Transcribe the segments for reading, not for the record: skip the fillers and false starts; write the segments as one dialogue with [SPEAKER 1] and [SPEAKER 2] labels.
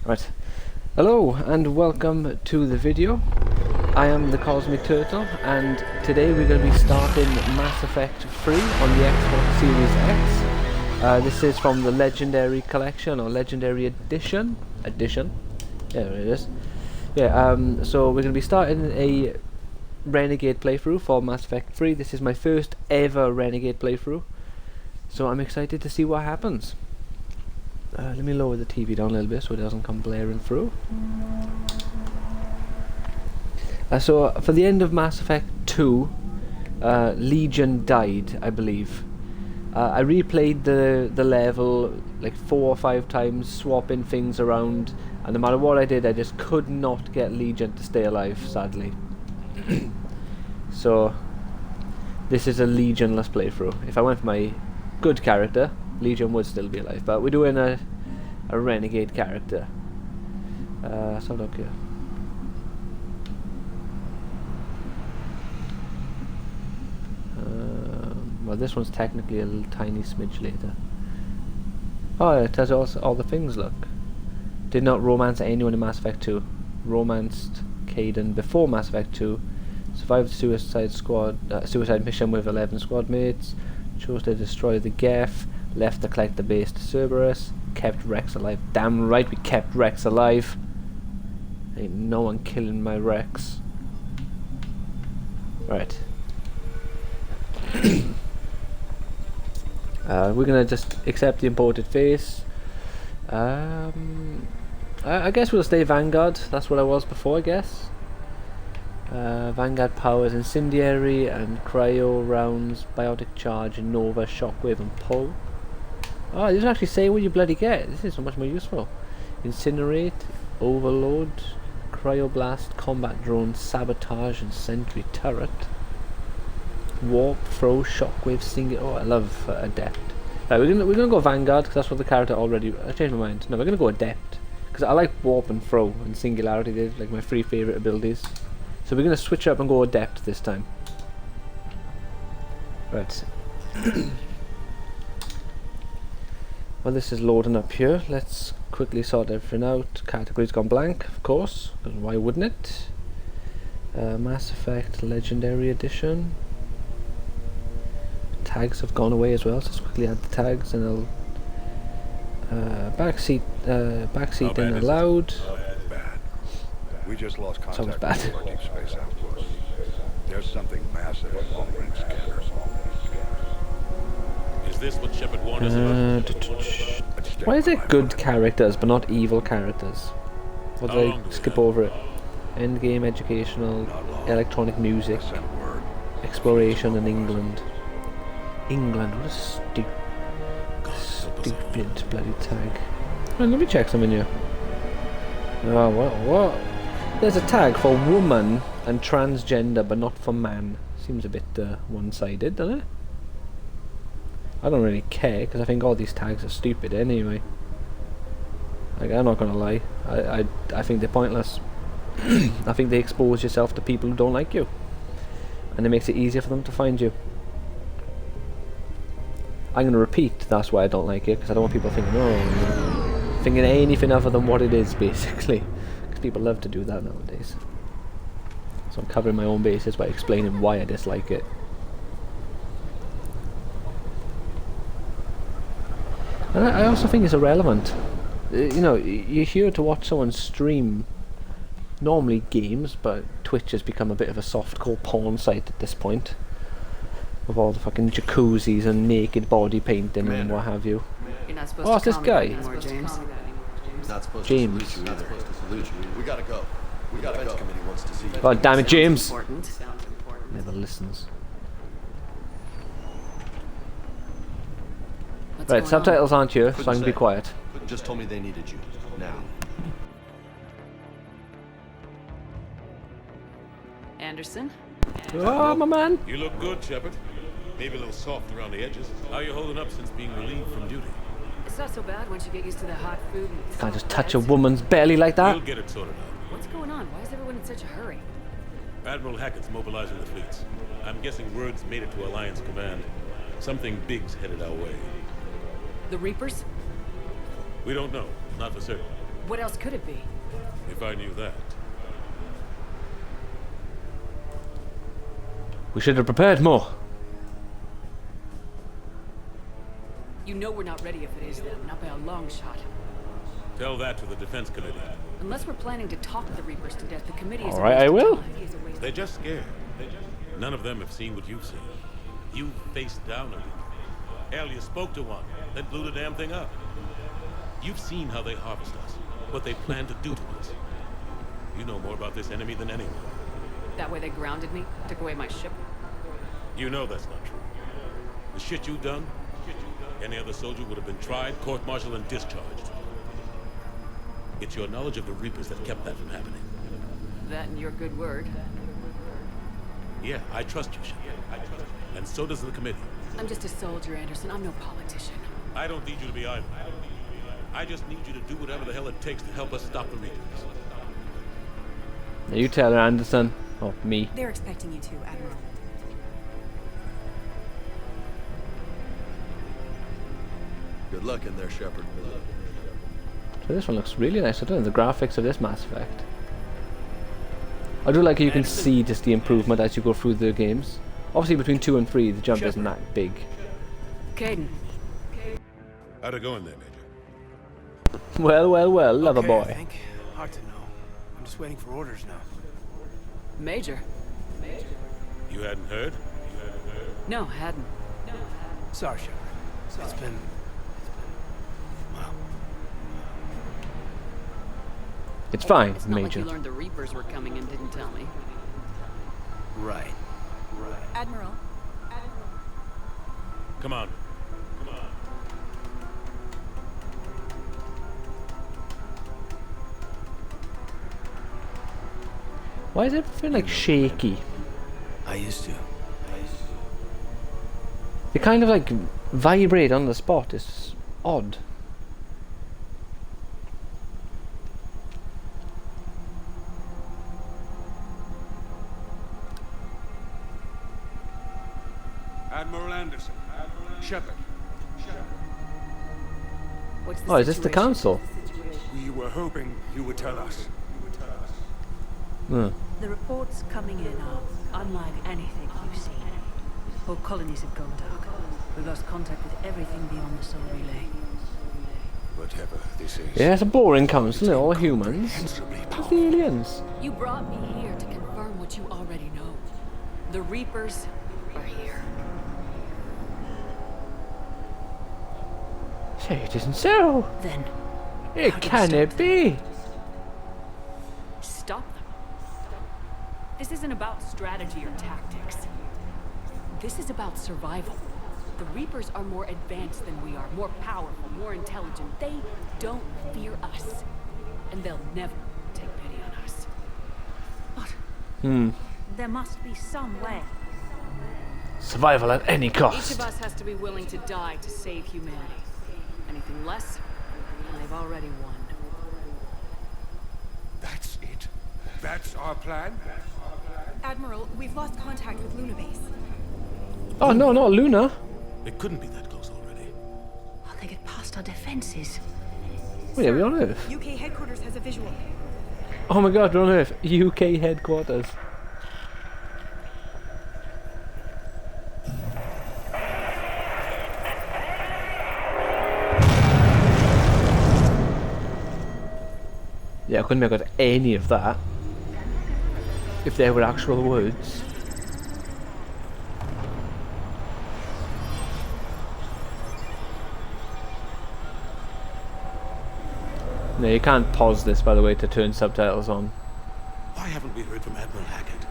[SPEAKER 1] Right. Hello and welcome to the video. I am the Cosmic Turtle and today we're going to be starting Mass Effect 3 on the Xbox Series X. This is from the Legendary Collection or Legendary Edition. Yeah, there it is. Yeah, so we're going to be starting a Renegade playthrough for Mass Effect 3. This is my first ever Renegade playthrough, so I'm excited to see what happens. Let me lower the TV down a little bit so it doesn't come blaring through. So for the end of Mass Effect 2, Legion died, I believe. I replayed the level like 4 or 5 times, swapping things around, and no matter what I did, I just could not get Legion to stay alive, sadly. So this is a Legionless playthrough. If I went for my good character, Legion would still be alive, but we're doing a Renegade character. So look here. Well, this one's technically a little tiny smidge later. Oh, it has all the things, look. Did not romance anyone in Mass Effect 2. Romanced Kaidan before Mass Effect 2. Survived the suicide mission with 11 squad mates. Chose to destroy the Geth. Left to collect the base to Cerberus. Kept Rex alive. Damn right we kept Rex alive. Ain't no one killing my Rex. Right. We're gonna just accept the imported face. I guess we'll stay Vanguard. That's what I was before, I guess. Vanguard powers incendiary and cryo rounds, biotic charge, nova, shockwave, and pull. Oh, it doesn't actually say what you bloody get. This is so much more useful. Incinerate, overload, cryoblast, combat drone, sabotage, and sentry turret. Warp, throw, shockwave, singular. Oh, I love adept. Right, we're gonna go Vanguard because that's what the character already. I changed my mind. No, we're gonna go adept because I like warp and throw and singularity. They're like my 3 favorite abilities. So we're gonna switch up and go adept this time. Right. Well, this is loading up here. Let's quickly sort everything out. Category's gone blank, of course. Why wouldn't it? Mass Effect Legendary Edition. Tags have gone away as well, so let's quickly add the tags and I'll backseat in allowed.
[SPEAKER 2] Bad. We just lost contact
[SPEAKER 1] Sounds bad.
[SPEAKER 2] with our deep space outpost. There's something massive in long-range scanners.
[SPEAKER 3] Is this what Shepard warned us about?
[SPEAKER 1] Why is it good characters but not evil characters? Or did I skip over it? Endgame, educational, electronic music, exploration, and England. England, what a stupid bloody tag. Well, let me check something here. Oh, what? There's a tag for woman and transgender, but not for man. Seems a bit one-sided, doesn't it? I don't really care, because I think all these tags are stupid anyway. Like, I'm not gonna lie. I think they're pointless. I think they expose yourself to people who don't like you. And it makes it easier for them to find you. I'm going to repeat, that's why I don't like it, because I don't want people thinking, oh, thinking anything other than what it is, basically. Because people love to do that nowadays. So I'm covering my own bases by explaining why I dislike it. And I also think it's irrelevant. You know, you're here to watch someone stream, normally games, but Twitch has become a bit of a softcore porn site at this point. With all the fucking jacuzzis and naked body painting and what have you.
[SPEAKER 4] You're not supposed
[SPEAKER 1] Oh, it's
[SPEAKER 4] to
[SPEAKER 1] this
[SPEAKER 4] call
[SPEAKER 1] guy.
[SPEAKER 4] me anymore, James.
[SPEAKER 5] Not supposed
[SPEAKER 1] James.
[SPEAKER 5] to salute you either. Not supposed to salute you. We gotta go. We gotta go. Committee wants to see you.
[SPEAKER 1] God damn it, James!
[SPEAKER 4] Important.
[SPEAKER 1] Never listens.
[SPEAKER 4] What's
[SPEAKER 1] Right,
[SPEAKER 4] going
[SPEAKER 1] subtitles aren't here, so
[SPEAKER 5] Couldn't
[SPEAKER 1] I can be
[SPEAKER 5] say.
[SPEAKER 1] quiet.
[SPEAKER 5] Just told me they needed you. Now.
[SPEAKER 4] on? Anderson?
[SPEAKER 1] Oh, my man!
[SPEAKER 3] You look good, Shepard. Maybe a little soft around the edges. How are you holding up since being relieved from duty?
[SPEAKER 4] It's not so bad once you get used to the hot food and
[SPEAKER 1] Can't just touch a woman's belly like that.
[SPEAKER 3] You'll get it sorted out.
[SPEAKER 4] What's going on? Why is everyone in such a hurry?
[SPEAKER 3] Admiral Hackett's mobilizing the fleets. I'm guessing word's made it to Alliance Command. Something big's headed our way.
[SPEAKER 4] The Reapers?
[SPEAKER 3] We don't know. not for certain.
[SPEAKER 4] What else could it be?
[SPEAKER 3] If I knew that.
[SPEAKER 1] We should have prepared more.
[SPEAKER 4] You know we're not ready if it is them, not by a long shot.
[SPEAKER 3] Tell that to the defense committee.
[SPEAKER 4] Unless we're planning to talk the Reapers to death, the committee is
[SPEAKER 1] All right, I will.
[SPEAKER 3] They're just scared. None of them have seen what you've seen. You faced down a Reaper. Hell, you spoke to one, then blew the damn thing up. You've seen how they harvest us, what they plan to do to us. You know more about this enemy than anyone.
[SPEAKER 4] That way they grounded me, took away my ship.
[SPEAKER 3] You know that's not true. The shit you've done, any other soldier would have been tried, court-martialed, and discharged. It's your knowledge of the Reapers that kept that from happening.
[SPEAKER 4] That and your good word.
[SPEAKER 3] Yeah, I trust you, Shepard. I trust you. And so does the committee.
[SPEAKER 4] I'm just a soldier, Anderson. I'm no politician.
[SPEAKER 3] I don't need you to be either. I just need you to do whatever the hell it takes to help us stop the Reapers.
[SPEAKER 1] Now you tell her, Anderson. Oh, me.
[SPEAKER 6] They're expecting you to, Admiral.
[SPEAKER 5] Good luck in there, Shepard.
[SPEAKER 1] So this one looks really nice. I don't know the graphics of this Mass Effect. I do like how you can see just the improvement as you go through the games. Obviously between 2 and 3 the jump isn't that big.
[SPEAKER 4] Caden.
[SPEAKER 3] How'd it go in there, Major?
[SPEAKER 1] Well, well, well, lover
[SPEAKER 7] I
[SPEAKER 1] boy.
[SPEAKER 7] think. Hard to know. I'm just waiting for orders now.
[SPEAKER 4] Major.
[SPEAKER 3] You hadn't heard?
[SPEAKER 4] No, hadn't.
[SPEAKER 7] Sorry, Shepard. It's been... Well,
[SPEAKER 1] It's fine,
[SPEAKER 4] It's not like
[SPEAKER 1] Major.
[SPEAKER 4] you learned the Reapers were coming and didn't tell me.
[SPEAKER 7] right.
[SPEAKER 6] Admiral.
[SPEAKER 3] Come on. Come on.
[SPEAKER 1] Why is everything like shaky?
[SPEAKER 7] I used to.
[SPEAKER 1] They kind of like vibrate on the spot. It's odd.
[SPEAKER 2] Admiral Anderson. Shepard.
[SPEAKER 4] What's the
[SPEAKER 1] Oh, is this the
[SPEAKER 4] situation?
[SPEAKER 1] council?
[SPEAKER 2] We were hoping you would tell us.
[SPEAKER 1] Hmm.
[SPEAKER 6] The reports coming in are unlike anything you've seen. Whole colonies have gone dark. We've lost contact with everything beyond the solar relay.
[SPEAKER 2] Whatever this is.
[SPEAKER 1] Yeah, it's a boring council. They're all humans.
[SPEAKER 2] Incomprehensibly
[SPEAKER 1] It's the
[SPEAKER 2] powerful.
[SPEAKER 1] aliens.
[SPEAKER 4] You brought me here to confirm what you already know. The Reapers are here.
[SPEAKER 1] Say it isn't so.
[SPEAKER 6] Then,
[SPEAKER 1] It
[SPEAKER 6] How do we
[SPEAKER 1] can
[SPEAKER 6] stop
[SPEAKER 1] it be?
[SPEAKER 4] Stop them. This isn't about strategy or tactics. This is about survival. The Reapers are more advanced than we are, more powerful, more intelligent. They don't fear us. And they'll never take pity on us.
[SPEAKER 1] Hmm.
[SPEAKER 6] there must be some way.
[SPEAKER 1] Survival at any
[SPEAKER 4] Each
[SPEAKER 1] cost.
[SPEAKER 4] of us has to be willing to die to save humanity. Anything less, and they've already won.
[SPEAKER 2] That's it. That's our plan.
[SPEAKER 6] Admiral, we've lost contact with Luna Base.
[SPEAKER 1] Oh no, not Luna.
[SPEAKER 3] It couldn't be that close already.
[SPEAKER 6] Oh, they get past our defenses.
[SPEAKER 1] Oh yeah, we're on Earth.
[SPEAKER 6] UK headquarters has a visual.
[SPEAKER 1] Oh my god, we're on Earth. UK headquarters. Yeah, I couldn't make out any of that. If there were actual words. No, you can't pause this, by the way, to turn subtitles on.
[SPEAKER 3] Why haven't we heard from Admiral Hackett?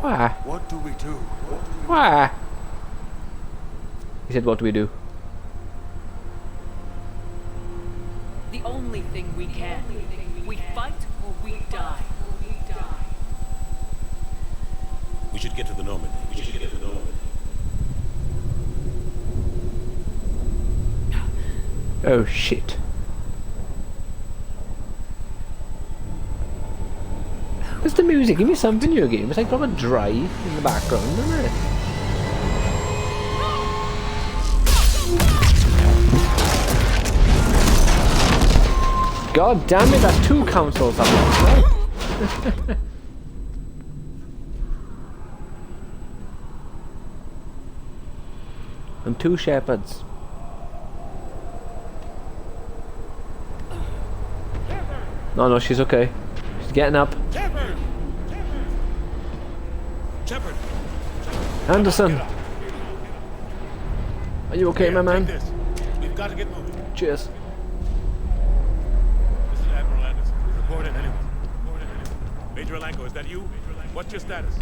[SPEAKER 1] Why?
[SPEAKER 2] What do we do?
[SPEAKER 1] Why? He said, what do we do?
[SPEAKER 4] The only thing we can. We fight or we die.
[SPEAKER 3] We should get to the Normandy. We should get to the Normandy.
[SPEAKER 1] Oh shit. Where's the music? Give me some video game. It's like proper drive in the background, isn't it? God damn it, that's 2 councils up there. And 2 shepherds. No, she's okay. She's getting up.
[SPEAKER 3] Shepard!
[SPEAKER 1] Anderson! Are you okay, my man?
[SPEAKER 3] We've got to get moving.
[SPEAKER 1] Cheers.
[SPEAKER 3] This is Admiral Anderson. Report in, anyone. Major Alanko, is that you? What's your status?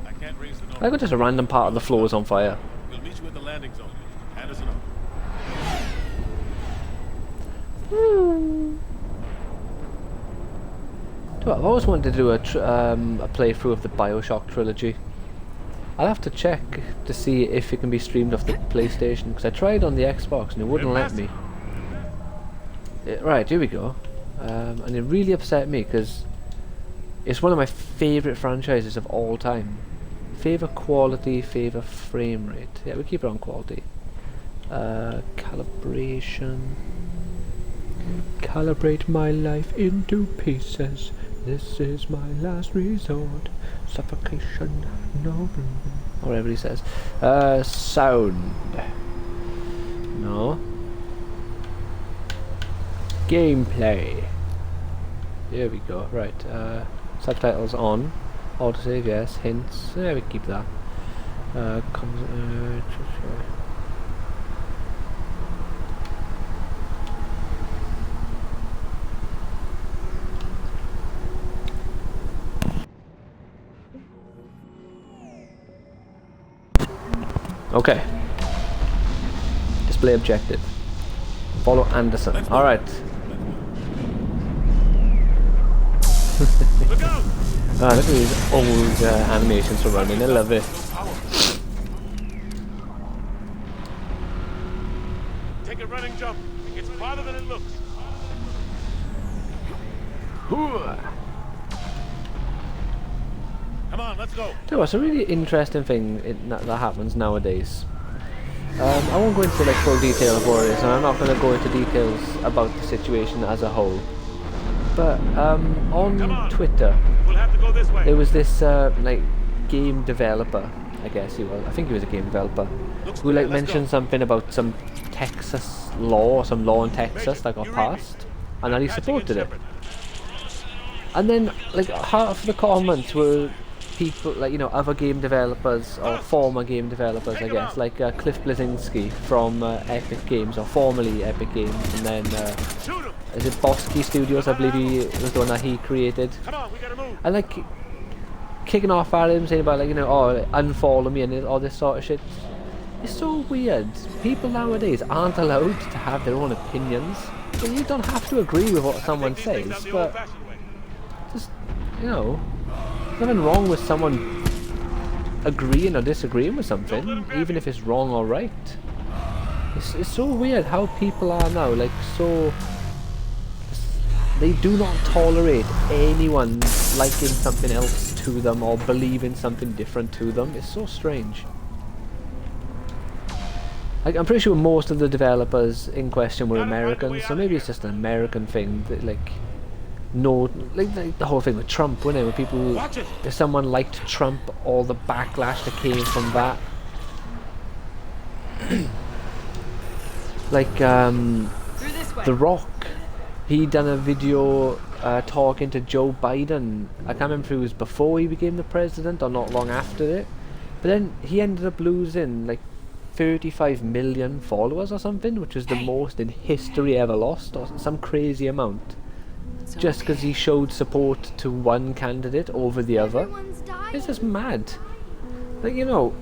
[SPEAKER 3] I can't raise the number.
[SPEAKER 1] I got just a random part of the floor is on fire.
[SPEAKER 3] We'll meet you at the landing zone. Anderson up.
[SPEAKER 1] I've always wanted to do a playthrough of the BioShock trilogy. I'll have to check to see if it can be streamed off the PlayStation, because I tried on the Xbox and it wouldn't let me. Right, here we go. And it really upset me because it's one of my favourite franchises of all time. Favourite quality, favourite frame rate. Yeah, we keep it on quality. Calibration. Calibrate my life into pieces. This is my last resort. Suffocation, no. Or whatever he says. Sound. No. Gameplay. Here we go. Right. Subtitles on. Autosave, yes. Hints. Yeah, we keep that. Okay. Display objective. Follow Anderson. Alright.
[SPEAKER 3] Look out!
[SPEAKER 1] Look at these old animations for running. I love it.
[SPEAKER 3] Take a running jump. It's farther than it looks. Come on, let's go.
[SPEAKER 1] No, it's a really interesting thing that happens nowadays. I won't go into like full detail of what it is, and I'm not going to go into details about the situation as a whole. But on Twitter,
[SPEAKER 3] We'll have to go this way.
[SPEAKER 1] there was this like game developer, I guess he was. I think he was a game developer who like mentioned something about some Texas law or some law in Texas that got passed, and that he supported it. And then like half the comments were people like, you know, other game developers or former game developers, I guess, like Cliff Bleszinski from Epic Games, or formerly Epic Games, and then is it Bosky Studios, I believe he was the one that he created.
[SPEAKER 3] Come on, we gotta move.
[SPEAKER 1] And like kicking off at him, saying about like, you know, oh, unfollow me and all this sort of shit. It's so weird. People nowadays aren't allowed to have their own opinions. And you don't have to agree with what someone says, but just, you know, nothing wrong with someone agreeing or disagreeing with something, even if it's wrong or right. It's so weird how people are now, like, so they do not tolerate anyone liking something else to them or believing something different to them. It's so strange. Like, I'm pretty sure most of the developers in question were Americans, so maybe it's just an American thing that, like, no, like the whole thing with Trump, wasn't it? When people, if someone liked Trump, all the backlash that came from that. Like The Rock, he done a video talking to Joe Biden. I can't remember if it was before he became the president or not long after it, but then he ended up losing like 35 million followers or something, which was the most in history ever lost, or some crazy amount, just because he showed support to one candidate over the other. It's just mad. Like, you know,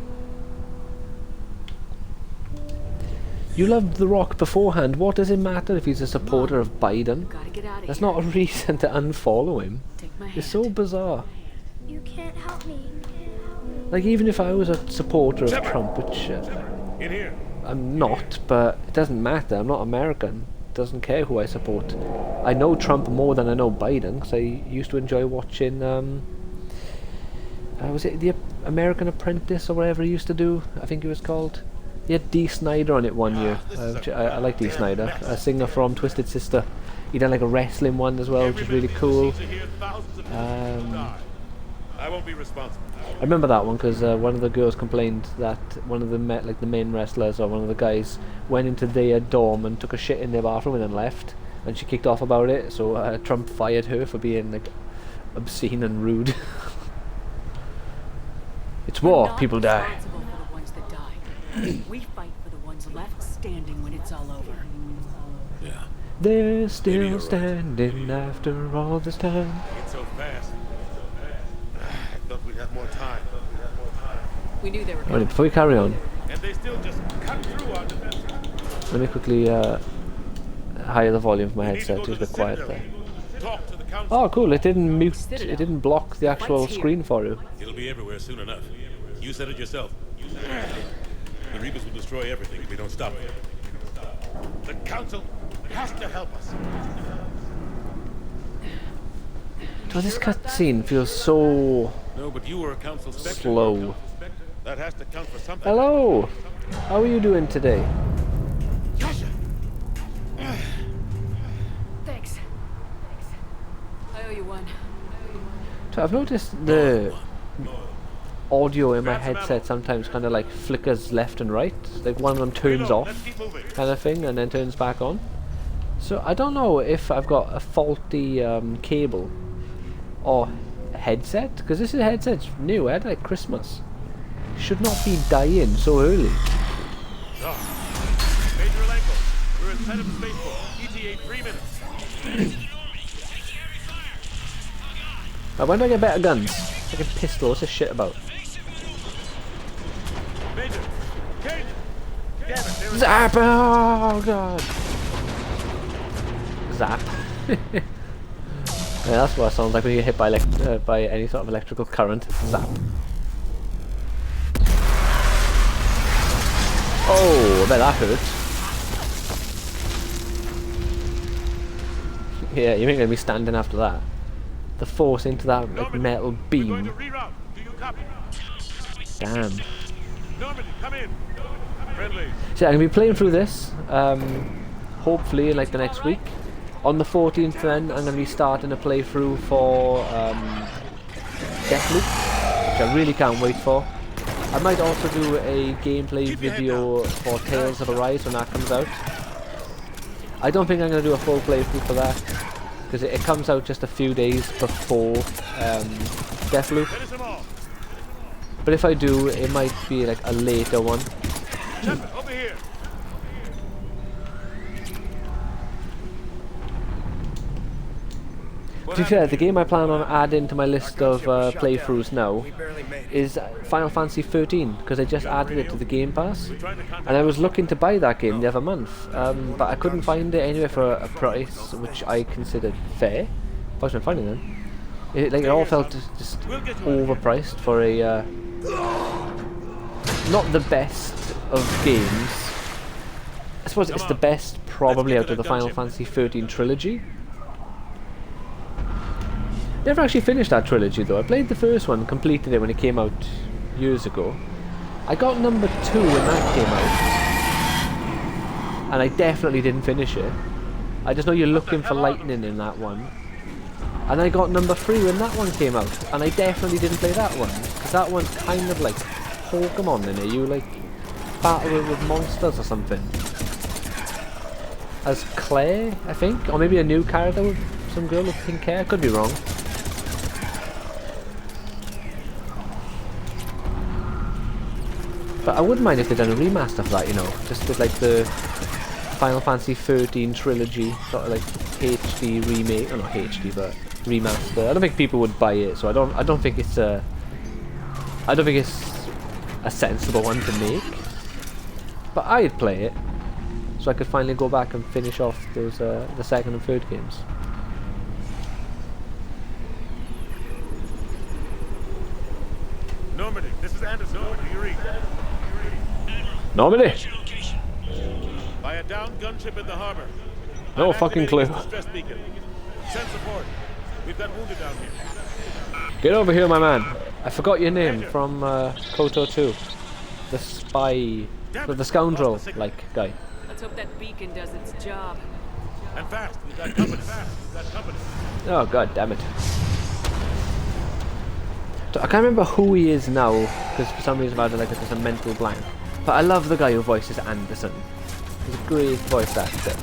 [SPEAKER 1] you loved The Rock beforehand. What does it matter if he's a supporter of Biden? That's not a reason to unfollow him. It's so bizarre.
[SPEAKER 8] You can't help me.
[SPEAKER 1] Like, even if I was a supporter of Trump, which
[SPEAKER 3] In here.
[SPEAKER 1] I'm not, but it doesn't matter. I'm not American. Doesn't care who I support. I know Trump more than I know Biden, because I used to enjoy watching was it the American Apprentice or whatever he used to do, I think it was called, He had Dee Snider on it one year. Which I like Dee Snider, a singer from Twisted Sister. He done like a wrestling one as well, which is really cool.
[SPEAKER 3] I won't be responsible.
[SPEAKER 1] I remember that one because one of the girls complained that one of the the main wrestlers or one of the guys went into their dorm and took a shit in their bathroom and then left, and she kicked off about it. So Trump fired her for being like obscene and rude. It's war, people die.
[SPEAKER 4] Responsible for the ones that die. We fight for the ones left standing when it's all over.
[SPEAKER 3] Yeah.
[SPEAKER 1] They're still standing after all this time.
[SPEAKER 3] It's so fast. I thought we'd have more time.
[SPEAKER 4] We knew they were
[SPEAKER 1] Alright,
[SPEAKER 4] coming.
[SPEAKER 1] before we carry on,
[SPEAKER 3] And they still just cut through our defenses.
[SPEAKER 1] let me quickly higher the volume of my
[SPEAKER 3] We need to
[SPEAKER 1] headset.
[SPEAKER 3] go
[SPEAKER 1] It
[SPEAKER 3] to
[SPEAKER 1] was a
[SPEAKER 3] the
[SPEAKER 1] bit quiet
[SPEAKER 3] Citadel.
[SPEAKER 1] there.
[SPEAKER 3] Talk to the council.
[SPEAKER 1] Oh, cool! It didn't mute.
[SPEAKER 4] Citadel.
[SPEAKER 1] It didn't block the actual
[SPEAKER 4] Fight's here.
[SPEAKER 1] screen for you.
[SPEAKER 3] It'll be everywhere soon enough. You said it yourself. The Reapers will destroy everything if we don't stop them. The council has to help us.
[SPEAKER 1] So this cutscene feels so
[SPEAKER 3] No, but you were a council spectre.
[SPEAKER 1] slow.
[SPEAKER 3] That has to count for something.
[SPEAKER 1] Hello, how are you doing today?
[SPEAKER 3] Yasha!
[SPEAKER 4] Thanks. I owe you one.
[SPEAKER 1] So I've noticed the audio in my headset sometimes kind of like flickers left and right. Like one of them turns off, kind of thing, and then turns back on. So I don't know if I've got a faulty cable or headset, because this headset's new. I had it like Christmas. Should not be dying so early.
[SPEAKER 3] Major Alenko, we're inside of the spaceport. ETA 3 minutes.
[SPEAKER 1] When do I get better guns? Like a pistol, what's this shit about?
[SPEAKER 3] Major! Kate! Damn it, there is...
[SPEAKER 1] Zap! Oh god! Zap. Yeah, that's what it sounds like when you get hit by any sort of electrical current. Zap. Oh, I bet that hurt. Yeah, you ain't gonna be standing after that. The force into that like, metal
[SPEAKER 3] We're going
[SPEAKER 1] beam.
[SPEAKER 3] to reroute. Do you copy?
[SPEAKER 1] Damn.
[SPEAKER 3] Normandy, come in. Friendly.
[SPEAKER 1] So I'm gonna be playing through this, hopefully in like the next week. On the 14th then, I'm gonna be starting a playthrough for Deathloop, which I really can't wait for. I might also do a gameplay video for Tales of Arise when that comes out. I don't think I'm gonna do a full playthrough for that, because it comes out just a few days before Deathloop.
[SPEAKER 3] Finish them all.
[SPEAKER 1] But if I do, it might be like a later one.
[SPEAKER 3] Chester, over here.
[SPEAKER 1] To be fair, the game I plan on adding to my list of playthroughs now is Final Fantasy 13, because I just added it to the Game Pass, and I was looking to buy that game the other month, but I couldn't find it anywhere for a price which I considered fair. I wasn't finding them. It all felt just overpriced for a not the best of games. I suppose it's the best probably out of the Final Fantasy 13 trilogy. Never actually finished that trilogy though. I played the first one, completed it when it came out years ago. I got number 2 when that came out, and I definitely didn't finish it. I just know you're looking for lightning in that one. And I got number 3 when that one came out, and I definitely didn't play that one, because that one's kind of like Pokemon in it. You like battle with monsters or something. As Claire, I think, or maybe a new character with some girl with pink hair. Could be wrong. But I wouldn't mind if they'd done a remaster of that, you know, just with like the Final Fantasy 13 trilogy, sort of like HD remake, or not HD, but remaster. I don't think people would buy it, so I don't think it's a sensible one to make. But I'd play it, so I could finally go back and finish off those the second and third games.
[SPEAKER 3] Normandy, this is Anderson. Over to Eureka.
[SPEAKER 1] Normandy!
[SPEAKER 3] By a downed gunship in the harbor.
[SPEAKER 1] No
[SPEAKER 3] I'm
[SPEAKER 1] fucking clue.
[SPEAKER 3] activating the distress beacon. Send support. We've got wounded down here.
[SPEAKER 1] Get over here, my man. I forgot your name from KOTOR 2. The spy, the scoundrel like guy.
[SPEAKER 4] Let's hope that beacon does its job.
[SPEAKER 3] And fast. We've got company.
[SPEAKER 1] Oh god damn it. So I can't remember who he is now, because for some reason I've had like just a mental blank. But I love the guy who voices Anderson. He's a great voice actor.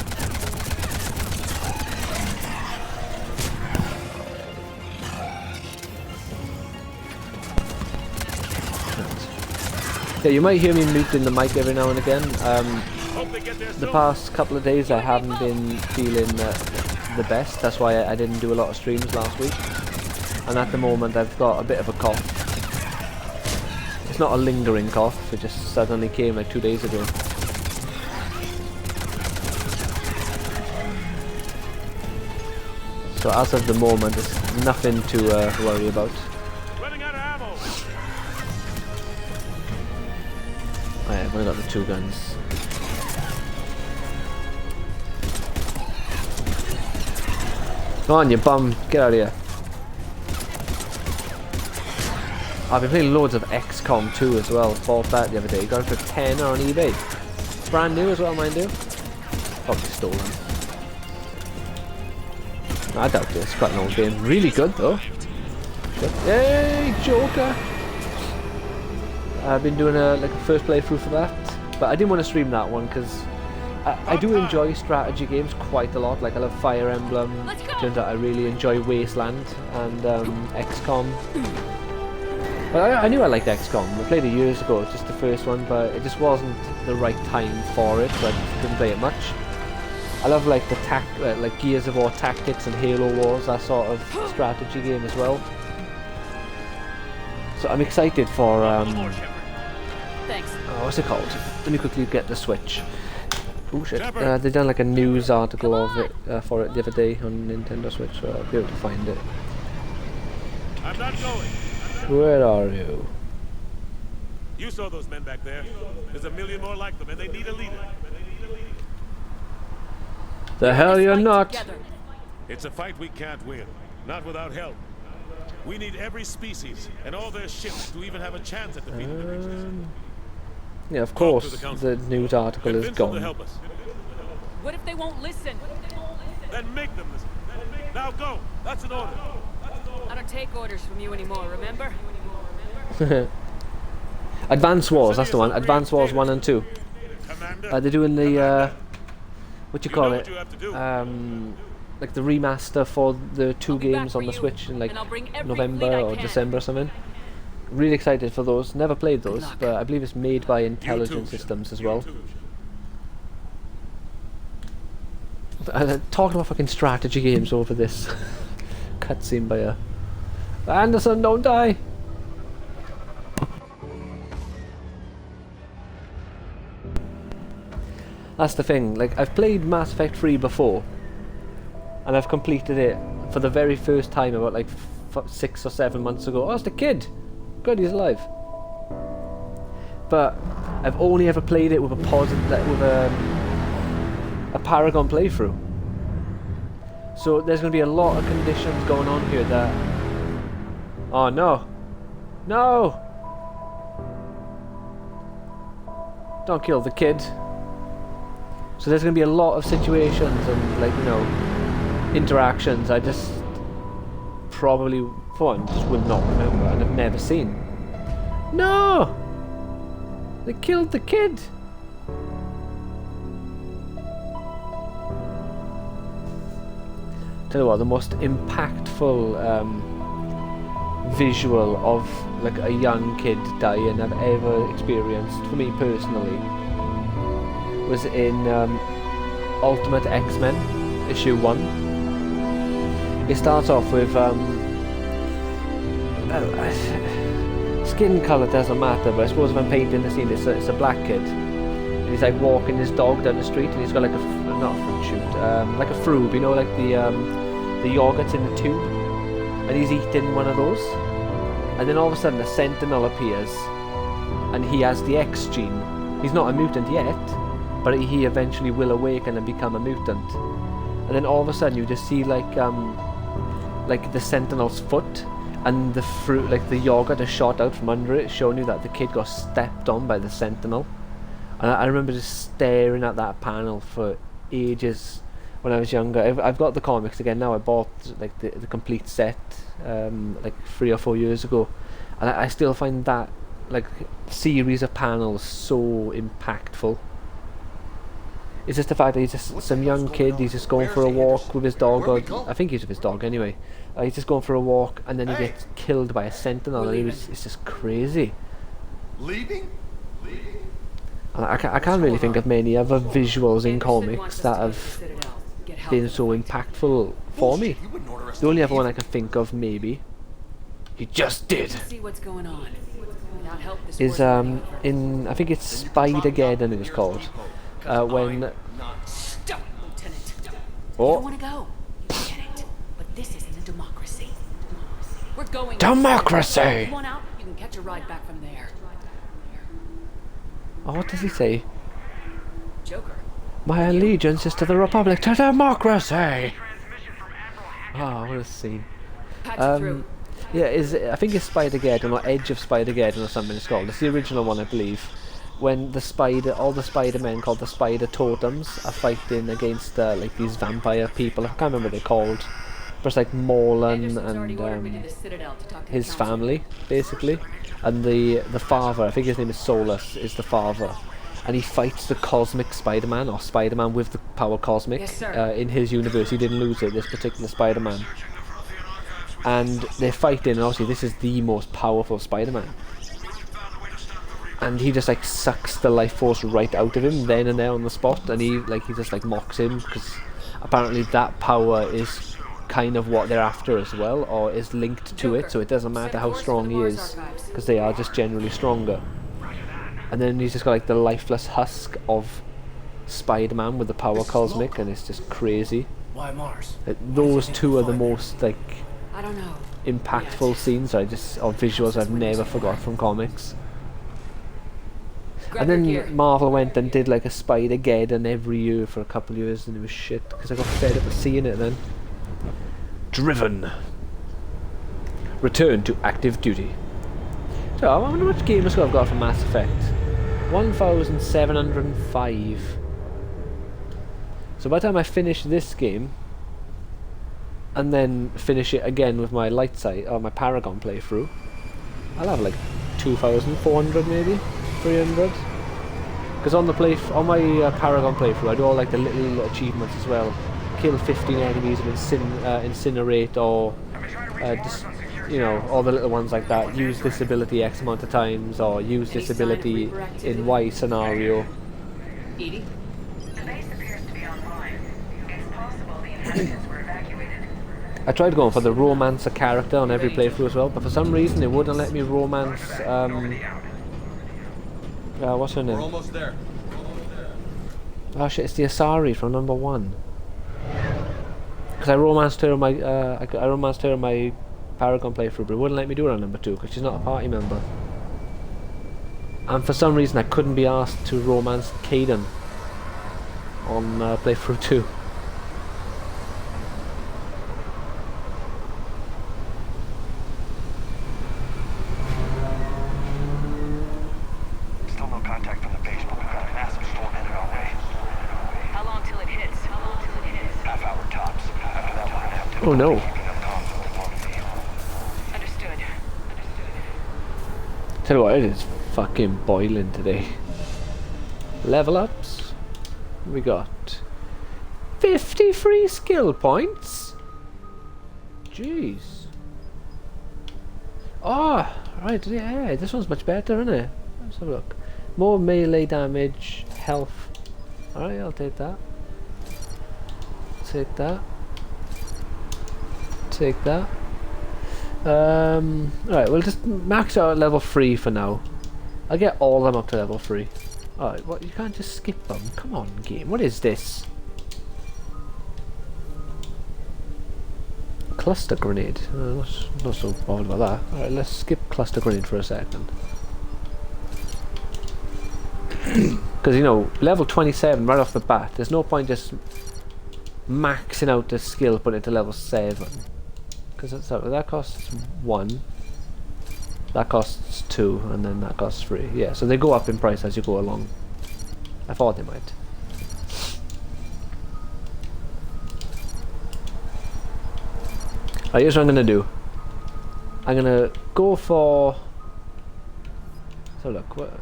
[SPEAKER 1] Yeah, you might hear me muting the mic every now and again. The past couple of days I haven't been feeling the best. That's why I didn't do a lot of streams last week. And at the moment I've got a bit of a cough. It's not a lingering cough, it just suddenly came like 2 days ago. So as of the moment, there's nothing to worry about.
[SPEAKER 3] Running out of ammo.
[SPEAKER 1] Oh yeah, I've only got the 2 guns. Come on, you bum, get out of here. I've been playing loads of XCOM 2 as well. Bought that the other day. Got it for 10 on eBay. Brand new as well, mind you. Probably stolen. No, I doubt it. It's quite an old game. Really good though. Good. Yay, Joker! I've been doing a first playthrough for that, but I didn't want to stream that one because I do enjoy strategy games quite a lot. Like I love Fire Emblem. Turns out I really enjoy Wasteland and XCOM. But I knew I liked XCOM. I played it years ago, just the first one, but it just wasn't the right time for it, so I just didn't play it much. I love like the like Gears of War Tactics and Halo Wars, that sort of strategy game as well. So I'm excited for
[SPEAKER 4] Thanks.
[SPEAKER 1] oh, what's it called? Let me quickly get the Switch. Oh shit! They done like a news article of it for it the other day on Nintendo Switch, so I'll be able to find it.
[SPEAKER 3] I'm not going.
[SPEAKER 1] Where are you?
[SPEAKER 3] You saw those men back there. There's a million more like them, and they need a leader.
[SPEAKER 1] The hell you're not!
[SPEAKER 4] Together.
[SPEAKER 3] It's a fight we can't win. Not without help. We need every species and all their ships to even have a chance at defeating the creatures.
[SPEAKER 1] Yeah, of course. The news article is
[SPEAKER 3] Convince them to
[SPEAKER 1] gone.
[SPEAKER 3] help us.
[SPEAKER 4] What if they won't listen?
[SPEAKER 3] Then make them listen. Now go. That's an order.
[SPEAKER 4] I don't take orders from you anymore, remember?
[SPEAKER 1] Advance Wars, that's the one. Advance Wars 1 and 2.
[SPEAKER 3] Commander.
[SPEAKER 1] They're doing the what you call
[SPEAKER 3] know
[SPEAKER 1] it?
[SPEAKER 3] what you have to do.
[SPEAKER 1] Like the remaster for the 2
[SPEAKER 4] I'll be back
[SPEAKER 1] games
[SPEAKER 4] for
[SPEAKER 1] on the
[SPEAKER 4] you,
[SPEAKER 1] Switch in like
[SPEAKER 4] and I'll bring every
[SPEAKER 1] November
[SPEAKER 4] fleet I
[SPEAKER 1] or
[SPEAKER 4] can.
[SPEAKER 1] December or something. Really excited for those. Never played those,
[SPEAKER 4] luck.
[SPEAKER 1] but I believe it's made by Intelligent
[SPEAKER 3] too,
[SPEAKER 1] Systems as
[SPEAKER 3] You
[SPEAKER 1] well.
[SPEAKER 3] too.
[SPEAKER 1] Talking about fucking strategy games over this cutscene by a Anderson, don't die! That's the thing, like I've played Mass Effect 3 before and I've completed it for the very first time about like 6 or 7 months ago. Oh, it's the kid! Good, he's alive. But I've only ever played it with a Paragon playthrough. So there's going to be a lot of conditions going on here that... Oh no! No! Don't kill the kid. So there's going to be a lot of situations and, like, you know, interactions I just probably, for one, just will not remember and have never seen. No! They killed the kid! Tell you what, the most impactful visual of like a young kid dying I've ever experienced, for me personally, was in Ultimate X-Men issue 1. It starts off with skin colour doesn't matter, but I suppose if I'm painting the scene, it's a black kid. And he's like walking his dog down the street, and he's got like not a fruit shoot, like a froob, you know, like the yogurts in the tube, and he's eating one of those, and then all of a sudden a sentinel appears, and he has the X gene. He's not a mutant yet, but he eventually will awaken and become a mutant. And then all of a sudden you just see like the sentinel's foot, and the fruit, like the yogurt, is shot out from under it, showing you that the kid got stepped on by the Sentinel. And I remember just staring at that panel for ages when I was younger. I've got the comics again now. I bought like the complete set like 3 or 4 years ago, and I still find that like series of panels so impactful. It's just the fact that he's just some young kid. He's just going for a walk with his dog, or I think he's with his dog anyway. He's just going for a walk, and then he gets killed by a Sentinel, and it's just crazy.
[SPEAKER 5] Leaving?
[SPEAKER 1] And I can't really think of many other visuals in comics that have been so impactful for me. The only other one I can think of, maybe, he just did,
[SPEAKER 4] See what's going on. Without help, this
[SPEAKER 1] is in, I think it's Spider-Geddon it was called, when
[SPEAKER 4] Stop, Lieutenant. You
[SPEAKER 1] oh,
[SPEAKER 4] don't want to go. Get it. But this isn't a democracy. We're going.
[SPEAKER 1] democracy.
[SPEAKER 4] If you want out, you can catch a ride back from there.
[SPEAKER 1] Oh, what does he say?
[SPEAKER 4] Joker.
[SPEAKER 1] My allegiance is to the Republic, to democracy. Oh, what a scene.
[SPEAKER 4] Patch you through.
[SPEAKER 1] Yeah, I think it's Spider-Geddon or Edge of Spider-Geddon or something it's called. It's the original one, I believe. When all the Spider-Men called the Spider Totems are fighting against like these vampire people. I can't remember what they're called. But it's like Morlan and his family, basically. And the father, I think his name is Solus, is the father. And he fights the Cosmic Spider-Man, or Spider-Man with the power Cosmic.
[SPEAKER 4] Yes, sir.
[SPEAKER 1] In his universe, he didn't lose it, this particular Spider-Man. And they're fighting, and obviously this is the most powerful Spider-Man. And he just like sucks the life force right out of him then and there on the spot, and he just like mocks him, because apparently that power is kind of what they're after as well, or is linked to it, so it doesn't matter how strong he is, because they are just generally stronger. And then he's just got like the lifeless husk of Spider-Man with the power Cosmic, and it's just crazy.
[SPEAKER 7] Why Mars?
[SPEAKER 1] Those two are the most like
[SPEAKER 4] I don't know.
[SPEAKER 1] impactful scenes or visuals I've never forgot from comics. And then Marvel went and did like a Spider-Geddon every year for a couple of years, and it was shit because I got fed up of seeing it then. Driven. Return to active duty. So I wonder which game I've got for Mass Effect. 1705. So by the time I finish this game, and then finish it again with my light side or my Paragon playthrough, I'll have like 2,400 maybe, 300. Because on my Paragon playthrough, I do all like the little achievements as well. Kill 15 enemies and incinerate, or you know, all the little ones like that. Use this ability X amount of times, or use this ability in Y scenario.
[SPEAKER 4] Edie?
[SPEAKER 9] The base appears to be online. It's possible the inhabitants were evacuated.
[SPEAKER 1] I tried going for the romancer character on every playthrough as well, but for some reason it wouldn't let me romance what's her name?
[SPEAKER 5] We're almost there.
[SPEAKER 1] Oh shit, it's the Asari from number 1. Because I romanced her in my Paragon playthrough, but it wouldn't let me do it on number 2 because she's not a party member. And for some reason I couldn't be asked to romance Caden on playthrough 2.
[SPEAKER 9] Still no contact from the base, but we've got a massive storm headed our way. How long till it hits? Half hour tops. After that, we're gonna have to.
[SPEAKER 1] Oh no.
[SPEAKER 9] Keeping up comms with the warm field. Understood.
[SPEAKER 1] Tell you what, it is fucking boiling today. Level ups. We got 53 skill points. Jeez. Oh, right, yeah, this one's much better, isn't it? Let's have a look. More melee damage, health. Alright, I'll take that. Take that. Take that. Alright, we'll just max out at level 3 for now. I'll get all of them up to level 3. Alright, what, you can't just skip them. Come on, game, what is this? Cluster grenade. Not so bothered about that. Alright, let's skip cluster grenade for a second. Because, you know, level 27 right off the bat, there's no point just maxing out the skill, put it to level 7. Because that costs 1, that costs 2, and then that costs 3. Yeah, so they go up in price as you go along. I thought they might. Right, here's what I'm gonna do. I'm gonna go for. So look, what?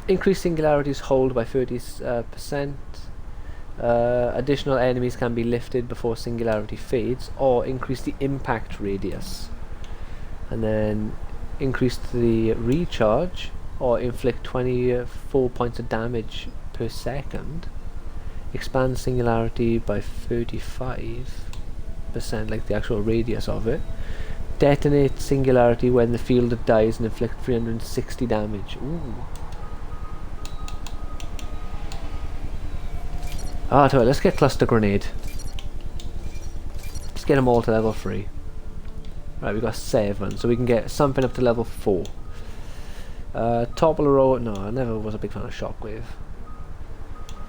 [SPEAKER 1] Increase singularity's hold by 30%. Additional enemies can be lifted before singularity fades, or increase the impact radius, and then increase the recharge, or inflict 24 points of damage per second. Expand singularity by 35%, like the actual radius of it. Detonate singularity when the field dies and inflict 360 damage. Ooh. Ah, right, let's get cluster grenade. Let's get them all to level 3. Right, we got 7, so we can get something up to level 4. Top of the row, no, I never was a big fan of shockwave.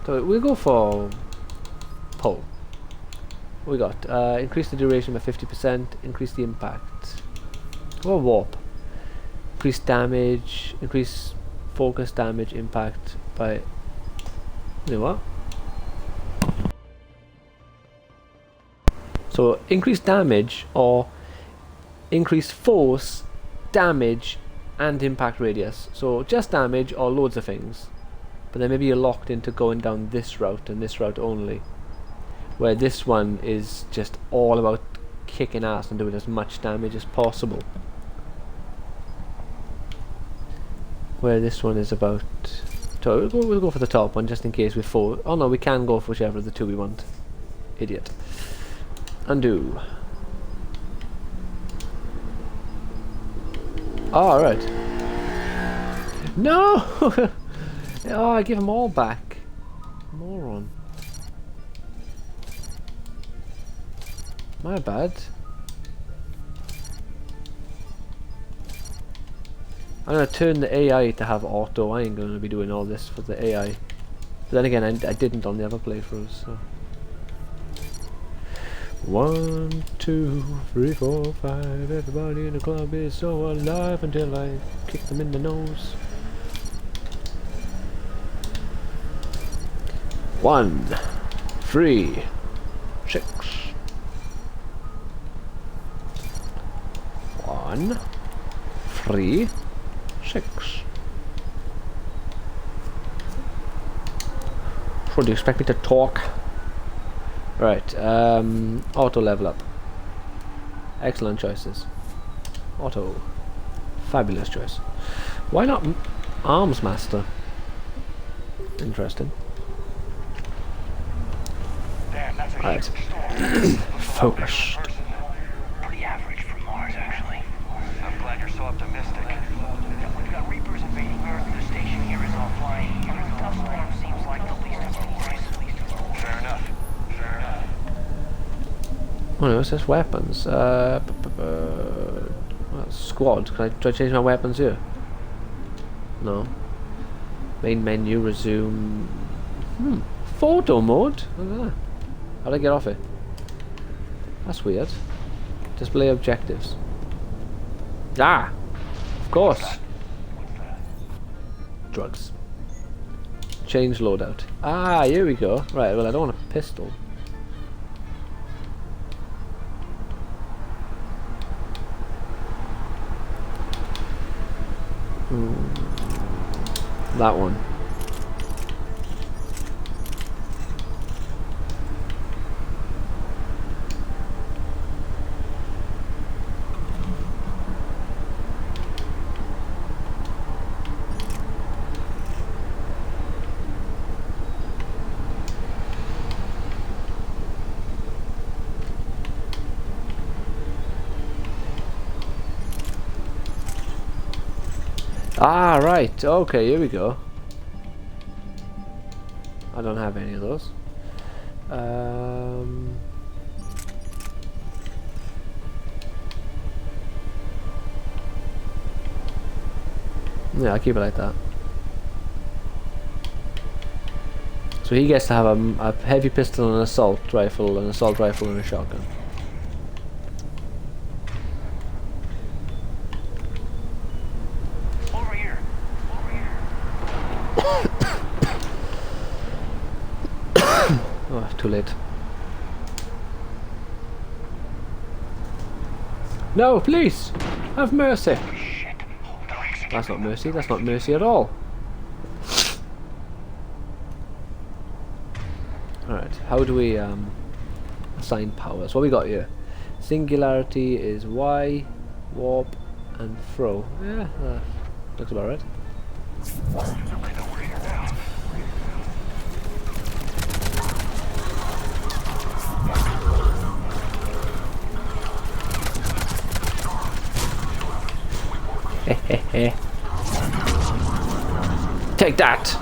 [SPEAKER 1] So we'll go for pull. What we got? Increase the duration by 50%, increase the impact. Or warp. Increase damage, increase focus damage impact by. You know what? So increase damage or increase force, damage, and impact radius. So just damage or loads of things. But then maybe you're locked into going down this route and this route only. Where this one is just all about kicking ass and doing as much damage as possible. Where this one is about. So we'll go for the top one just in case we fall. Oh no, we can go for whichever of the two we want. Idiot. Undo. Oh, alright. No! Oh, I give them all back. Moron. My bad. I'm gonna turn the AI to have auto. I ain't gonna be doing all this for the AI. But then again, I didn't on the other playthroughs, so. 1, 2, 3, 4, 5. Everybody in the club is so alive until I kick them in the nose. 1, 3, 6. 1, 3, 6. So do you expect me to talk? Right, auto level up. Excellent choices. Auto. Fabulous choice. Why not Arms Master? Interesting.
[SPEAKER 9] Damn, that's a
[SPEAKER 1] Right. Focus.
[SPEAKER 9] pretty average for Mars, actually. I'm glad you're so optimistic. We've got Reapers invading Earth. The station here is offline. Duststorm seems like the least of our worries. Fair enough. Fair enough.
[SPEAKER 1] Oh no, it says weapons. Squad. Do I change my weapons here? No. Main menu, resume. Photo mode? Look at that. How do I get off it? That's weird. Display objectives. Ah! Of course. Drugs. Change loadout. Ah, here we go. Right, well I don't want a pistol. That one. Ah, right. Okay, here we go. I don't have any of those. Yeah, I'll keep it like that. So he gets to have a heavy pistol, an assault rifle, and a shotgun. Oh, too late. No, please! Have mercy! That's not mercy, that's not mercy at all. Alright, how do we assign powers? What we got here? Singularity is Y, warp, and throw. Yeah, looks about right. Take that!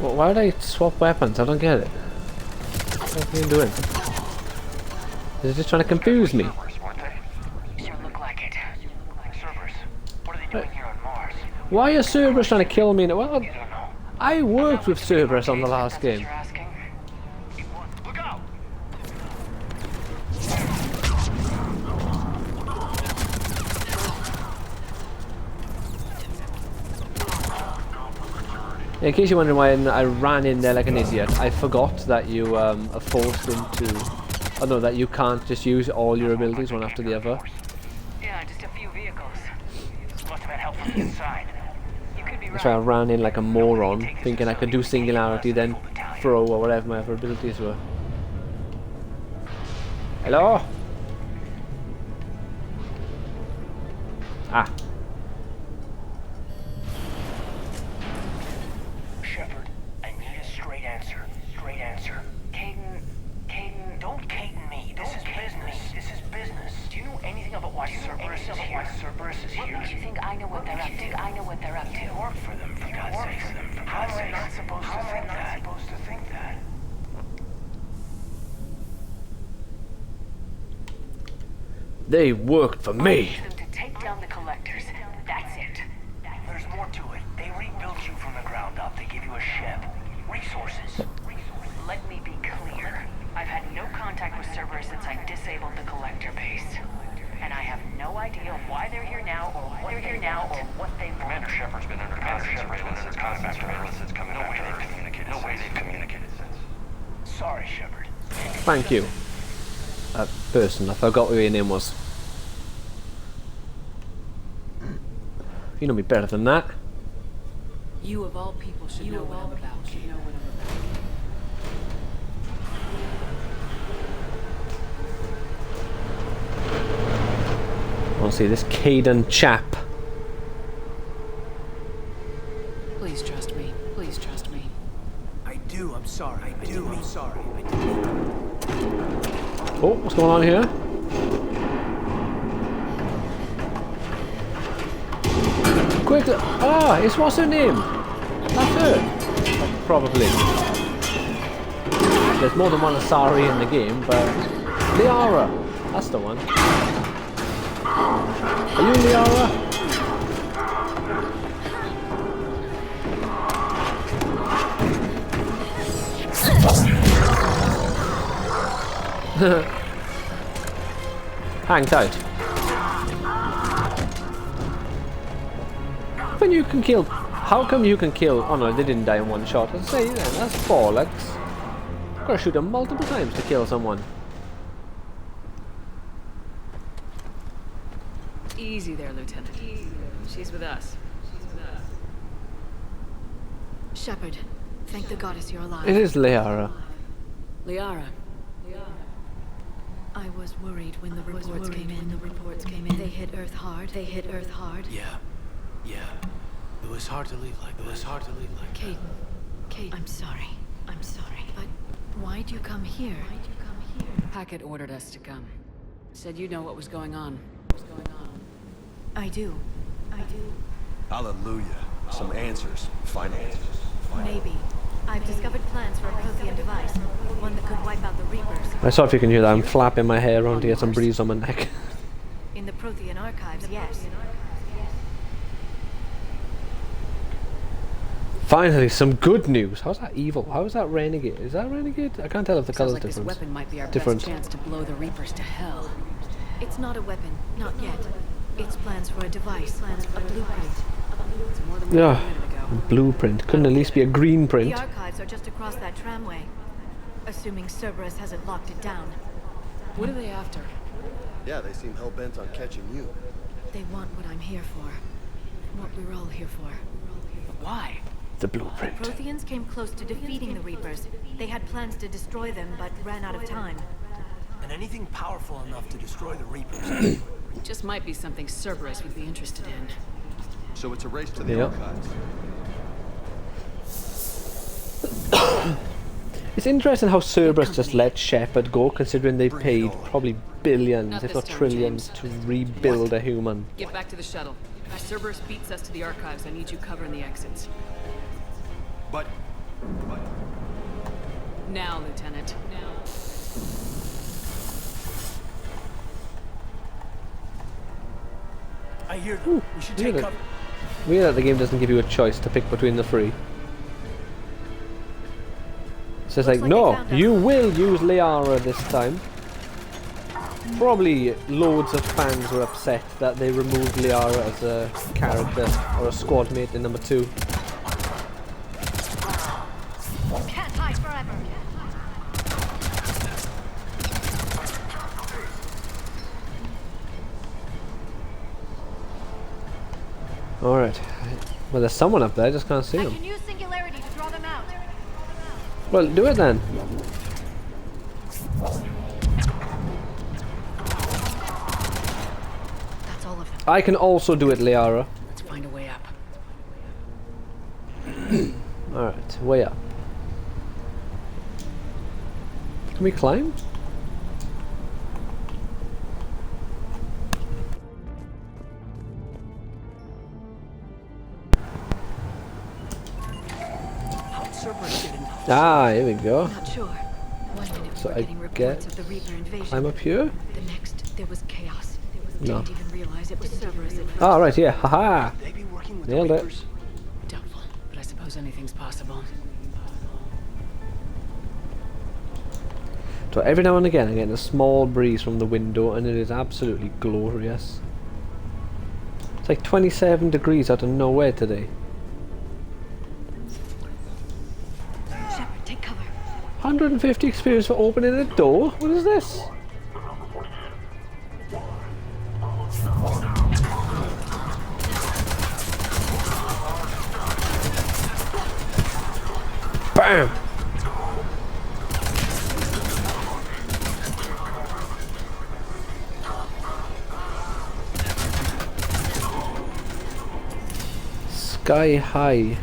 [SPEAKER 1] Well, why would I swap weapons? I don't get it. What are you doing? Is it just trying to confuse me? Why are Cerberus trying to kill me? Well, I worked with Cerberus on the last game. In case you're wondering why I ran in there like an idiot, I forgot that you are forced into... Oh no, that you can't just use all your abilities one after the other.
[SPEAKER 9] Yeah, just a few vehicles. This must have had help from the inside.
[SPEAKER 1] That's why I ran in like a moron, thinking I could do singularity, then throw or whatever my other abilities were. Hello? Ah.
[SPEAKER 9] Shepard, I need a straight answer. Straight answer. Caden, don't Caden me. This is business. This is business. Do you know anything about why Cerberus is here? What makes you think I know what they're up to? I know what they're up to. You work for them, for God's sake. How am I not supposed to think that?
[SPEAKER 1] They worked for me.
[SPEAKER 9] I need them to take down the collectors. That's it. There's more to it. They rebuilt you from the ground up. They give you a ship. Resources. Let me be clear. I've had no contact with Cerberus since I disabled the collector base. And I have no idea why they're here now or what they want. Commander Shepard's been under constant surveillance since coming back to Earth. No way they've communicated since. Sorry, Shepard.
[SPEAKER 1] Thank you. Person, I forgot what your name was. You know me better than that.
[SPEAKER 4] You of all people should know what I'm about.
[SPEAKER 1] I want to see this Caden chap.
[SPEAKER 4] Please trust me. Please trust me.
[SPEAKER 7] I do, I'm sorry. I do, I'm sorry.
[SPEAKER 1] Oh, what's going on here? Quick! Ah, it's what's her name? That's her. Probably. There's more than one Asari in the game, but Liara, that's the one. Are you Liara? Hang tight. When you can kill... How come you can kill... Oh no, they didn't die in one shot. Let's say, that's bollocks. Gotta shoot them multiple times to kill someone.
[SPEAKER 4] Easy there, Lieutenant. She's with us.
[SPEAKER 8] Shepard, thank the goddess you're alive.
[SPEAKER 1] It is Liara.
[SPEAKER 4] Liara.
[SPEAKER 8] I was worried when the reports came in. They hit Earth hard.
[SPEAKER 7] Yeah. It was hard to leave like that.
[SPEAKER 8] Caden, I'm sorry. But why'd you come here?
[SPEAKER 4] Hackett ordered us to come. Said you know what was going on.
[SPEAKER 8] I do.
[SPEAKER 5] Hallelujah. Some answers. Find answers.
[SPEAKER 8] Maybe. I've discovered plans for a Prothean device. One that could wipe out the Reapers.
[SPEAKER 1] I saw if you can hear that. I'm flapping my hair around to get some breeze on my neck.
[SPEAKER 8] In the Prothean archives, yes.
[SPEAKER 1] Finally, some good news. How's that evil? How is that Renegade? Is that Renegade? I can't tell if the
[SPEAKER 4] Sounds
[SPEAKER 1] colour's
[SPEAKER 4] like this
[SPEAKER 1] different.
[SPEAKER 4] weapon might be our
[SPEAKER 1] Different.
[SPEAKER 4] best chance to blow the Reapers to hell.
[SPEAKER 8] It's not a weapon, not yet. It's plans for a device, a blueprint.
[SPEAKER 4] It's more than we had a
[SPEAKER 1] Yeah,
[SPEAKER 4] minute ago.
[SPEAKER 1] blueprint. Couldn't at least be a green
[SPEAKER 8] The
[SPEAKER 1] print.
[SPEAKER 8] archives are just across that tramway. Assuming Cerberus hasn't locked it down.
[SPEAKER 4] What are they after?
[SPEAKER 5] Yeah, they seem hell-bent on catching you.
[SPEAKER 8] They want what I'm here for. What we're all here for.
[SPEAKER 4] But why?
[SPEAKER 1] The blueprint.
[SPEAKER 8] Protheans came close to defeating the Reapers. They had plans to destroy them, but ran out of time.
[SPEAKER 7] And anything powerful enough to destroy the Reapers.
[SPEAKER 4] Just might be something Cerberus would be interested in.
[SPEAKER 5] So it's a race to the
[SPEAKER 1] Yep.
[SPEAKER 5] archives.
[SPEAKER 1] It's interesting how Cerberus just let Shepard go, considering they paid probably billions,
[SPEAKER 4] Not
[SPEAKER 1] if
[SPEAKER 4] this
[SPEAKER 1] not
[SPEAKER 4] time,
[SPEAKER 1] trillions,
[SPEAKER 4] James.
[SPEAKER 1] to rebuild a human.
[SPEAKER 4] Get back to the shuttle. If Cerberus beats us to the archives, I need you covering the exits.
[SPEAKER 5] But
[SPEAKER 4] Now, Lieutenant. Now.
[SPEAKER 7] I hear them. We should take
[SPEAKER 1] Weird
[SPEAKER 7] cover.
[SPEAKER 1] Weird that the game doesn't give you a choice to pick between the three. It's just like,
[SPEAKER 8] Looks like
[SPEAKER 1] no,
[SPEAKER 8] they found us.
[SPEAKER 1] you will use Liara this time. Probably loads of fans were upset that they removed Liara as a character or a squad mate in number 2.
[SPEAKER 8] Can't hide forever.
[SPEAKER 1] Alright. Well, there's someone up there, I just can't see
[SPEAKER 8] I
[SPEAKER 1] him.
[SPEAKER 8] can use singularity to draw them out.
[SPEAKER 1] Well, do it then.
[SPEAKER 8] That's all of them.
[SPEAKER 1] I can also do it, Liara.
[SPEAKER 4] Let's find a way up.
[SPEAKER 1] Alright, way up. Can we climb?
[SPEAKER 7] How'd Cerberus get in?
[SPEAKER 1] Ah, here we go.
[SPEAKER 8] Not sure. 1 minute
[SPEAKER 1] So
[SPEAKER 8] we
[SPEAKER 1] I
[SPEAKER 8] were getting
[SPEAKER 1] get
[SPEAKER 8] reports of the Reaper invasion.
[SPEAKER 1] climb up here?
[SPEAKER 8] The next, there was chaos.
[SPEAKER 1] No.
[SPEAKER 8] Didn't even realize it was Cerberus at first.
[SPEAKER 1] Ah, right, yeah, haha.
[SPEAKER 7] They be working with
[SPEAKER 1] Nailed
[SPEAKER 7] the
[SPEAKER 1] it.
[SPEAKER 7] Reapers?
[SPEAKER 4] Doubtful, but I suppose anything's possible.
[SPEAKER 1] So every now and again I get a small breeze from the window and it is absolutely glorious. It's like 27 degrees out of nowhere today.
[SPEAKER 8] Shepard, take cover.
[SPEAKER 1] 150 experience for opening a door? What is this? Bam! Sky high.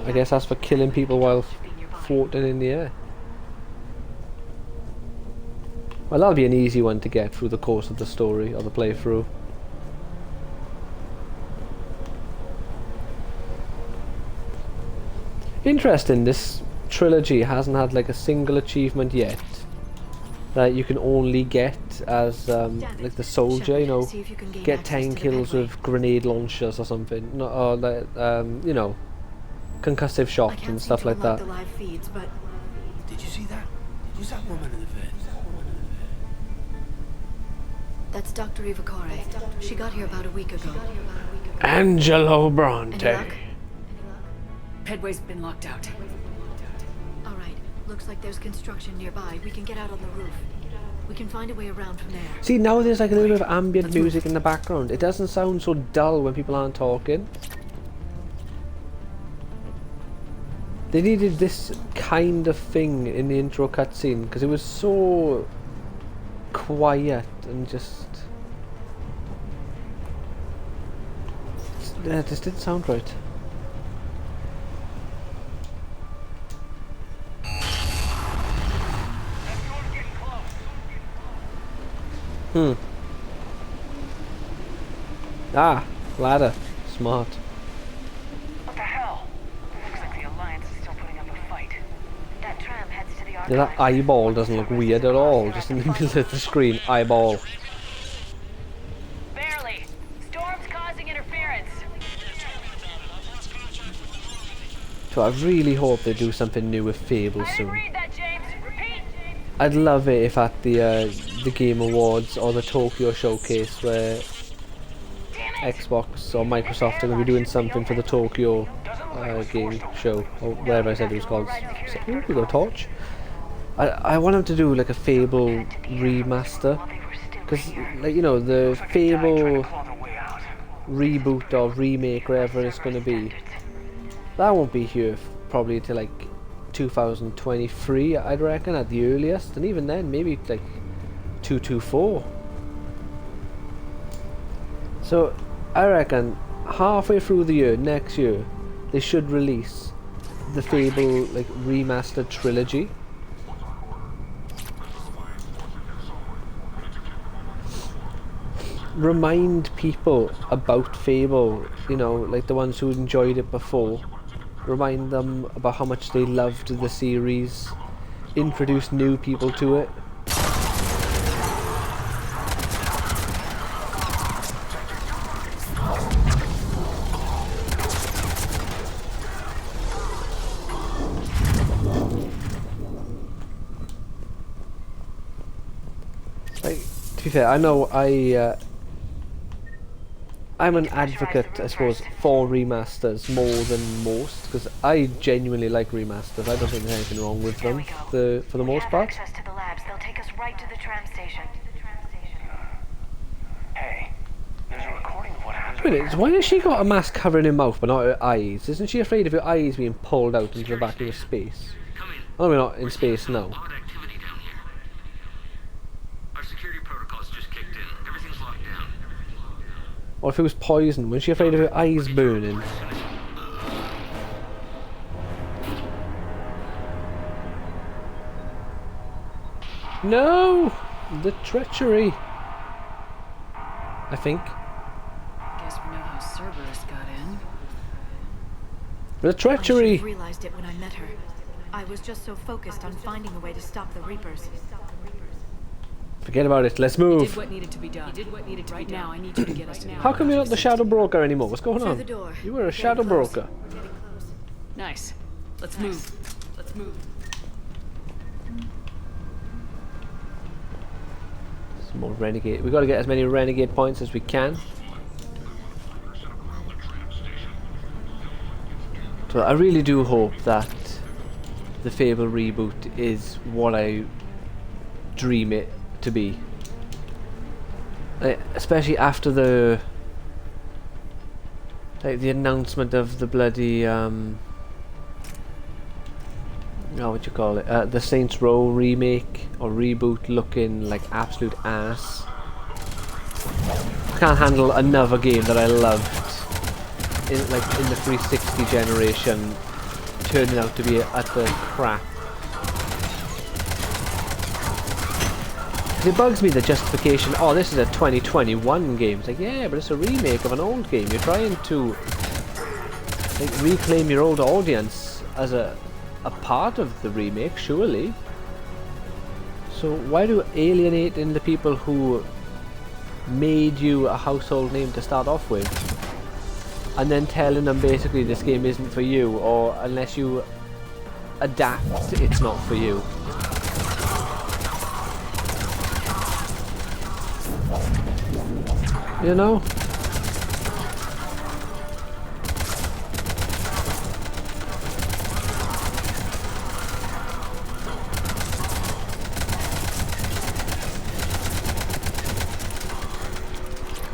[SPEAKER 1] I guess that's for killing people while floating in the air. Well, that'll be an easy one to get through the course of the story or the playthrough. Interesting, this trilogy hasn't had like a single achievement yet that you can only get as like the soldier, you know,
[SPEAKER 8] See if you can gain
[SPEAKER 1] get
[SPEAKER 8] access
[SPEAKER 1] 10
[SPEAKER 8] to the
[SPEAKER 1] kills
[SPEAKER 8] Medway.
[SPEAKER 1] with grenade launchers or something, no, or like, you know, concussive
[SPEAKER 8] I
[SPEAKER 1] shots
[SPEAKER 8] can't
[SPEAKER 1] and
[SPEAKER 8] seem
[SPEAKER 1] stuff
[SPEAKER 8] to
[SPEAKER 1] like
[SPEAKER 8] unlock
[SPEAKER 1] that.
[SPEAKER 8] the live feeds, but
[SPEAKER 7] Did you see that? Who's that woman in the vid?
[SPEAKER 8] that's Dr. Ivakare. She got here about a week ago.
[SPEAKER 1] Angelo
[SPEAKER 8] Any
[SPEAKER 1] Bronte.
[SPEAKER 8] luck?
[SPEAKER 4] Headway's been locked out.
[SPEAKER 8] All right. Looks like there's construction nearby. We can get out on the roof. We can find a way around from there.
[SPEAKER 1] See, now there's like a little bit of ambient music in the background. It doesn't sound so dull when people aren't talking. They needed this kind of thing in the intro cutscene because it was so quiet and just... Yeah, it just didn't sound right. Ah, ladder. Smart.
[SPEAKER 9] What the hell? Looks like the Alliance is still putting up a fight.
[SPEAKER 8] That tram heads to the
[SPEAKER 1] Yeah, that eyeball doesn't look weird at all. Just in the middle of the screen, eyeball.
[SPEAKER 9] Barely. Storm's causing interference.
[SPEAKER 1] So I really hope they do something new with Fable soon. I'd love it if at the Game Awards or the Tokyo Showcase where Xbox or Microsoft are going to be doing something for the Tokyo game show, or whatever I said it was called. Ooh, we got a torch. I want them to do like a Fable remaster, because like, you know, the Fable reboot or remake, whatever it's going to be, that won't be here probably till like 2023, I'd reckon, at the earliest, and even then maybe like 224. So I reckon halfway through the year, next year, they should release the Fable like remastered trilogy. Remind people about Fable, you know, like the ones who enjoyed it before. Remind them about how much they loved the series. Introduce new people to it. Like, to be fair, I know I'm an advocate, I suppose, for remasters more than most, because I genuinely like remasters. I don't think there's anything wrong with them for the most part.
[SPEAKER 9] Access to the labs. They'll take us right to the tram station. Hey, there's a recording of what happened.
[SPEAKER 1] Wait, why has she got a mask covering her mouth but not her eyes? Isn't she afraid of her eyes being pulled out into the vacuum of space? Oh, we're not in space now. Or if it was poison, was she afraid of her eyes burning? No! The treachery! I think.
[SPEAKER 6] Guess we know how Cerberus got in.
[SPEAKER 1] The treachery!
[SPEAKER 8] I should have realized it when I met her. I was just so focused on finding a way to stop the Reapers.
[SPEAKER 1] Forget about it, let's move!
[SPEAKER 6] You did what needed to be done. You did what needed to be done. Now I need you to get us now.
[SPEAKER 1] How come you're not the Shadow Broker anymore? What's going
[SPEAKER 8] Through
[SPEAKER 1] on?
[SPEAKER 8] the door.
[SPEAKER 1] You were a
[SPEAKER 8] Getting
[SPEAKER 1] Shadow
[SPEAKER 8] close.
[SPEAKER 1] Broker.
[SPEAKER 8] We're getting close.
[SPEAKER 6] Nice. Let's move. Let's move.
[SPEAKER 1] Some more Renegade. We've got to get as many Renegade points as we can. So I really do hope that the Fable reboot is what I dream it to be. Like, especially after the announcement of the bloody what you call it, the Saints Row remake or reboot looking like absolute ass. I can't handle another game that I loved in the 360 generation turning out to be utter crap. It bugs me, the justification, oh, this is a 2021 game. It's like, yeah, but it's a remake of an old game. You're trying to like reclaim your old audience as a part of the remake, surely. So why do alienating the people who made you a household name to start off with, and then telling them basically this game isn't for you, or unless you adapt, it's not for you. You know?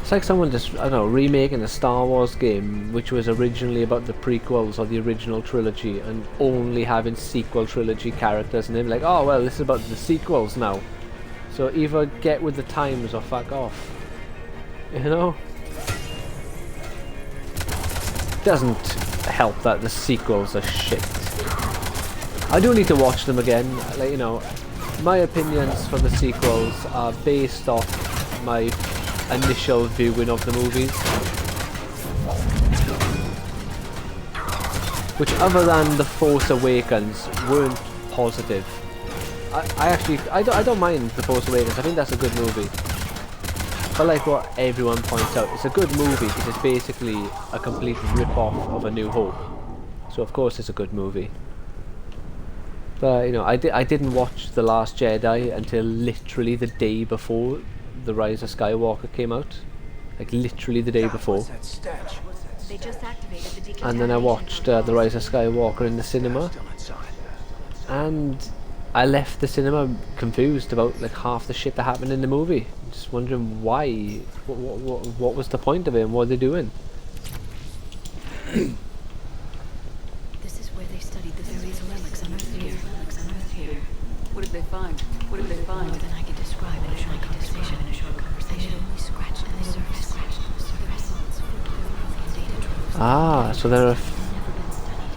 [SPEAKER 1] It's like someone just, I don't know, remaking a Star Wars game which was originally about the prequels or the original trilogy and only having sequel trilogy characters, and they're like, oh well, this is about the sequels now. So either get with the times or fuck off. You know? Doesn't help that the sequels are shit. I do need to watch them again. Like, you know, my opinions for the sequels are based off my initial viewing of the movies, which, other than The Force Awakens, weren't positive. I don't mind The Force Awakens. I think that's a good movie. But like what everyone points out, it's a good movie because it's basically a complete rip-off of A New Hope. so of course it's a good movie. But you know, I didn't watch The Last Jedi until literally the day before The Rise of Skywalker came out, like literally the day before.
[SPEAKER 8] They just activated the decontamination.
[SPEAKER 1] And then I watched The Rise of Skywalker in the cinema, and I left the cinema confused about like half the shit that happened in the movie. Just wondering why, what was the point of it, and what are they doing?
[SPEAKER 8] This is where they studied the various relics unearthed here.
[SPEAKER 4] What did they find? What did they find?
[SPEAKER 8] More than I can describe in a short conversation. I had only scratched the surface. The results from the growth and data troves.
[SPEAKER 1] Ah, so there are.
[SPEAKER 8] Never been studied.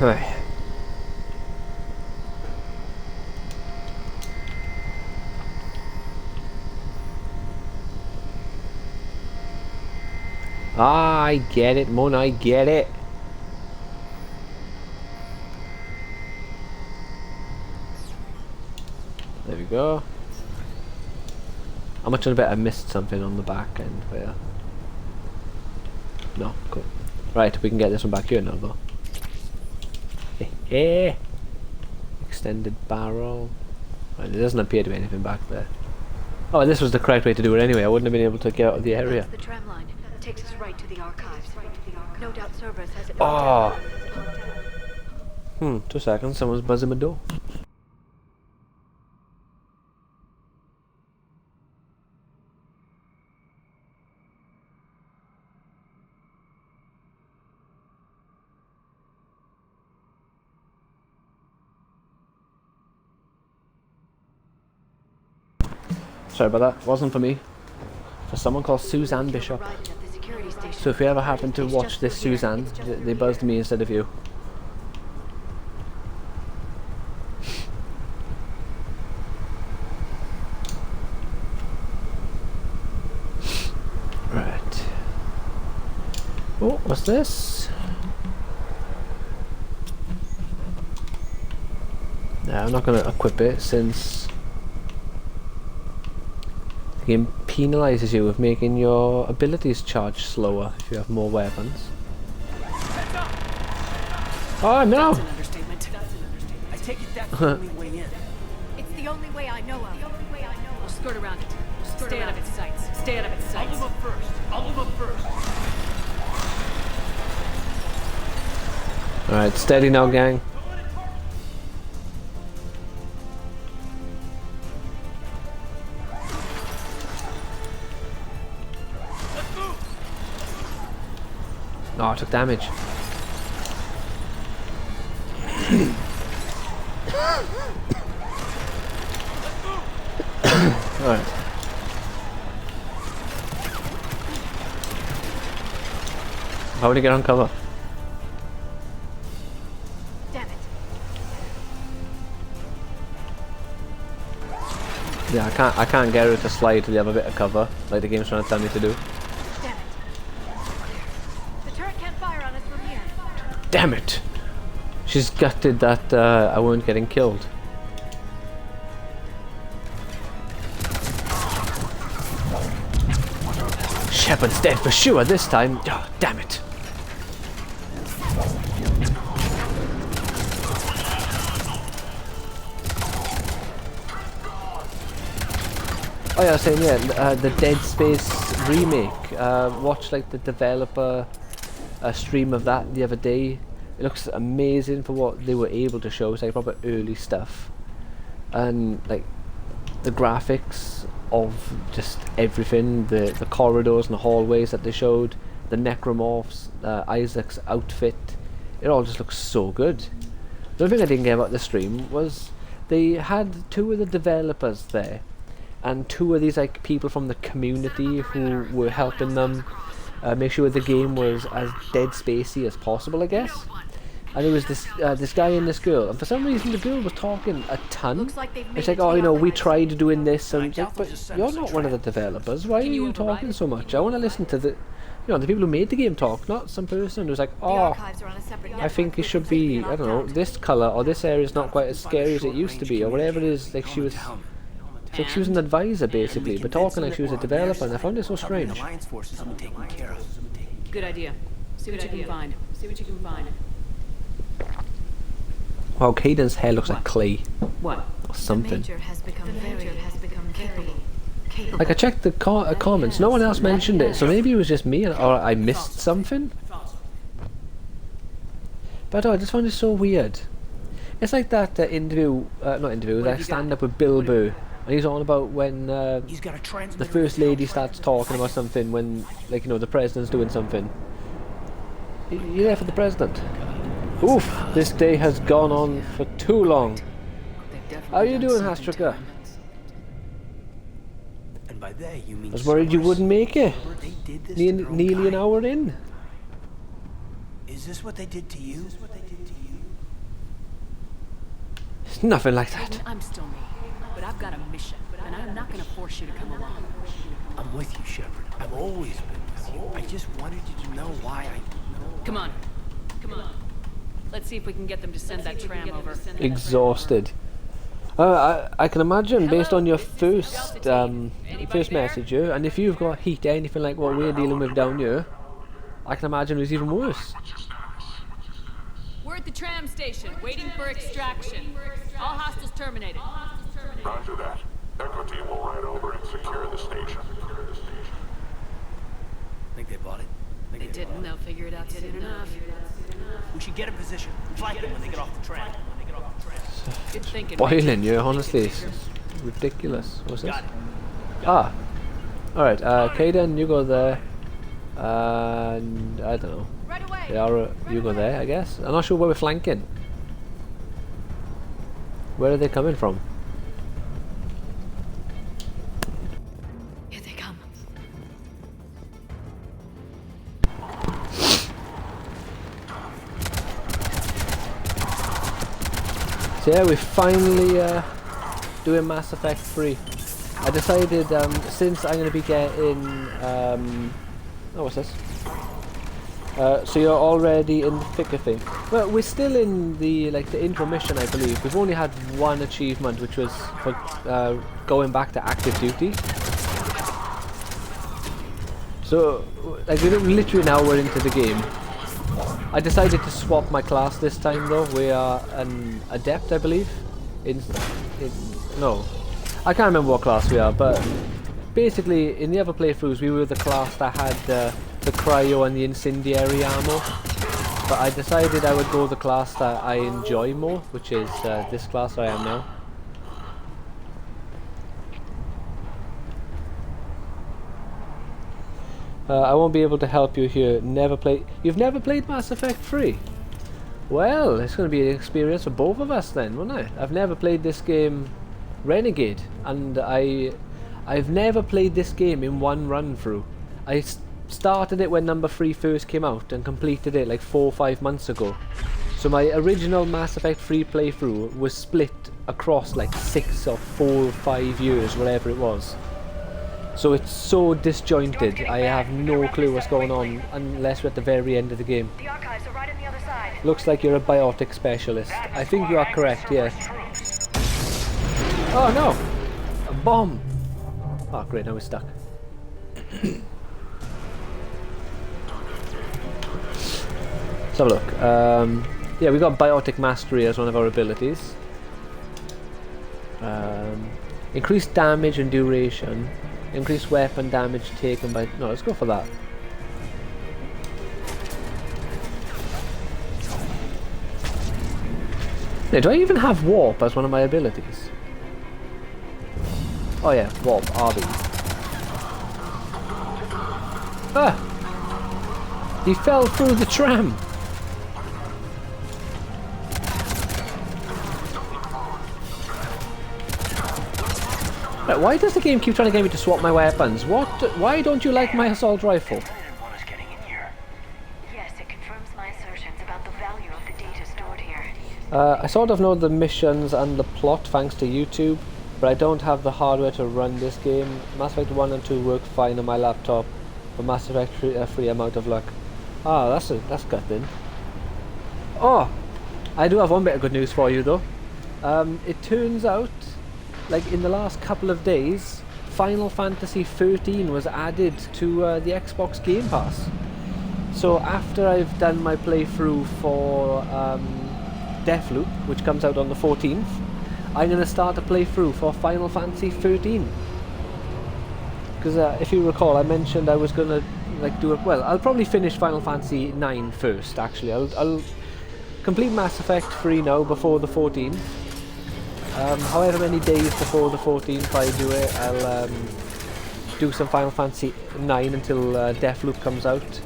[SPEAKER 1] Right. Ah, I get it, Mon, I get it. There we go. How much I bet I missed something on the back end there. No, cool. Right, we can get this one back here now though. Extended barrel. Right, there doesn't appear to be anything back there. Oh, this was the correct way to do it anyway. I wouldn't have been able to get out of the area.
[SPEAKER 8] That's the tram line. Takes us right to the archives. No doubt Cerberus has it.
[SPEAKER 1] Oh. 2 seconds. Someone's buzzing my door. Sorry about that. Wasn't for me. For someone called Suzanne Bishop. So if you ever happen to watch this, Suzanne, they buzzed me instead of you. Right. Oh, what's this? No, I'm not going to equip it since the game penalises you with making your abilities charge slower if you have more weapons. Oh no!
[SPEAKER 7] That's an understatement. I take it that's the only way in.
[SPEAKER 8] It's the only way I know of.
[SPEAKER 4] We'll skirt around it. Stay out of its sights. Stay out of its
[SPEAKER 7] I'll
[SPEAKER 4] sights.
[SPEAKER 7] move up first. I'll move up first.
[SPEAKER 1] Alright, steady now, gang. Oh, I took damage. Alright. How would he get on cover?
[SPEAKER 8] Damn it.
[SPEAKER 1] Yeah, I can't get her to slide to the other bit of cover, like the game's trying to tell me to do.
[SPEAKER 8] Damn it. The turret can't fire on us from here.
[SPEAKER 1] Damn it! She's gutted that I weren't getting killed. Shepard's dead for sure this time. Oh, damn it! Oh yeah, I was saying, yeah, the Dead Space remake. Watched like the developer stream of that the other day. It looks amazing for what they were able to show. It's like proper early stuff, and like the graphics of just everything, the corridors and the hallways that they showed, the necromorphs, Isaac's outfit. It all just looks so good. The only thing I didn't get about the stream was they had 2 of the developers there, and 2 of these like people from the community who were helping them make sure the game was as Dead Spacey as possible, I guess. And it was this guy and this girl, and for some reason the girl was talking a ton. It's like, oh, you know, we tried doing this, and it's like, but you're not one of the developers. Why are you talking so much? I want to listen to you know, the people who made the game talk, not some person who's like, oh, I think it should be, I don't know, this colour, or this area is not quite as scary as it used to be, or whatever it is. Like she was, it's like she was an advisor basically, but talking like she was a developer, and I found it so strange.
[SPEAKER 4] Good idea. See what you can find. See what you can find.
[SPEAKER 1] Wow, Caden's hair looks like clay.
[SPEAKER 4] What?
[SPEAKER 1] Or something.
[SPEAKER 8] The Major has become capable.
[SPEAKER 1] Like I checked the comments, no one else mentioned it, so maybe it was just me, or I missed something. But I just found it so weird. It's like that interview, not interview, that stand up with Bill Burr, and he's on about when the First Lady starts talking about something when, like, you know, the President's doing something. You're there for the President. Oof, this day has gone on for too long. How are you doing, Hastrika?
[SPEAKER 7] And by they, you mean
[SPEAKER 1] I was worried you wouldn't make it.
[SPEAKER 7] They did this
[SPEAKER 1] Nearly an hour in.
[SPEAKER 7] Is this what they did to you?
[SPEAKER 1] It's nothing like that.
[SPEAKER 4] I'm still me, but I've got a mission, and I'm not going to force you to come along.
[SPEAKER 7] I'm with you, Shepard. I've always been with you. I just wanted you to know why I...
[SPEAKER 4] Come on. Come on. Let's see if we can get them to send that tram over.
[SPEAKER 1] Exhausted. I can imagine, based on your first message here, and if you've got heat anything like what we're dealing with down here, I can imagine it was even worse.
[SPEAKER 4] We're at the tram station, waiting for extraction. All hostiles terminated.
[SPEAKER 10] Roger that. Echo team will ride over and secure the station.
[SPEAKER 7] Think they bought it?
[SPEAKER 4] They didn't. They'll figure it out soon enough.
[SPEAKER 7] We should get in position. Flank them when they get off the tram.
[SPEAKER 4] Good thinking.
[SPEAKER 1] Boiling, yeah, honestly. It's ridiculous. What's this? Ah. Alright, Caden, you go there. And I don't know.
[SPEAKER 4] Right away.
[SPEAKER 1] Yara, you go there, I guess. I'm not sure where we're flanking. Where are they coming from?
[SPEAKER 8] Here they come.
[SPEAKER 1] So yeah, we're finally doing Mass Effect 3. I decided, since I'm going to be getting, oh, what's this? So you're already in the thick of things. Well, we're still in the intro mission, I believe. We've only had one achievement, which was for going back to active duty. So, like, we're literally an hour into the game. I decided to swap my class this time, though. We are an adept, I believe. No, I can't remember what class we are, but basically, in the other playthroughs, we were the class that had the cryo and the incendiary ammo. But I decided I would go the class that I enjoy more, which is this class I am now. I won't be able to help you here. You've never played Mass Effect 3? Well, it's going to be an experience for both of us then, won't it? I've never played this game, Renegade, and I've never played this game in one run through. I started it when number 3 first came out and completed it like 4 or 5 months ago. So my original Mass Effect 3 playthrough was split across like 6 or 4 or 5 years, whatever it was. So it's so disjointed, I have no clue what's going on unless we're at the very end of the game.
[SPEAKER 9] The archives are right on the other side.
[SPEAKER 1] Looks like you're a biotic specialist. I think you are correct, yes. Oh no! A bomb! Oh great, now we're stuck. Let's have a look. Yeah, we got Biotic Mastery as one of our abilities. Increased damage and duration. Increased weapon damage taken by... No, let's go for that. Yeah, do I even have Warp as one of my abilities? Oh yeah, Warp, RB. Ah! He fell through the tram! Right, why does the game keep trying to get me to swap my weapons? Why don't you like my assault rifle?
[SPEAKER 9] Yes, it confirms my assertions about the value of the data stored here.
[SPEAKER 1] I sort of know the missions and the plot thanks to YouTube, but I don't have the hardware to run this game. Mass Effect 1 and 2 work fine on my laptop, But Mass Effect 3 I'm out of luck. Ah, that's gutting. Oh, I do have one bit of good news for you though. It turns out, like in the last couple of days, Final Fantasy 13 was added to the Xbox Game Pass. So after I've done my playthrough for Deathloop, which comes out on the 14th, I'm going to start a playthrough for Final Fantasy 13. Because if you recall, I mentioned I was going to like do it. Well, I'll probably finish Final Fantasy 9 first. Actually, I'll complete Mass Effect 3 now before the 14th. However many days before the 14th I do it, I'll do some Final Fantasy 9 until Deathloop comes out.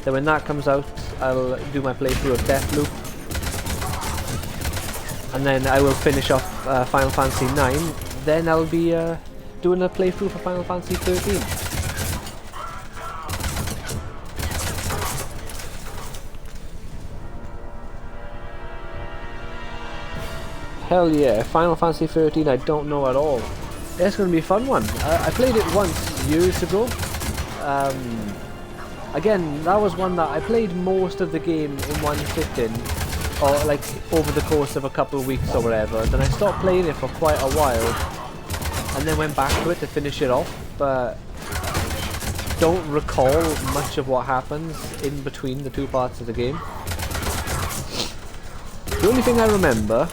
[SPEAKER 1] Then when that comes out, I'll do my playthrough of Deathloop. And then I will finish off Final Fantasy 9. Then I'll be doing a playthrough for Final Fantasy 13. Hell yeah, Final Fantasy 13 I don't know at all. It's going to be a fun one. I played it once years ago. Again, that was one that I played most of the game in one sitting, or like over the course of a couple of weeks or whatever. Then I stopped playing it for quite a while, and then went back to it to finish it off, but don't recall much of what happens in between the two parts of the game. The only thing I remember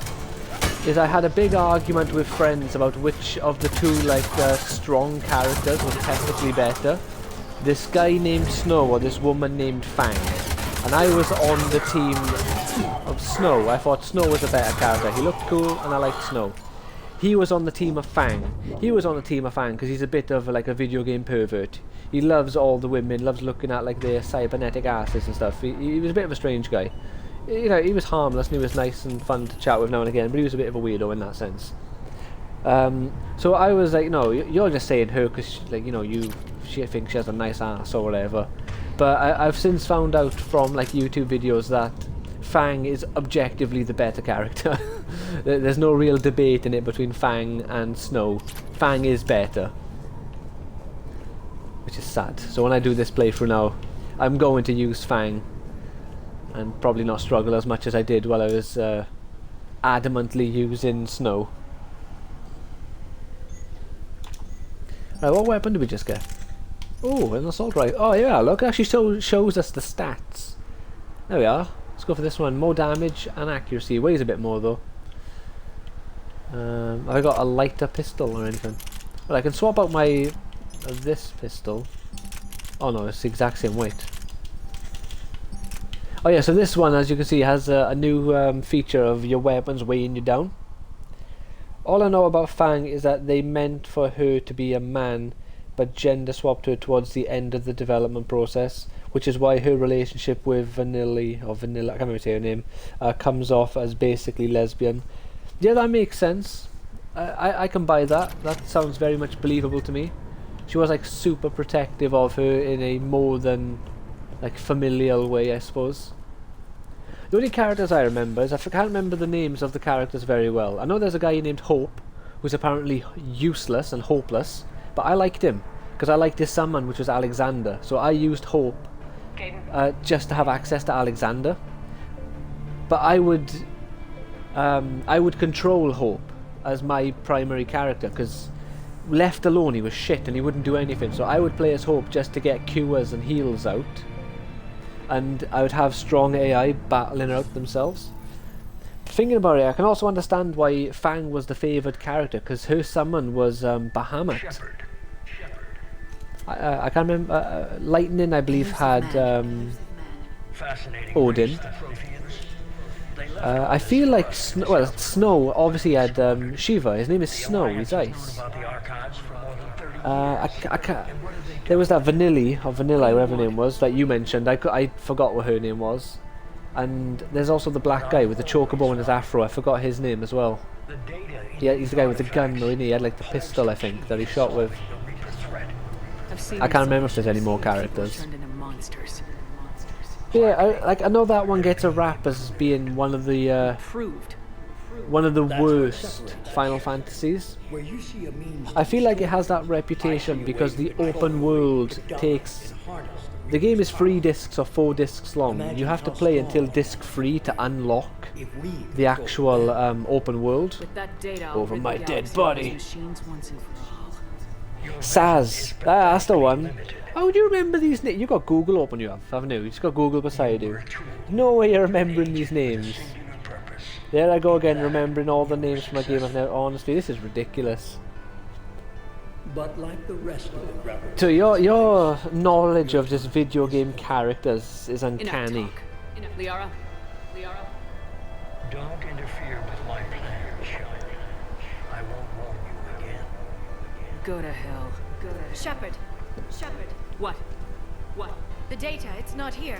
[SPEAKER 1] is I had a big argument with friends about which of the two strong characters was technically better. This guy named Snow or this woman named Fang. And I was on the team of Snow. I thought Snow was a better character. He looked cool and I liked Snow. He was on the team of Fang. He was on the team of Fang because he's a bit of like a video game pervert. He loves all the women, loves looking at like their cybernetic asses and stuff. He was a bit of a strange guy. You know, he was harmless and he was nice and fun to chat with now and again, but he was a bit of a weirdo in that sense. So I was like, no, you're just saying her because, like, you know, she thinks she has a nice ass or whatever. But I've since found out from like YouTube videos that Fang is objectively the better character. There's no real debate in it between Fang and Snow. Fang is better, which is sad. So when I do this playthrough now, I'm going to use Fang. And probably not struggle as much as I did while I was adamantly using Snow. Right, what weapon did we just get? Oh, an assault rifle. Oh yeah, look, it actually shows us the stats. There we are. Let's go for this one. More damage and accuracy. Weighs a bit more though. Have I got a lighter pistol or anything? Well, I can swap out my this pistol. Oh no, it's the exact same weight. Oh yeah, so this one, as you can see, has a new feature of your weapons weighing you down. All I know about Fang is that they meant for her to be a man, but gender swapped her towards the end of the development process, which is why her relationship with Vanilla, I can't remember say her name, comes off as basically lesbian. Yeah, that makes sense. I can buy that. That sounds very much believable to me. She was like super protective of her in a more than like familial way, I suppose. The only characters I remember is I can't remember the names of the characters very well. I know there's a guy named Hope who's apparently useless and hopeless, but I liked him because I liked his summon, which was Alexander. So I used Hope just to have access to Alexander. But I would control Hope as my primary character because left alone he was shit and he wouldn't do anything. So I would play as Hope just to get cures and heals out. And I would have strong AI battling out themselves. Thinking about it, I can also understand why Fang was the favoured character, because her summon was Bahamut. I can't remember. Lightning, I believe, had Odin. I feel like Snow obviously had Shiva. His name is Snow. He's ice. There was that Vanilla, whatever her name was, that you mentioned. I forgot what her name was. And there's also the black guy with the chocobo in his afro. I forgot his name as well. Yeah, he's the guy with the gun, though, isn't he? He had like the pistol, I think, that he shot with. I can't remember if there's any more characters. Yeah, I know that one gets a rap as being one of the one of the worst Final Fantasies. I feel like it has that reputation because the open world takes... The game is 3 discs or 4 discs long. You have to play until disc 3 to unlock the actual open world. Over my dead body. Saz. That's the one. How do you remember these names? You got Google open, you have, haven't you? You just got Google beside you. No way you're remembering these names. There I go again, remembering all the names from a game I've never... Honestly, this is ridiculous.
[SPEAKER 11] But like the rest of the
[SPEAKER 1] So your knowledge of just video game characters is uncanny.
[SPEAKER 4] Liara.
[SPEAKER 11] Don't interfere with my plan, Shepard. I won't warn you again.
[SPEAKER 6] Go to hell.
[SPEAKER 8] Shepard.
[SPEAKER 4] What?
[SPEAKER 8] The data, it's not here.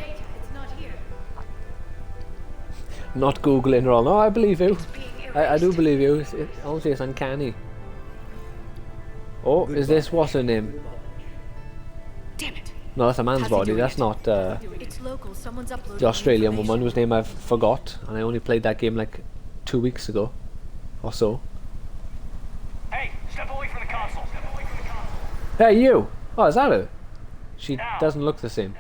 [SPEAKER 1] Not Googling wrong. No, I believe you. I do believe you. Honestly, it's uncanny. Oh, is this what's her name?
[SPEAKER 4] Damn it.
[SPEAKER 1] No, that's a man's body. That's not
[SPEAKER 8] It's local. Someone's uploaded
[SPEAKER 1] the Australian woman whose name I forgot, and I only played that game like 2 weeks ago, or so.
[SPEAKER 9] Hey, step away from the console.
[SPEAKER 1] Hey, you! Oh, is that her? She doesn't look the same.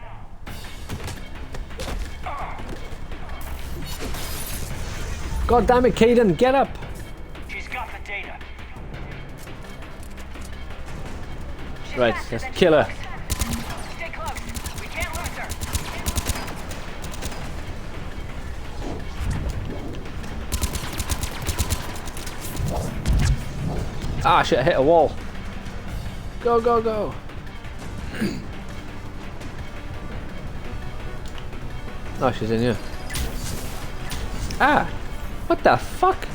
[SPEAKER 1] God damn it, Caden, get up!
[SPEAKER 9] She's got the data.
[SPEAKER 1] Right, let's kill her.
[SPEAKER 9] Stay close. We can't lose her.
[SPEAKER 1] Ah, shit, I hit a wall. Go, go, go. Oh, she's in here. Ah! What the fuck?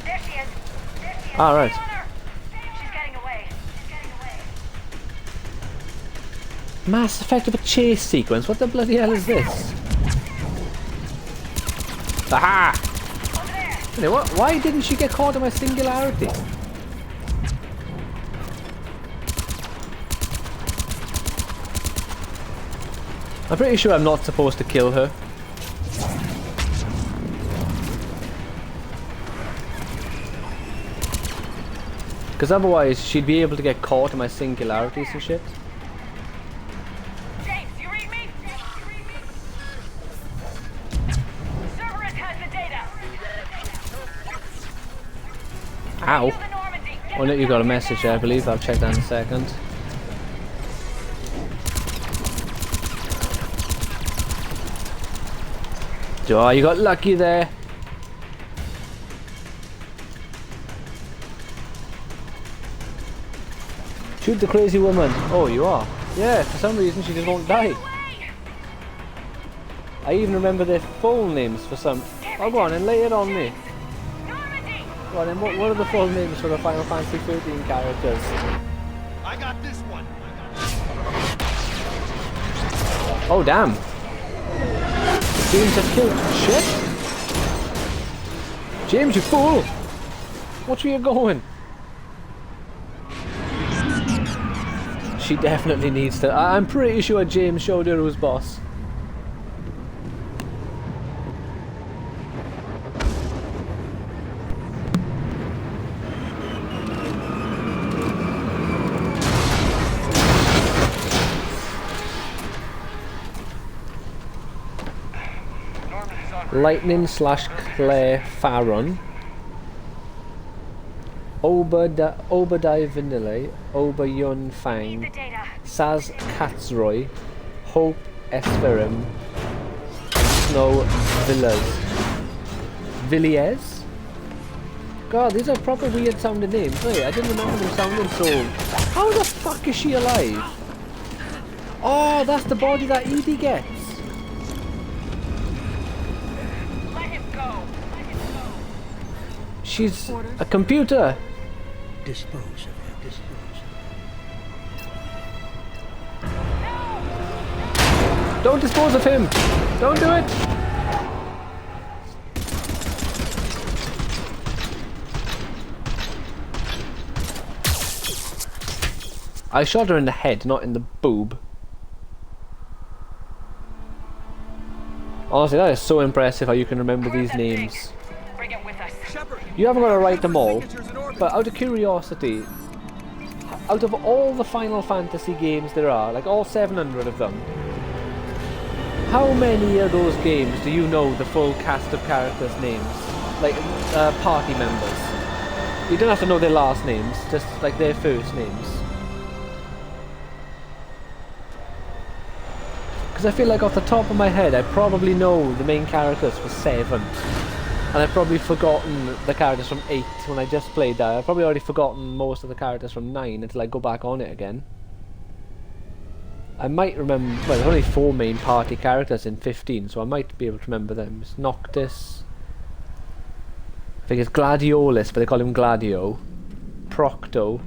[SPEAKER 9] There she is.
[SPEAKER 1] Alright.
[SPEAKER 9] She's getting away.
[SPEAKER 1] Mass effect of a chase sequence? What the bloody hell is this? Aha! Anyway, why didn't she get caught in my singularity? I'm pretty sure I'm not supposed to kill her. Because otherwise she'd be able to get caught in my singularities and shit.
[SPEAKER 9] James, you read me? Cerberus has the data.
[SPEAKER 1] Ow. Oh no, you got a message there, I believe. I'll check that in a second. Oh, you got lucky there. Shoot the crazy woman. Oh, you are? Yeah, for some reason she just won't die. I even remember their full names for some... Oh, go on and lay it on me. Go on and what are the full names for the Final Fantasy 13 characters?
[SPEAKER 5] I got this one.
[SPEAKER 1] Oh, damn. James have killed... Shit! James, you fool! Watch where you're going. She definitely needs to... I'm pretty sure James showed her who's boss. Lightning / Claire Farron. Obadiah Vanille, Oba-Yun Fang, Saz Katzroy, Hope Esperim, Snow Villiers. God, these are proper weird sounding names. Wait, I didn't remember them sounding so... How the fuck is she alive? Oh, that's the body that Edie gets. She's a computer.
[SPEAKER 11] Dispose of him.
[SPEAKER 1] Don't dispose of him. Don't do it. I shot her in the head, not in the boob. Honestly, that is so impressive how you can remember these names. You haven't got to write them all, but out of curiosity, out of all the Final Fantasy games there are, like all 700 of them, how many of those games do you know the full cast of characters' names? Like, party members. You don't have to know their last names, just like their first names. Because I feel like off the top of my head, I probably know the main characters for 7. And I've probably forgotten the characters from 8 when I just played that. I've probably already forgotten most of the characters from 9 until I go back on it again. I might remember, well, there's only 4 main party characters in 15, so I might be able to remember them. It's Noctis. I think it's Gladiolus, but they call him Gladio. Procto.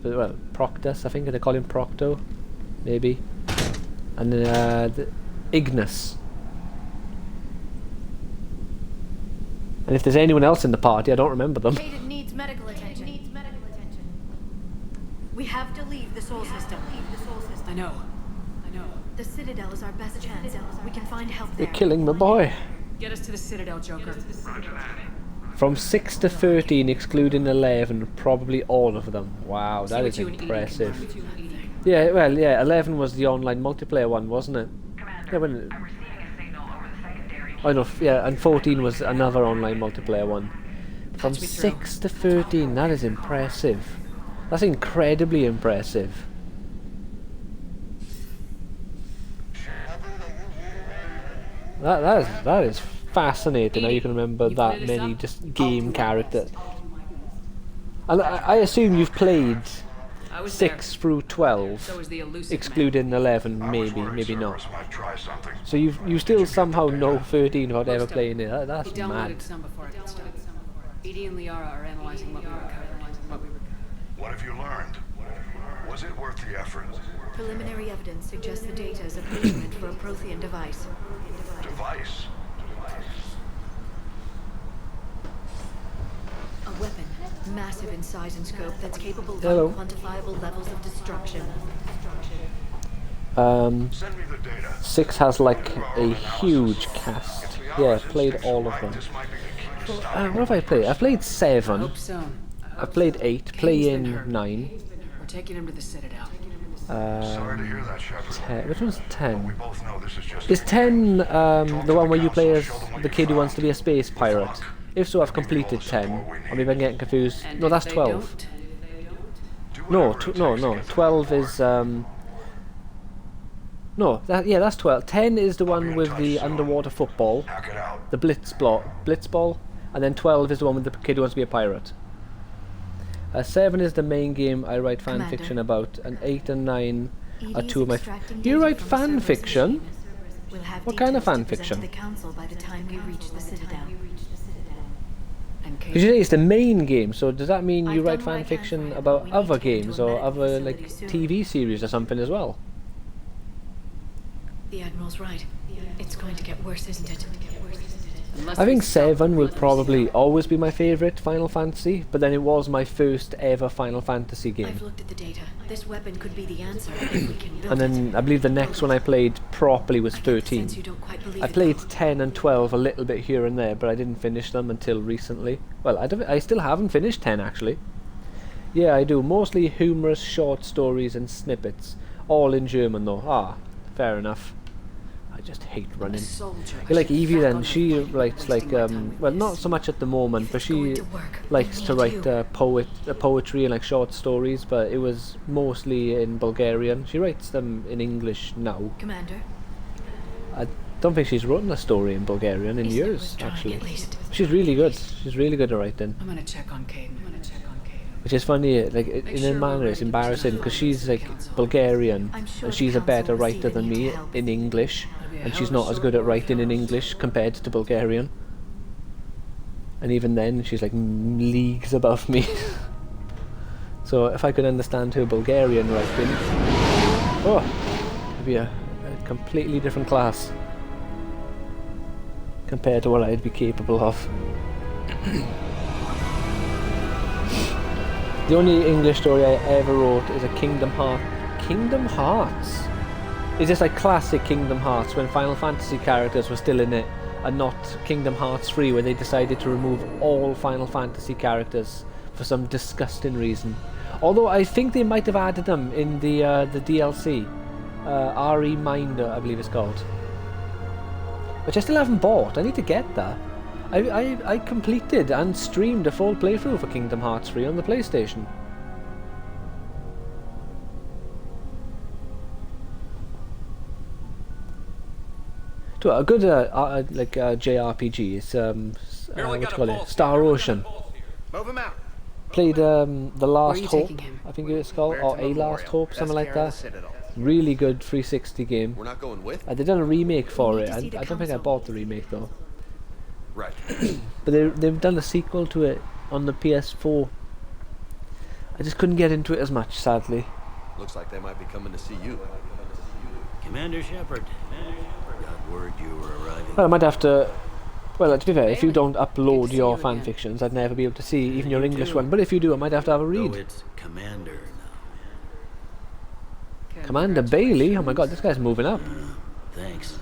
[SPEAKER 1] Well, Proctus, I think they call him Procto. Maybe. And then Ignis. And if there's anyone else in the party, I don't remember them.
[SPEAKER 8] Hayden needs medical attention. We have to leave the Sol system.
[SPEAKER 4] I know.
[SPEAKER 8] The Citadel is our best chance. We can find help there.
[SPEAKER 1] You're killing my boy.
[SPEAKER 4] Get us to the Citadel, Joker.
[SPEAKER 1] From 6 to 13, excluding 11, probably all of them. Wow, that is impressive. Yeah, well, yeah, 11 was the online multiplayer one, wasn't it? Yeah, when I know, yeah, and 14 was another online multiplayer one. From 6 to 13, that is impressive. That's incredibly impressive. That is fascinating how you can remember that many just game characters. And I assume you've played 6 through 12, excluding 11, maybe not. So you still somehow know 13 without ever playing it. That's mad.
[SPEAKER 4] Edie and Liara are analyzing what we recovered.
[SPEAKER 10] What have you learned? Was it worth the effort?
[SPEAKER 8] Preliminary evidence suggests the data is a blueprint for a Prothean device.
[SPEAKER 10] Device?
[SPEAKER 8] A weapon, massive in size and scope, that's capable of
[SPEAKER 1] Hello.
[SPEAKER 8] unquantifiable levels of destruction.
[SPEAKER 10] Send me the data.
[SPEAKER 1] 6 has like a huge cast. Yeah, played all of them. What have I played? I played 7.
[SPEAKER 4] Hope so.
[SPEAKER 1] I played 8, playing 9.
[SPEAKER 4] We're taking him to the Citadel.
[SPEAKER 10] Sorry to hear that, Shepard.
[SPEAKER 1] Which one's 10?
[SPEAKER 10] We both know this is just
[SPEAKER 1] Is 10 the one where you play as the kid who wants to be a space pirate? If so, I've completed 10. Or maybe I'm getting confused. No, that's 12. No, 12 is no, that's 12. 10 is the one with the underwater football, the blitzball, and then 12 is the one with the kid who wants to be a pirate. 7 is the main game I write fan fiction about, and 8 and 9 are 2 of my. You write fan fiction? What kind of fan fiction? Because you say it's the main game, so does that mean you write fan fiction about other games or other like TV series or something as well?
[SPEAKER 8] The Admiral's right. It's going to get worse, isn't it?
[SPEAKER 1] I think 7 will probably always be my favourite Final Fantasy, but then it was my first ever Final Fantasy game.
[SPEAKER 8] I've looked at the data. This weapon could be the answer if we can build
[SPEAKER 1] And then I believe the next one I played properly was 13. I played 10 and 12 a little bit here and there, but I didn't finish them until recently. Well, I still haven't finished 10 actually. Yeah, I do. Mostly humorous short stories and snippets. All in German though. Ah, fair enough. I just hate running. I like Evie then, she writes like, well not so much at the moment, but she likes to write poetry and like short stories, but it was mostly in Bulgarian. She writes them in English now.
[SPEAKER 8] Commander?
[SPEAKER 1] I don't think she's written a story in Bulgarian in years, actually. She's really good. She's really good at writing.
[SPEAKER 4] I'm gonna check on Caden.
[SPEAKER 1] Which is funny, like in a manner it's embarrassing because she's like Bulgarian and she's a better writer than me in English, and she's not as good at writing in English compared to Bulgarian. And even then she's like leagues above me. So if I could understand her Bulgarian writing, it'd be a completely different class compared to what I'd be capable of. The only English story I ever wrote is a Kingdom Hearts. Is this like classic Kingdom Hearts when Final Fantasy characters were still in it, and not Kingdom Hearts 3 where they decided to remove all Final Fantasy characters for some disgusting reason? Although I think they might have added them in the DLC, RE Minder, I believe it's called, which I still haven't bought. I need to get that. I completed and streamed a full playthrough for Kingdom Hearts 3 on the PlayStation. To a good JRPG is what you call it, Star Ocean.
[SPEAKER 7] Move him out.
[SPEAKER 1] Played The Last
[SPEAKER 4] you
[SPEAKER 1] Hope,
[SPEAKER 4] taking him?
[SPEAKER 1] I think it's called,
[SPEAKER 7] Where
[SPEAKER 1] or
[SPEAKER 7] to
[SPEAKER 1] A Last
[SPEAKER 7] Memorial.
[SPEAKER 1] Hope, something like
[SPEAKER 7] Best
[SPEAKER 1] that.
[SPEAKER 7] care of the Citadel.
[SPEAKER 1] Really good 360 game.
[SPEAKER 5] We're not going with?
[SPEAKER 1] They've done a remake for
[SPEAKER 4] need
[SPEAKER 1] it.
[SPEAKER 4] to
[SPEAKER 1] I
[SPEAKER 4] see the
[SPEAKER 1] don't think I
[SPEAKER 4] council.
[SPEAKER 1] bought the remake though.
[SPEAKER 5] Right.
[SPEAKER 1] But they've done a sequel to it on the PS4. I just couldn't get into it as much, sadly.
[SPEAKER 5] Looks like they might be coming to see you.
[SPEAKER 7] Commander Shepard. Got word you were arriving.
[SPEAKER 1] Well, I might have to. Well, to be fair, if you don't
[SPEAKER 4] Good
[SPEAKER 1] upload
[SPEAKER 4] to see
[SPEAKER 1] your
[SPEAKER 4] you
[SPEAKER 1] fan
[SPEAKER 4] again.
[SPEAKER 1] fictions, I'd never be able to see even your
[SPEAKER 7] You
[SPEAKER 1] English
[SPEAKER 7] too.
[SPEAKER 1] one. But if you do, I might have to have a
[SPEAKER 7] No,
[SPEAKER 1] read.
[SPEAKER 7] it's Commander now.
[SPEAKER 1] Commander Bailey? Oh my god, this guy's moving up.
[SPEAKER 7] Thanks.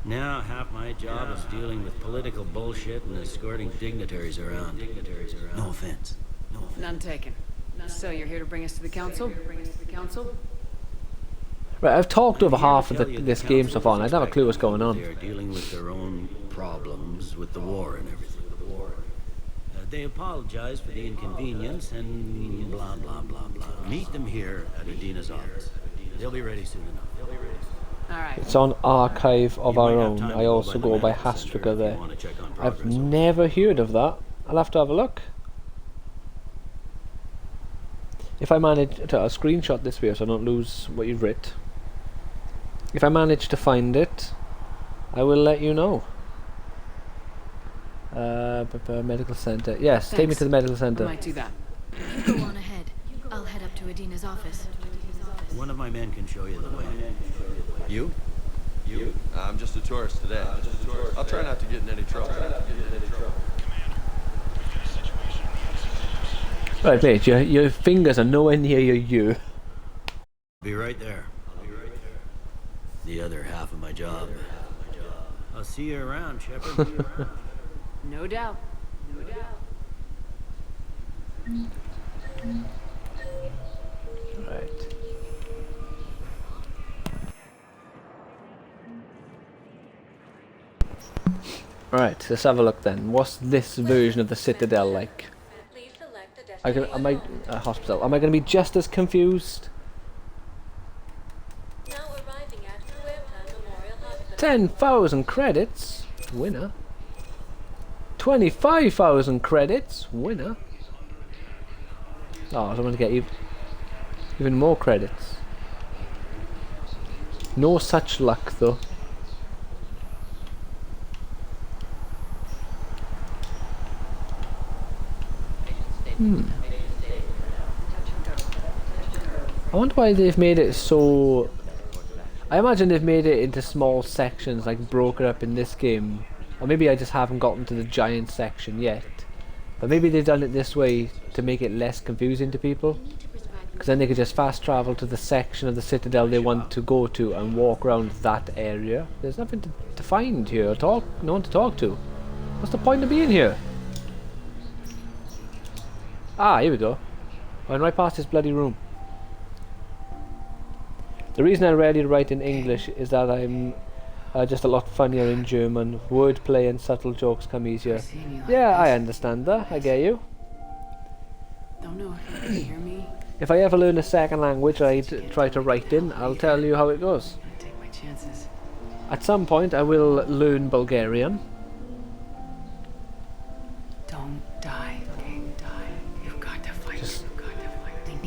[SPEAKER 7] Now half my job is dealing with political bullshit and escorting dignitaries around. No offense. No offense.
[SPEAKER 4] None taken. So you're here to bring us to the council?
[SPEAKER 1] Right, I've talked over half of
[SPEAKER 7] Tell you
[SPEAKER 1] this
[SPEAKER 7] the
[SPEAKER 1] game
[SPEAKER 7] council
[SPEAKER 1] so far, and I don't have a clue what's going on.
[SPEAKER 7] They're dealing with their own problems with the war and everything. They apologize for the inconvenience and blah blah blah blah. Meet them here at Adina's office. They'll be ready soon enough.
[SPEAKER 4] All right.
[SPEAKER 1] It's on Archive of
[SPEAKER 7] You
[SPEAKER 1] Our
[SPEAKER 7] might have
[SPEAKER 1] Own.
[SPEAKER 7] time to
[SPEAKER 1] I also
[SPEAKER 7] the
[SPEAKER 1] go by
[SPEAKER 7] medical center
[SPEAKER 1] Hastrica
[SPEAKER 7] if you
[SPEAKER 1] there.
[SPEAKER 7] wanna check on
[SPEAKER 1] I've
[SPEAKER 7] progress.
[SPEAKER 1] never heard of that. I'll have to have a look. If I manage to screenshot this video so I don't lose what you've writ. If I manage to find it, I will let you know. Medical center. Yes, take me to the medical
[SPEAKER 4] I
[SPEAKER 1] center.
[SPEAKER 4] might do that.
[SPEAKER 8] You go on ahead. I'll head up to Adina's office.
[SPEAKER 7] One of my men can show you the way. You?
[SPEAKER 5] I'm just a tourist today. I'll try not to get in any trouble.
[SPEAKER 1] Right, mate, your fingers are nowhere near your U.
[SPEAKER 7] Be right there. The other half of my job. I'll see you around, Shepard.
[SPEAKER 4] No doubt.
[SPEAKER 1] Right. Right, let's have a look then. What's this version of the Citadel like? Hospital. Am I going to be just as confused? 10,000 credits, winner. 25,000 credits, winner. Oh, I'm going to get even more credits. No such luck though. I wonder why they've made it so... I imagine they've made it into small sections, like broken up in this game. Or maybe I just haven't gotten to the giant section yet. But maybe they've done it this way to make it less confusing to people. Because then they could just fast travel to the section of the Citadel they want to go to and walk around that area. There's nothing to find here, no one to talk to. What's the point of being here? Ah, here we go. I went right past this bloody room. The reason I rarely write in English is that I'm just a lot funnier in German. Wordplay and subtle jokes come easier. Yeah, I understand that. I get you.
[SPEAKER 4] Don't know if you can hear me.
[SPEAKER 1] If I ever learn a second language I try to write in, I'll tell you how it goes.
[SPEAKER 4] I take my chances.
[SPEAKER 1] At some point I will learn Bulgarian.
[SPEAKER 4] Don't die, okay? You've got to fight.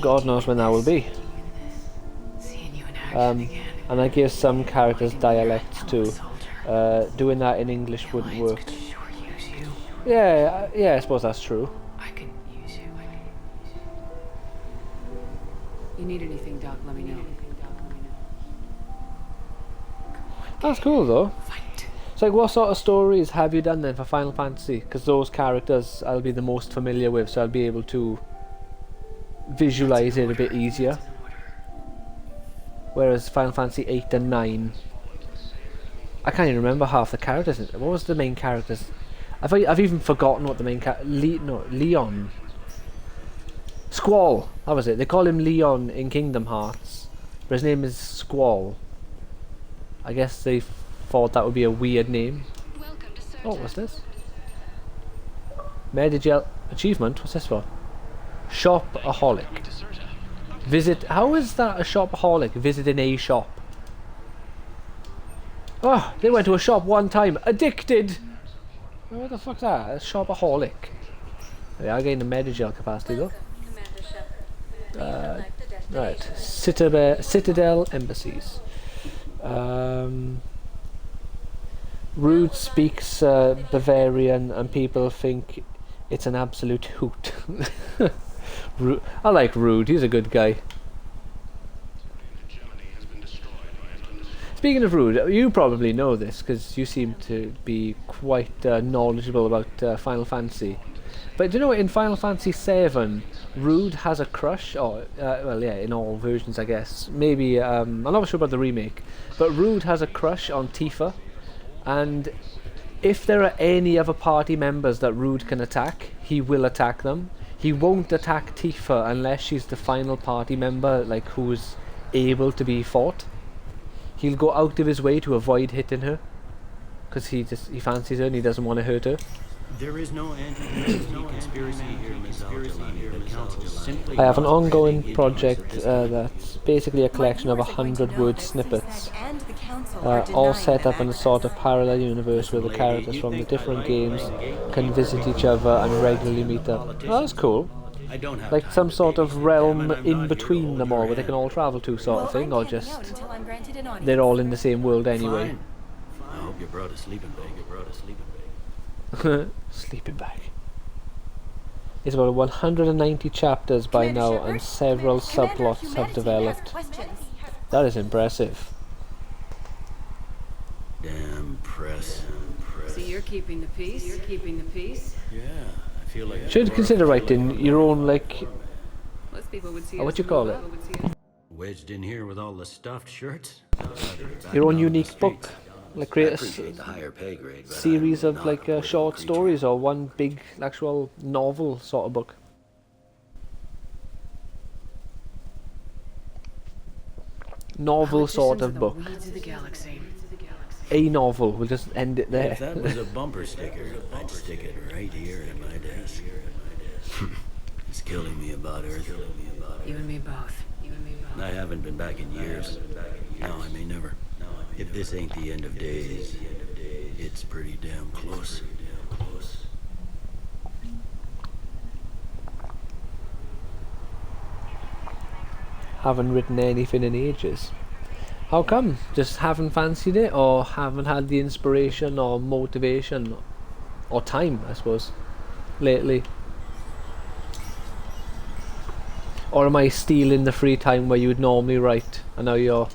[SPEAKER 1] God knows when that will be.
[SPEAKER 4] Seeing you in action again.
[SPEAKER 1] And I give some characters dialects too. Doing that in English wouldn't work. Yeah, I suppose that's true.
[SPEAKER 4] I can use you. You need anything, Doc, let me know.
[SPEAKER 1] That's cool though. So like, what sort of stories have you done then for Final Fantasy? Because those characters I'll be the most familiar with, so I'll be able to visualize it a bit easier. whereas Final Fantasy 8 and 9, I can't even remember half the characters. What was the main characters? I've even forgotten what the main Leon. Squall, that was it. They call him Leon in Kingdom Hearts, but his name is Squall. I guess they thought that would be a weird name. Oh, what's this? Medigel achievement. What's this for? Shopaholic. Visit. How is that a shopaholic? Visiting a shop. Oh, they went to a shop one time. Addicted. What the fuck's that? A shopaholic. They are getting the Medigel capacity though. Right. Citadel embassies. Rude speaks Bavarian, and people think it's an absolute hoot. I like Rude. He's a good guy. Speaking of Rude, you probably know this because you seem to be quite knowledgeable about Final Fantasy. But do you know, in Final Fantasy 7, Rude has a crush, or well, yeah, in all versions, I guess. Maybe I'm not sure about the remake, but Rude has a crush on Tifa, and if there are any other party members that Rude can attack, he will attack them. He won't attack Tifa unless she's the final party member, like who's able to be fought. He'll go out of his way to avoid hitting her, because he fancies her and he doesn't want to hurt her.
[SPEAKER 7] There is no conspiracy here, Ms. Al-Jalani. The council simply...
[SPEAKER 1] I have an ongoing project that's basically a collection of 100-word snippets, all set up in a sort of parallel universe where the characters from the different games can visit each other and regularly meet up. Oh, that's cool. Like some sort of realm in between them all where they can all travel to, sort of thing, or just they're all in the same world anyway.
[SPEAKER 7] I hope you brought a sleeping bag.
[SPEAKER 1] Sleeping bag. It's about 190 chapters by now, and several subplots have developed. That is impressive.
[SPEAKER 7] Damn press.
[SPEAKER 6] So you're keeping the peace?
[SPEAKER 7] Yeah, I feel like...
[SPEAKER 1] Should consider writing your own, like...
[SPEAKER 6] Most people would see
[SPEAKER 1] what you call it?
[SPEAKER 7] Wedged in here with all the stuffed shirts.
[SPEAKER 1] Your own unique book. Like create
[SPEAKER 7] the higher pay grade,
[SPEAKER 1] series of like short stories, or one big actual novel sort of book. Novel sort of book. A novel. We'll just end it there.
[SPEAKER 7] If that was a bumper sticker, I'd stick it right here in my desk. It's killing me about Earth.
[SPEAKER 6] You and me both.
[SPEAKER 7] I haven't been back in years. No, I may never. If this ain't the end of days, it's pretty damn close.
[SPEAKER 1] Haven't written anything in ages. How come? Just haven't fancied it, or haven't had the inspiration or motivation or time, I suppose, lately? Or am I stealing the free time where you would normally write, and now you're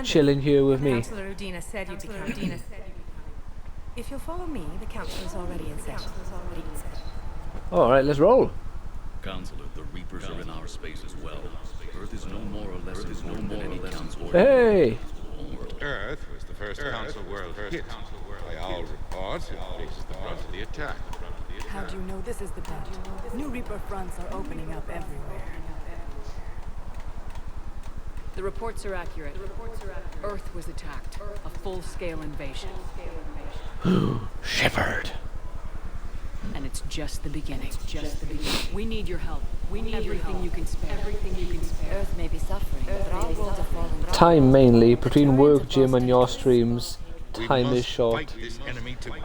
[SPEAKER 1] chilling here with me?
[SPEAKER 12] Councillor Udina said you'd be coming. If you'll follow me, the council is already in session.
[SPEAKER 1] Alright, let's roll.
[SPEAKER 13] Counselor, the Reapers are in our space as well. Earth is no more or less important than any council.
[SPEAKER 1] Hey!
[SPEAKER 14] Earth was the first council world hit. By all reports, it faces the brunt of the attack.
[SPEAKER 12] How do you know this is the brunt? New Reaper fronts are opening up everywhere.
[SPEAKER 4] The reports are accurate. Earth was attacked. A full-scale invasion.
[SPEAKER 1] Shivered.
[SPEAKER 4] And it's just the beginning. We need your help. We need everything you can spare.
[SPEAKER 8] Earth may be suffering, but our worlds are falling.
[SPEAKER 1] Time mainly, between work, gym and your streams, time is short.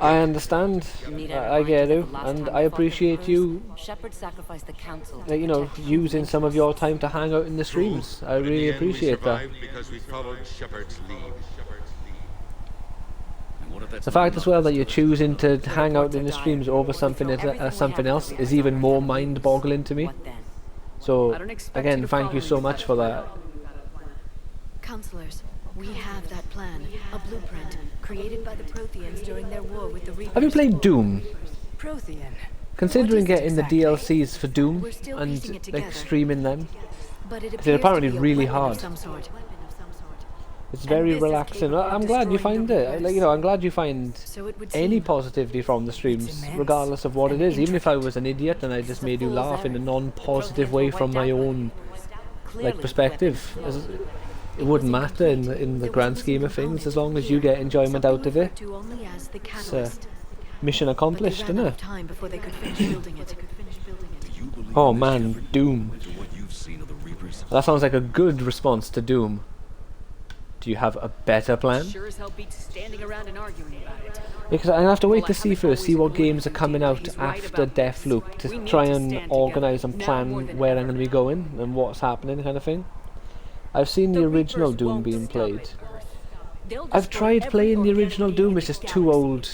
[SPEAKER 1] I understand, I get you, and I appreciate you, you know, using some of your time to hang out in the streams. I really appreciate that. The fact as well that you're choosing to hang out in the streams over something else is even more mind-boggling to me. So, again, thank you so much for that.
[SPEAKER 8] Counselors, we have that plan, a blueprint created by the Protheans during their war with the Reapers.
[SPEAKER 1] Have you played Doom?
[SPEAKER 12] Prothean.
[SPEAKER 1] Considering getting the DLCs for Doom and like streaming them, they're apparently really hard. It's very relaxing. I'm glad you find it. Like, you know, I'm glad you find any positivity from the streams, regardless of what it is. Even if I was an idiot and I just made you laugh in a non-positive way from my own like perspective, it wouldn't matter in the grand scheme of things, as long as you get enjoyment out of it. It's mission accomplished, isn't it? Oh man, Doom. That sounds like a good response to Doom. Do you have a better plan?
[SPEAKER 4] Sure as hell beats standing around and arguing about it.
[SPEAKER 1] Because I have to wait to see what games are coming out after Deathloop to try and organise and plan where I'm going to be going and what's happening, kind of thing. I've seen the original Doom being played. I've tried playing the original Doom, it's just too old.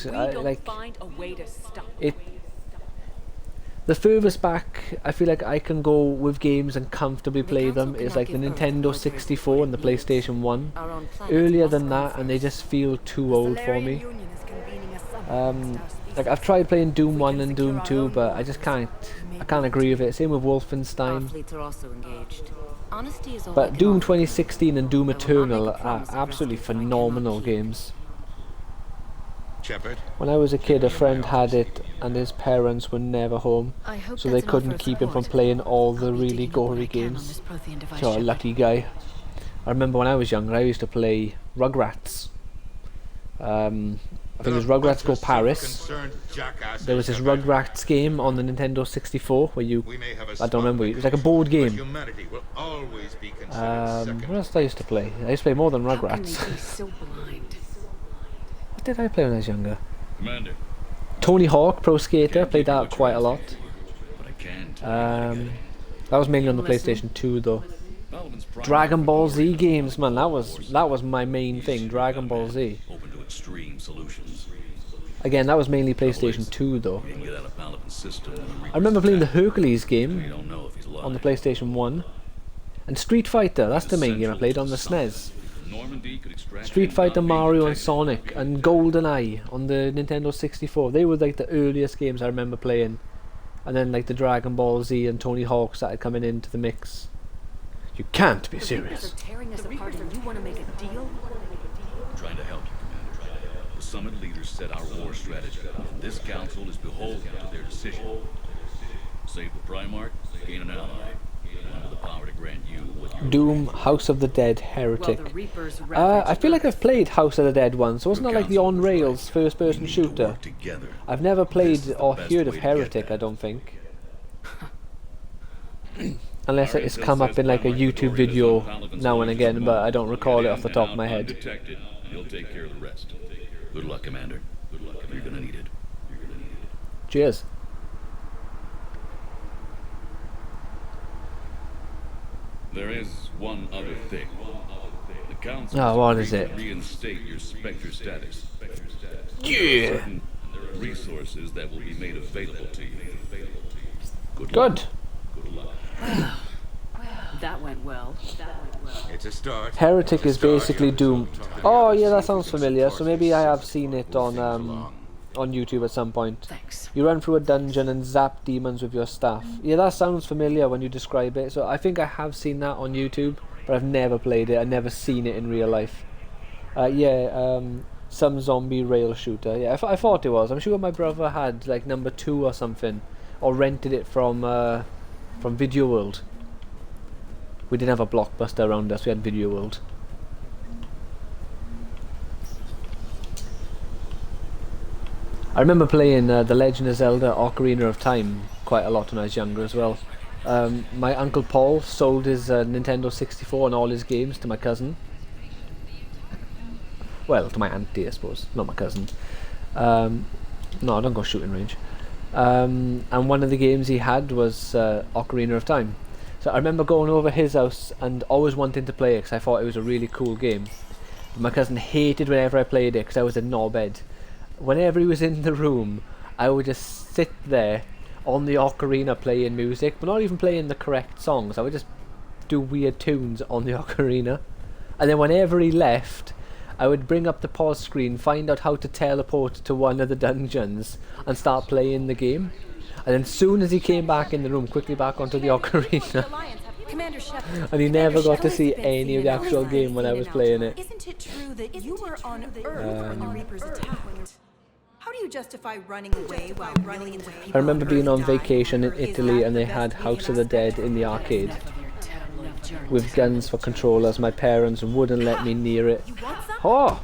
[SPEAKER 1] The furthest back I feel like I can go with games and comfortably play them is like the Nintendo 64 and the PlayStation 1. Earlier than that, and they just feel too old for me. Like I've tried playing Doom 1 and Doom 2, but I just can't agree with it. Same with Wolfenstein. But Doom 2016 and Doom Eternal are absolutely phenomenal games. When I was a kid, a friend had it and his parents were never home, so they couldn't keep him from playing all the really gory games. So a lucky guy. I remember when I was younger, I used to play Rugrats. I think it was Rugrats Go Paris. There was this Rugrats game on the Nintendo 64 where you, I don't remember, it was like a board game. What else did I used to play? I used to play more than Rugrats. What did I play when I was younger? Tony Hawk Pro Skater, played that quite a lot. That was mainly on the PlayStation 2 though. Dragon Ball Z games, man, that was my main thing, Dragon Ball Z. Again, that was mainly PlayStation 2 though. I remember playing the Hercules game on the PlayStation 1. And Street Fighter, that's the main game I played on the SNES. Street Fighter, Mario and Sonic, and GoldenEye on the Nintendo 64. They were like the earliest games I remember playing. And then like the Dragon Ball Z and Tony Hawk started coming into the mix. You can't be serious.
[SPEAKER 4] Tearing us apart and you want to make a deal?
[SPEAKER 13] I'm trying to help you, Commander. The summit leaders set our war strategy, and this council is beholden to their decision. Save the Primarch, gain an ally. Under the power to grant you what you
[SPEAKER 1] Doom, House of the Dead, Heretic. I feel like I've played House of the Dead once. So wasn't that like the on-rails first-person shooter? I've never played or heard of Heretic, I don't think. Unless it's come up in like a YouTube video now and again, but I don't recall it off the top of my head.
[SPEAKER 13] He'll take care of the rest. Good luck, Commander. Good luck. You're gonna need it.
[SPEAKER 1] Cheers.
[SPEAKER 13] There is one other thing. The council
[SPEAKER 1] what is it?
[SPEAKER 13] Reinstate your Spectre status.
[SPEAKER 1] Yeah.
[SPEAKER 13] Certain resources that will be made available to you. Good
[SPEAKER 1] luck.
[SPEAKER 13] Good luck.
[SPEAKER 4] That went well.
[SPEAKER 14] It's a start.
[SPEAKER 1] Heretic is basically Doom. Oh yeah, that sounds familiar. So maybe I have seen it on YouTube at some point. You run through a dungeon and zap demons with your staff. Yeah, that sounds familiar when you describe it. So I think I have seen that on YouTube, but I've never played it. I've never seen it in real life. Some zombie rail shooter. Yeah, I thought it was. I'm sure my brother had like number 2 or something, or rented it from Video World. We didn't have a Blockbuster around us. We had Video World. I remember playing The Legend of Zelda Ocarina of Time quite a lot when I was younger as well. My Uncle Paul sold his Nintendo 64 and all his games to my cousin. Well, to my auntie, I suppose, not my cousin. No, I don't go shooting range. And one of the games he had was Ocarina of Time. So I remember going over his house and always wanting to play it because I thought it was a really cool game. But my cousin hated whenever I played it because I was a knobhead. Whenever he was in the room, I would just sit there on the ocarina playing music, but not even playing the correct songs. I would just do weird tunes on the ocarina. And then whenever he left, I would bring up the pause screen, find out how to teleport to one of the dungeons, and start playing the game. And then as soon as he came back in the room, quickly back onto the ocarina.
[SPEAKER 12] Commander Shepard.
[SPEAKER 1] And he never got to see
[SPEAKER 12] Elizabeth's
[SPEAKER 1] any
[SPEAKER 12] seen
[SPEAKER 1] of the
[SPEAKER 12] an
[SPEAKER 1] actual game when I was playing it.
[SPEAKER 12] Isn't it true that you were on Earth when the Reapers attacked? How do you justify running away while millions of people
[SPEAKER 1] I remember
[SPEAKER 12] on
[SPEAKER 1] being
[SPEAKER 12] Earth
[SPEAKER 1] on
[SPEAKER 12] died?
[SPEAKER 1] vacation in
[SPEAKER 12] Is
[SPEAKER 1] Italy
[SPEAKER 12] that
[SPEAKER 1] and
[SPEAKER 12] the
[SPEAKER 1] they
[SPEAKER 12] best
[SPEAKER 1] had
[SPEAKER 12] we
[SPEAKER 1] House
[SPEAKER 12] can
[SPEAKER 1] of the
[SPEAKER 12] ask
[SPEAKER 1] Dead
[SPEAKER 12] for?
[SPEAKER 1] in the arcade with guns for controllers. My parents wouldn't let me near it. Oh!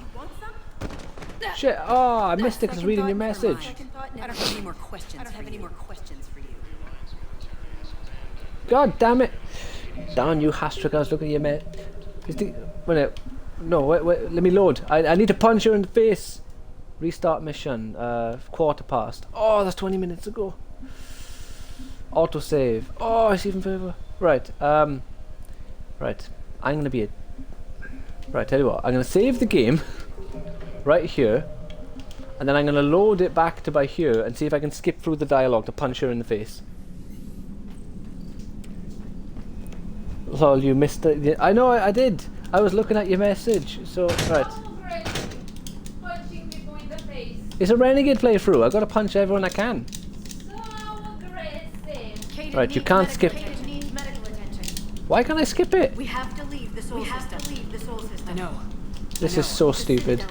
[SPEAKER 1] Shit! Oh, I missed it because I was reading your message.
[SPEAKER 12] I don't have any more questions. I don't have any more questions for you.
[SPEAKER 1] God damn it! Darn you, Hastrickers, look at your mate. Wait, no, wait, let me load. I need to punch her in the face. Restart mission. Quarter past. Oh, that's 20 minutes ago. Autosave. Oh, it's even further. Right. Right. I'm gonna be Right. Tell you what. I'm gonna save the game. Right here. And then I'm gonna load it back to by here and see if I can skip through the dialogue to punch her in the face. Lol, you missed it. I know, I did. I was looking at your message. So, right. It's a Renegade playthrough. I gotta punch everyone I can. Right, you can't skip. Why can't I skip it?
[SPEAKER 8] We have to leave the soul system.
[SPEAKER 4] I know.
[SPEAKER 1] This is so stupid.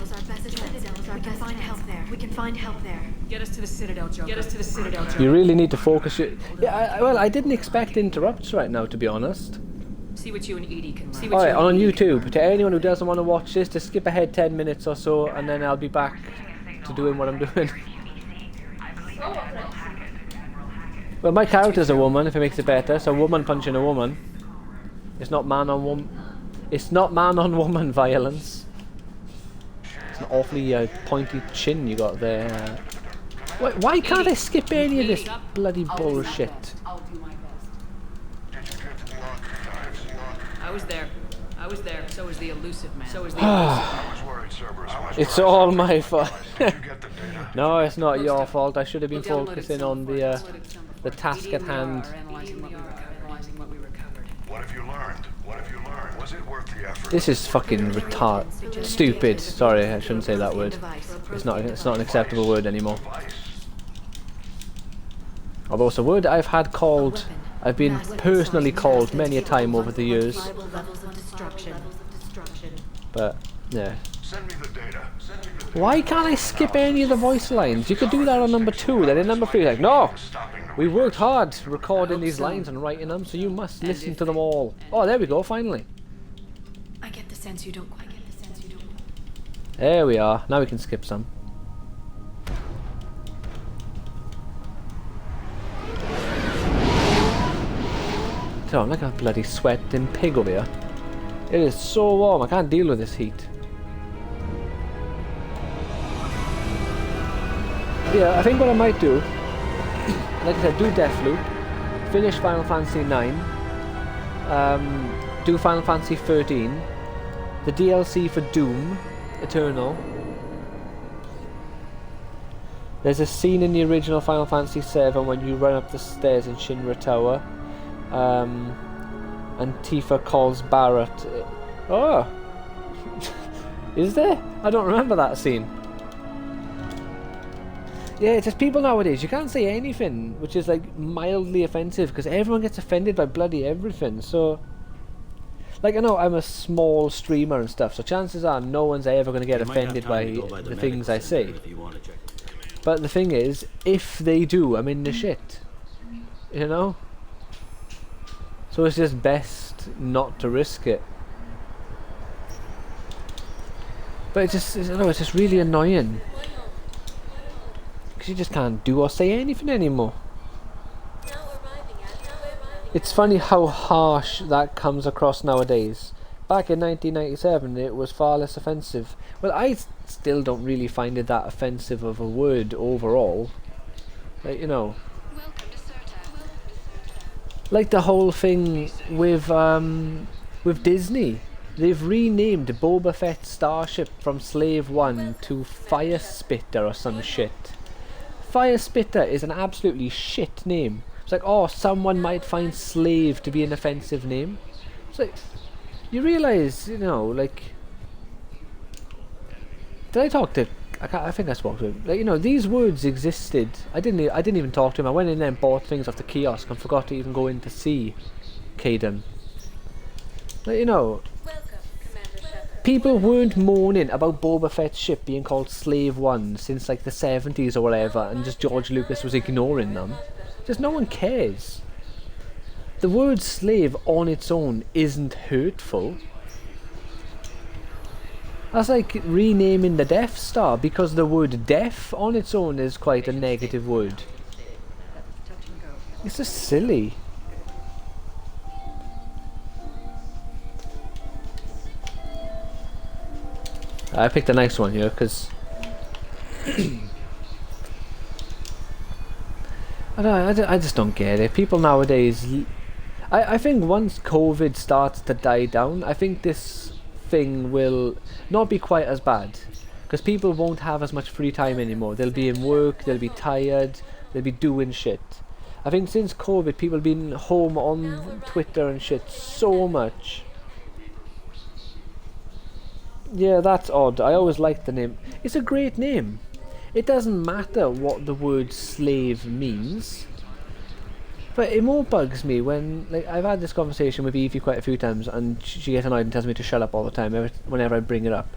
[SPEAKER 8] We can find help there. We can find help there.
[SPEAKER 4] Get us to the Citadel, Joker. Get us to the Citadel, Joker.
[SPEAKER 1] You really need to focus your... Yeah, well, I didn't expect interrupts right now, to be honest.
[SPEAKER 4] See what you and Edie can learn.
[SPEAKER 1] Alright, on YouTube, to anyone who doesn't want to watch this, just skip ahead 10 minutes or so, and then I'll be back to doing what I'm doing. Well, my character's a woman, if it makes it better, so woman punching a woman. It's not man on woman. It's not man on woman violence. It's an awfully pointy chin you got there. Why can't I skip any of this bloody bullshit?
[SPEAKER 4] I'll do my best. I was there. I was there. So was the elusive man. So was the elusive man.
[SPEAKER 1] It's all my fault. No, it's not your fault. I should have been focusing on the task at hand.
[SPEAKER 10] What have you learned? What have you learned? Was it worth the effort?
[SPEAKER 1] This is fucking stupid. Sorry, I shouldn't say that word. It's not an acceptable word anymore. Although it's a word I've been personally called many a time over the years. But yeah. Why can't I skip any of the voice lines? You could do that on number 2, then in number 3 like, no! We worked hard recording these lines and writing them, so you must listen to them all. Oh, there we go, finally.
[SPEAKER 8] I get the sense you don't quite get the sense you don't.
[SPEAKER 1] There we are. Now we can skip some. So I'm like a bloody sweating pig over here. It is so warm, I can't deal with this heat. Yeah, I think what I might do, like I said, do Deathloop, finish Final Fantasy IX, do Final Fantasy 13, the DLC for Doom Eternal. There's a scene in the original Final Fantasy 7 when you run up the stairs in Shinra Tower, and Tifa calls Barrett. Oh, is there? I don't remember that scene. Yeah, it's just people nowadays, you can't say anything which is like mildly offensive because everyone gets offended by bloody everything. So, like, I know I'm a small streamer and stuff, so chances are no one's ever going to get offended by the things I say. But the thing is, if they do, I'm in the shit. You know? So it's just best not to risk it. But it's just really annoying. Because you just can't do or say anything anymore. It's funny how harsh that comes across nowadays. Back in 1997 it was far less offensive. Well, I still don't really find it that offensive of a word overall. Like, you know. Like the whole thing with Disney. They've renamed Boba Fett's starship from Slave 1 to Fire Spitter or some shit. Fire Spitter is an absolutely shit name. It's like, oh, someone might find slave to be an offensive name. It's like, you realise, you know, like, did I talk to? I think I spoke to him. Like, you know, these words existed. I didn't even talk to him. I went in there and bought things off the kiosk and forgot to even go in to see Caden. Like, you know, people weren't moaning about Boba Fett's ship being called Slave One since like the 70s or whatever, and just George Lucas was ignoring them. Just no one cares. The word slave on its own isn't hurtful. That's like renaming the Death Star because the word death on its own is quite a negative word. It's just silly. I picked a nice one here because I just don't get it. People nowadays, I think once COVID starts to die down, I think this thing will not be quite as bad because people won't have as much free time anymore. They'll be in work, they'll be tired, they'll be doing shit. I think since COVID, people have been home on Twitter and shit so much. Yeah, that's odd. I always liked the name. It's a great name. It doesn't matter what the word slave means. But it more bugs me when, like, I've had this conversation with Evie quite a few times and she gets annoyed and tells me to shut up all the time whenever I bring it up.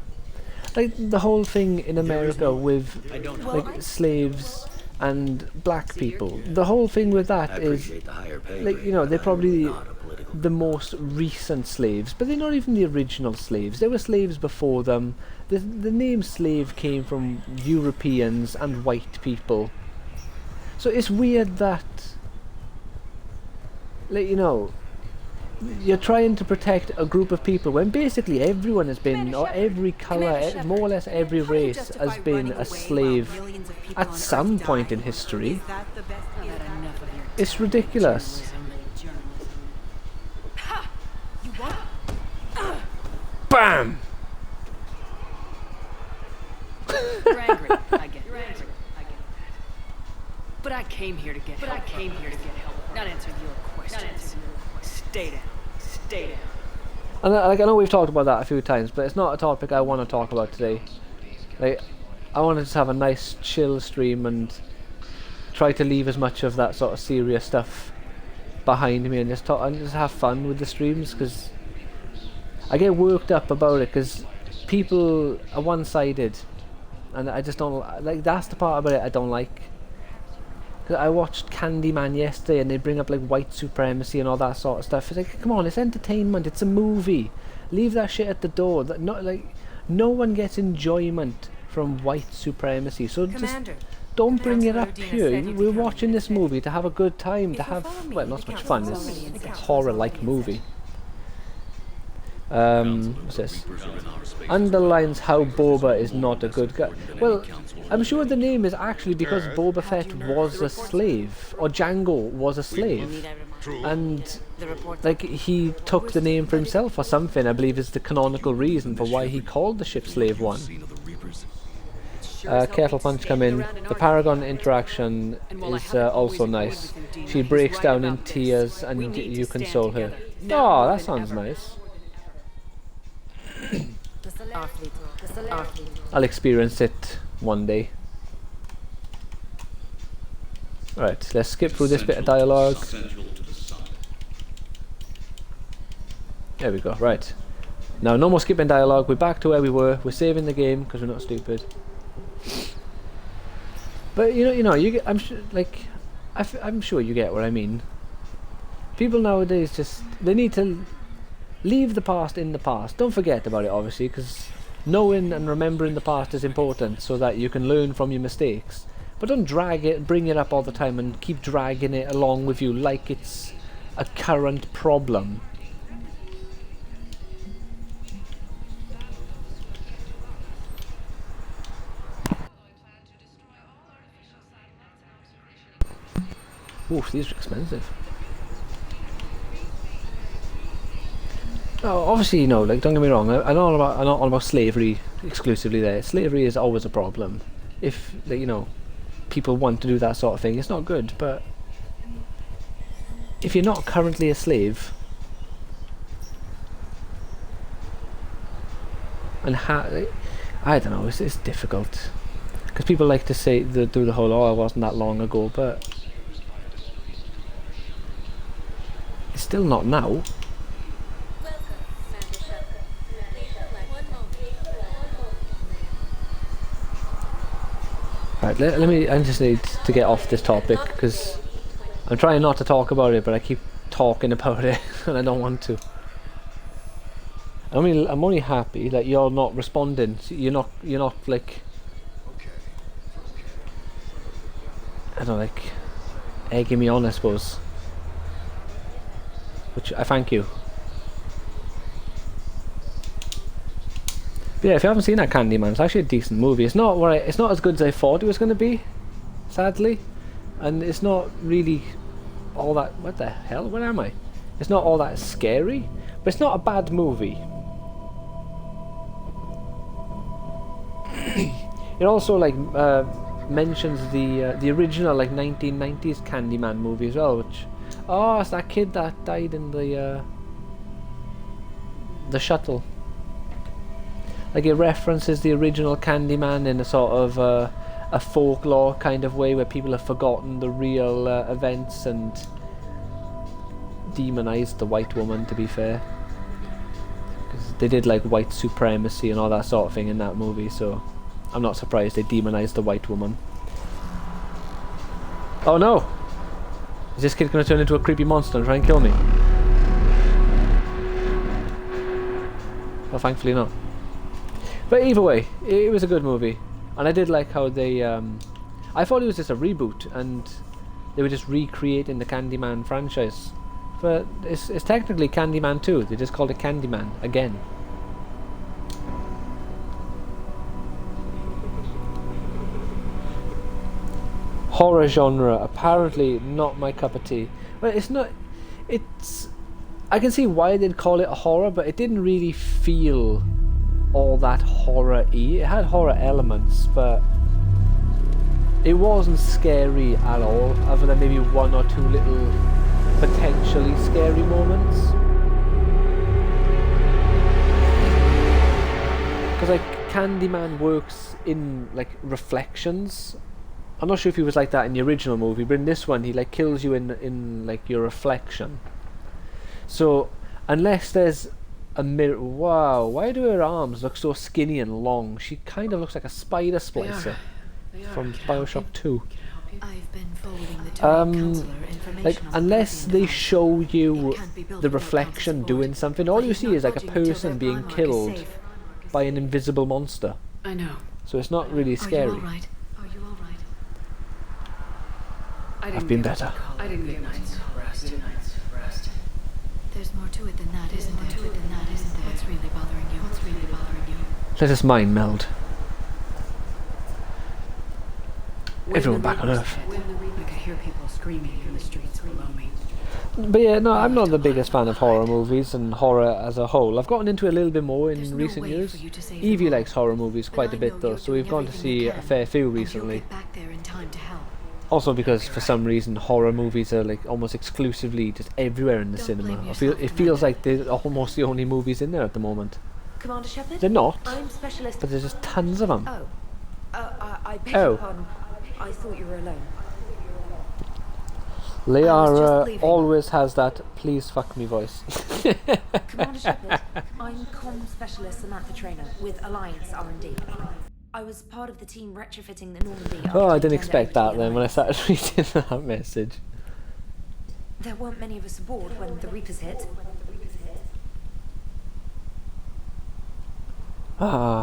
[SPEAKER 1] Like, the whole thing in America with, like, slaves and black people. The whole thing with that is, like, you know, they're probably the most recent slaves, but they're not even the original slaves. There were slaves before them. The name slave came from Europeans and white people. So it's weird that, like, you know, you're trying to protect a group of people when basically everyone has been, or every colour, more or less every race has been a slave at some point in history. It's ridiculous. BAM!
[SPEAKER 4] You're angry. I get it. But I came here to get help. Not answer your questions. Stay down.
[SPEAKER 1] And like, I know we've talked about that a few times, but it's not a topic I want to talk about today. Like, I want to just have a nice chill stream and try to leave as much of that sort of serious stuff behind me and just talk and just have fun with the streams, because I get worked up about it because people are one-sided and I just don't like. That's the part about it I don't like. Cause I watched Candyman yesterday and they bring up like white supremacy and all that sort of stuff. It's like, come on, it's entertainment, it's a movie. Leave that shit at the door. That not like, no one gets enjoyment from white supremacy. So Commander, just don't bring it up here. We're watching this movie to have a good time, to have, well, not so much fun. It's a horror-like movie. What's this? Underlines how Boba is not a good guy. Well, I'm sure the name is actually because Boba Fett was a slave, or Django was a slave, and like he took the name for himself or something. I believe is the canonical reason for why he called the ship Slave One. Kettle Punch come in. The Paragon interaction is also nice. She breaks down in tears and you console her. Oh, that sounds nice. I'll experience it one day. Right, let's skip through this bit of dialogue. There we go, right. Now, no more skipping dialogue. We're back to where we were. We're saving the game because we're not stupid. But you know, you get. I'm sure, like, I'm sure you get what I mean. People nowadays they need to leave the past in the past. Don't forget about it, obviously, because knowing and remembering the past is important so that you can learn from your mistakes. But don't bring it up all the time and keep dragging it along with you like it's a current problem. Oof, these are expensive. Oh, obviously, you know, like, don't get me wrong, I'm not all about slavery exclusively there. Slavery is always a problem. If, like, you know, people want to do that sort of thing, it's not good, but if you're not currently a slave, and I don't know, it's difficult. Because people like to say, do the whole, oh, it wasn't that long ago, but it's still not now. Right, let me. I just need to get off this topic because I'm trying not to talk about it, but I keep talking about it, and I don't want to. I mean, I'm only happy that you're not responding. You're not like. I don't know, like egging me on, I suppose. Which I thank you. But yeah, if you haven't seen that Candyman, it's actually a decent movie. It's not it's not as good as I thought it was going to be, sadly, and it's not really all that. What the hell? Where am I? It's not all that scary, but it's not a bad movie. It also like mentions the original like 1990s Candyman movie as well, which it's that kid that died in the shuttle. Like it references the original Candyman in a sort of a folklore kind of way where people have forgotten the real events and demonized the white woman, to be fair, because they did like white supremacy and all that sort of thing in that movie, so I'm not surprised they demonized the white woman. Oh no! Is this kid going to turn into a creepy monster and try and kill me? Well, thankfully not. But either way, it was a good movie. And I did like how they... I thought it was just a reboot and they were just recreating the Candyman franchise. But it's technically Candyman 2. They just called it Candyman again. Horror genre, apparently not my cup of tea. Well, it's not... It's... I can see why they'd call it a horror, but it didn't really feel all that horror-y. It had horror elements, but it wasn't scary at all, other than maybe one or two little potentially scary moments. Because like Candyman works in like reflections. I'm not sure if he was like that in the original movie, but in this one he like kills you in like your reflection. So unless there's a mirror... Wow, why do her arms look so skinny and long? She kind of looks like a spider splicer from Bioshock 2.
[SPEAKER 8] I've been forwarding the counselor information
[SPEAKER 1] like, unless they show you the reflection doing something, all you see is like a person being killed by an invisible monster.
[SPEAKER 4] I know.
[SPEAKER 1] So it's not really scary.
[SPEAKER 8] Are you alright?
[SPEAKER 1] I've been better.
[SPEAKER 4] I didn't get night's rest.
[SPEAKER 8] There's more to it than that, isn't there? What's really bothering you?
[SPEAKER 1] Let us mind meld. Everyone back on Earth.
[SPEAKER 4] I could hear people screaming in the streets below me.
[SPEAKER 1] But yeah, no, I'm not the biggest fan of horror movies and horror as a whole. I've gotten into it a little bit more in recent years. Evie likes horror movies quite a bit though, so we've gone to see a fair few recently. Also because for some reason horror movies are like almost exclusively just everywhere in the cinema. It feels like they're almost the only movies in there at the moment.
[SPEAKER 15] Commander Shepard?
[SPEAKER 1] They're not,
[SPEAKER 15] I'm specialist.
[SPEAKER 1] but there's just tons of them.
[SPEAKER 15] I beg your pardon. I thought you were alone.
[SPEAKER 1] Liara always has that please fuck me voice.
[SPEAKER 15] Commander Shepard, I'm comm specialist Samantha Trainer with Alliance R&D. I was part of the team retrofitting the Normandy.
[SPEAKER 1] Oh, I didn't expect that then when I started reading that message.
[SPEAKER 15] There weren't many of us aboard when the Reapers hit.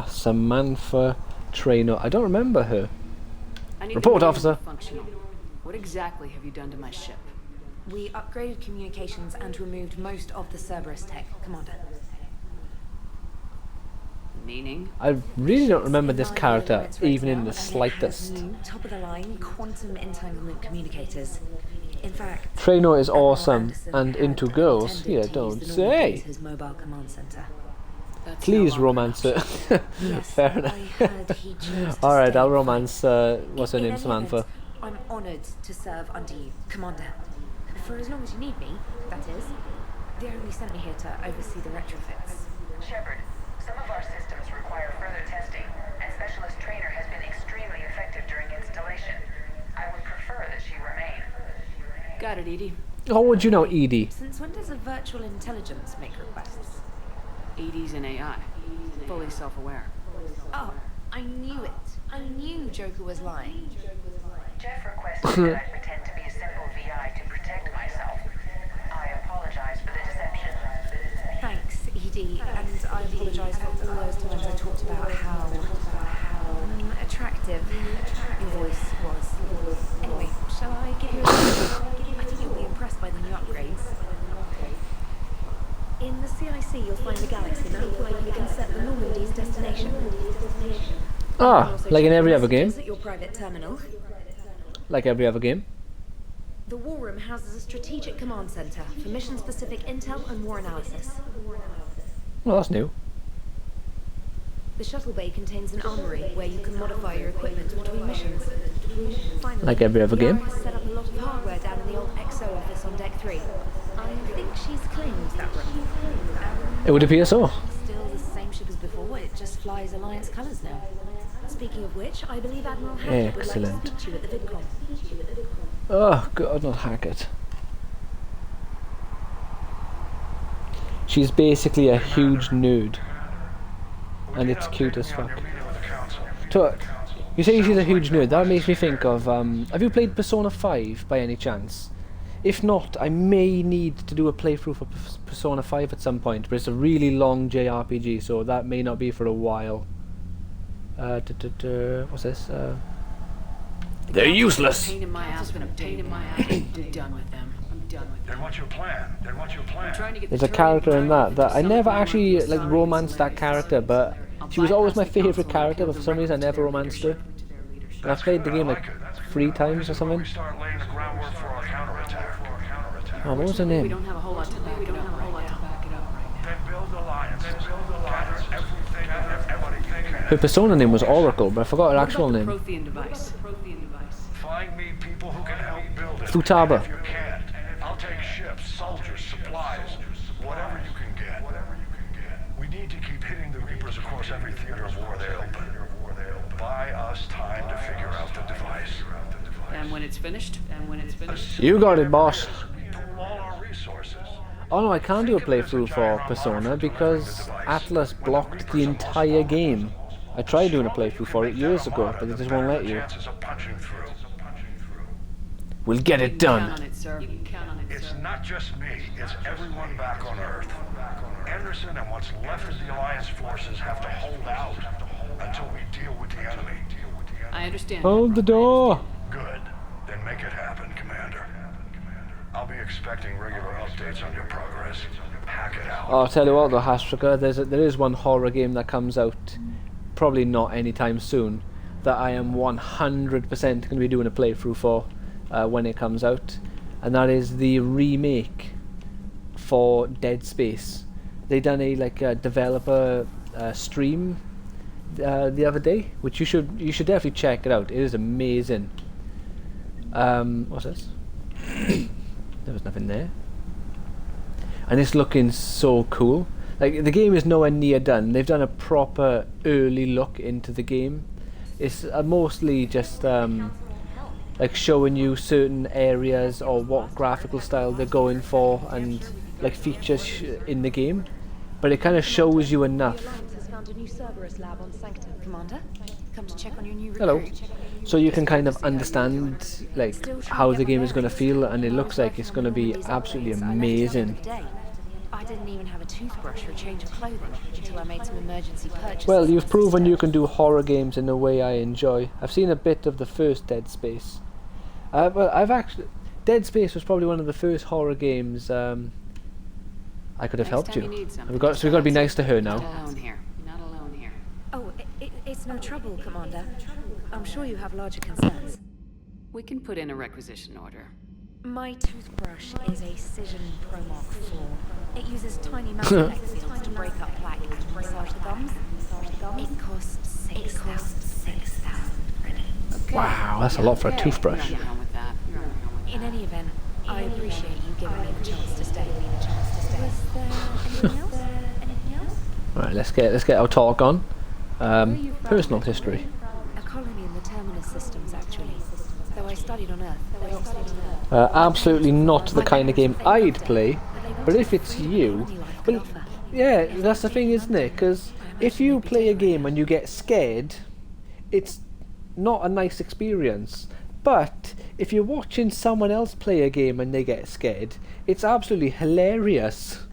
[SPEAKER 1] Samantha Trainer. I don't remember her.
[SPEAKER 4] I need
[SPEAKER 1] Report,
[SPEAKER 4] to know
[SPEAKER 1] officer.
[SPEAKER 4] Functional. What exactly have you done to my ship?
[SPEAKER 15] We upgraded communications and removed most of the Cerberus tech, Commander.
[SPEAKER 4] Meaning?
[SPEAKER 1] I really don't remember this character, even in the slightest.
[SPEAKER 15] New, top-of-the-line quantum entanglement communicators. In fact,
[SPEAKER 1] Trainer is awesome and into girls. Yeah, don't say.
[SPEAKER 15] His mobile command center.
[SPEAKER 1] Please romance it. Fair enough. Alright, I'll romance, what's her name, Samantha.
[SPEAKER 15] I'm honored to serve under you, Commander. For as long as you need me, that is. They only sent me here to oversee the retrofits.
[SPEAKER 9] Shepard, some of our systems require further testing, and Specialist Trainer has been extremely effective during installation. I would prefer that she remain.
[SPEAKER 4] Got it, Edie.
[SPEAKER 1] How would you know Edie?
[SPEAKER 15] Since when does a virtual intelligence make requests?
[SPEAKER 4] Edie's an AI. Fully self-aware.
[SPEAKER 15] Oh, I knew it. I knew Joker was lying.
[SPEAKER 9] Jeff requested that I pretend to be a simple VI to protect myself. I apologize for the deception.
[SPEAKER 15] Thanks, Edie, and I apologise for all those times I talked about how attractive your voice was. Anyway, shall I give you a I think you'll be impressed by the new upgrades. In the CIC, you'll find the galaxy map where you can set the Normandy's destination.
[SPEAKER 1] Ah, like in every other game.
[SPEAKER 15] At your private terminal.
[SPEAKER 1] Like every other game.
[SPEAKER 15] The War Room houses a strategic command center for mission-specific intel and war analysis.
[SPEAKER 1] Well, that's new.
[SPEAKER 15] The shuttle bay contains an armory where you can modify your equipment between missions. Finally,
[SPEAKER 1] Like every other game.
[SPEAKER 15] Yara has set up a lot of hardware down in the old XO office on Deck 3. I think she's claimed that room.
[SPEAKER 1] It would appear so.
[SPEAKER 15] Still the same ship as before, it just flies Alliance colours now. Speaking of which, I believe Admiral Hackett would like
[SPEAKER 1] Excellent.
[SPEAKER 15] to speak to you at the VidCon.
[SPEAKER 1] Oh god, not Hackett. She's basically a huge nerd. And it's cute as fuck. You say she's a huge nerd, that makes me think of, have you played Persona 5 by any chance? If not, I may need to do a playthrough for Persona 5 at some point, but it's a really long JRPG, so that may not be for a while. What's this? They're useless!
[SPEAKER 4] Pain in my ass, been a pain in my ass. I'm done with them. I'm done with them.
[SPEAKER 10] Then what's your plan?
[SPEAKER 4] I'm trying to get
[SPEAKER 1] There's a character in that I never actually like romanced that character, but she was always my favourite character, but for some reason I never romanced her. And I played the game like 3 times or something. Oh, what was her
[SPEAKER 4] We
[SPEAKER 1] name?
[SPEAKER 4] don't have a whole lot to back it up right now.
[SPEAKER 10] Then build alliances. Gather everything and everybody can.
[SPEAKER 1] Her persona name was Oracle, but I forgot her actual
[SPEAKER 4] What about
[SPEAKER 1] name.
[SPEAKER 4] the Prothean device?
[SPEAKER 10] Find me people who can help build it.
[SPEAKER 1] Futaba.
[SPEAKER 10] And if you can't, I'll take ships, soldiers, supplies, whatever you can get. We need to keep hitting the Reapers across every theater of war they open. Buy us time to figure out the device.
[SPEAKER 4] And when it's finished?
[SPEAKER 1] You got it, boss.
[SPEAKER 10] Pool all our resources.
[SPEAKER 1] Oh no, I can't do a playthrough for Persona because Atlas blocked the entire game. I tried doing a playthrough for it years ago, but it just won't let you.
[SPEAKER 10] Chances of punching through.
[SPEAKER 1] We'll get it done.
[SPEAKER 10] It's not just me, it's everyone back on Earth. Anderson and what's left of the Alliance forces have to hold out until we deal with the enemy.
[SPEAKER 4] I understand.
[SPEAKER 1] Hold the door.
[SPEAKER 10] Good. Then make it happen, Commander. I'll be expecting regular updates on your progress. Hack it out.
[SPEAKER 1] Oh, I'll tell you what though, Hastrika, there is one horror game that comes out, probably not anytime soon, that I am 100% going to be doing a playthrough for when it comes out, and that is the remake for Dead Space. They done a developer stream the other day, which you should definitely check it out. It is amazing. What's this? There was nothing there. And it's looking so cool. Like, the game is nowhere near done. They've done a proper early look into the game. It's mostly just like showing you certain areas or what graphical style they're going for and like features in the game. But it kind of shows you enough.
[SPEAKER 15] Found a new Cerberus lab on Sanctum, Commander. Come to check on your new
[SPEAKER 1] Hello.
[SPEAKER 15] recruit.
[SPEAKER 1] So you can kind of understand like how the game is going to feel, and it looks like it's going to be absolutely amazing.
[SPEAKER 15] I didn't even have a toothbrush or a change of clothing until I made some emergency purchases.
[SPEAKER 1] Well, you've proven you can do horror games in a way I enjoy. I've seen a bit of the first Dead Space. Dead Space was probably one of the first horror games I could have helped you. So we've got to be nice to her now.
[SPEAKER 4] Not alone here.
[SPEAKER 15] Oh, it's no trouble, Commander. I'm sure you have larger concerns.
[SPEAKER 4] We can put in a requisition order.
[SPEAKER 15] My toothbrush is a Cision Pro Mark 4. It uses tiny magnetic fields to break up plaque and massage the gums. It costs 6,000 credits.
[SPEAKER 1] Wow, that's a lot for a toothbrush.
[SPEAKER 15] In any event, I appreciate you giving me the chance to stay. Was there anything else?
[SPEAKER 1] Right, let's get our talk on. Personal history.
[SPEAKER 15] A colony in the Terminus systems, actually. Though I studied on Earth.
[SPEAKER 1] Absolutely not the kind of game I'd play, but if it's you, well, yeah, that's the thing, isn't it? Because if you play a game and you get scared, it's not a nice experience. But if you're watching someone else play a game and they get scared, it's absolutely hilarious.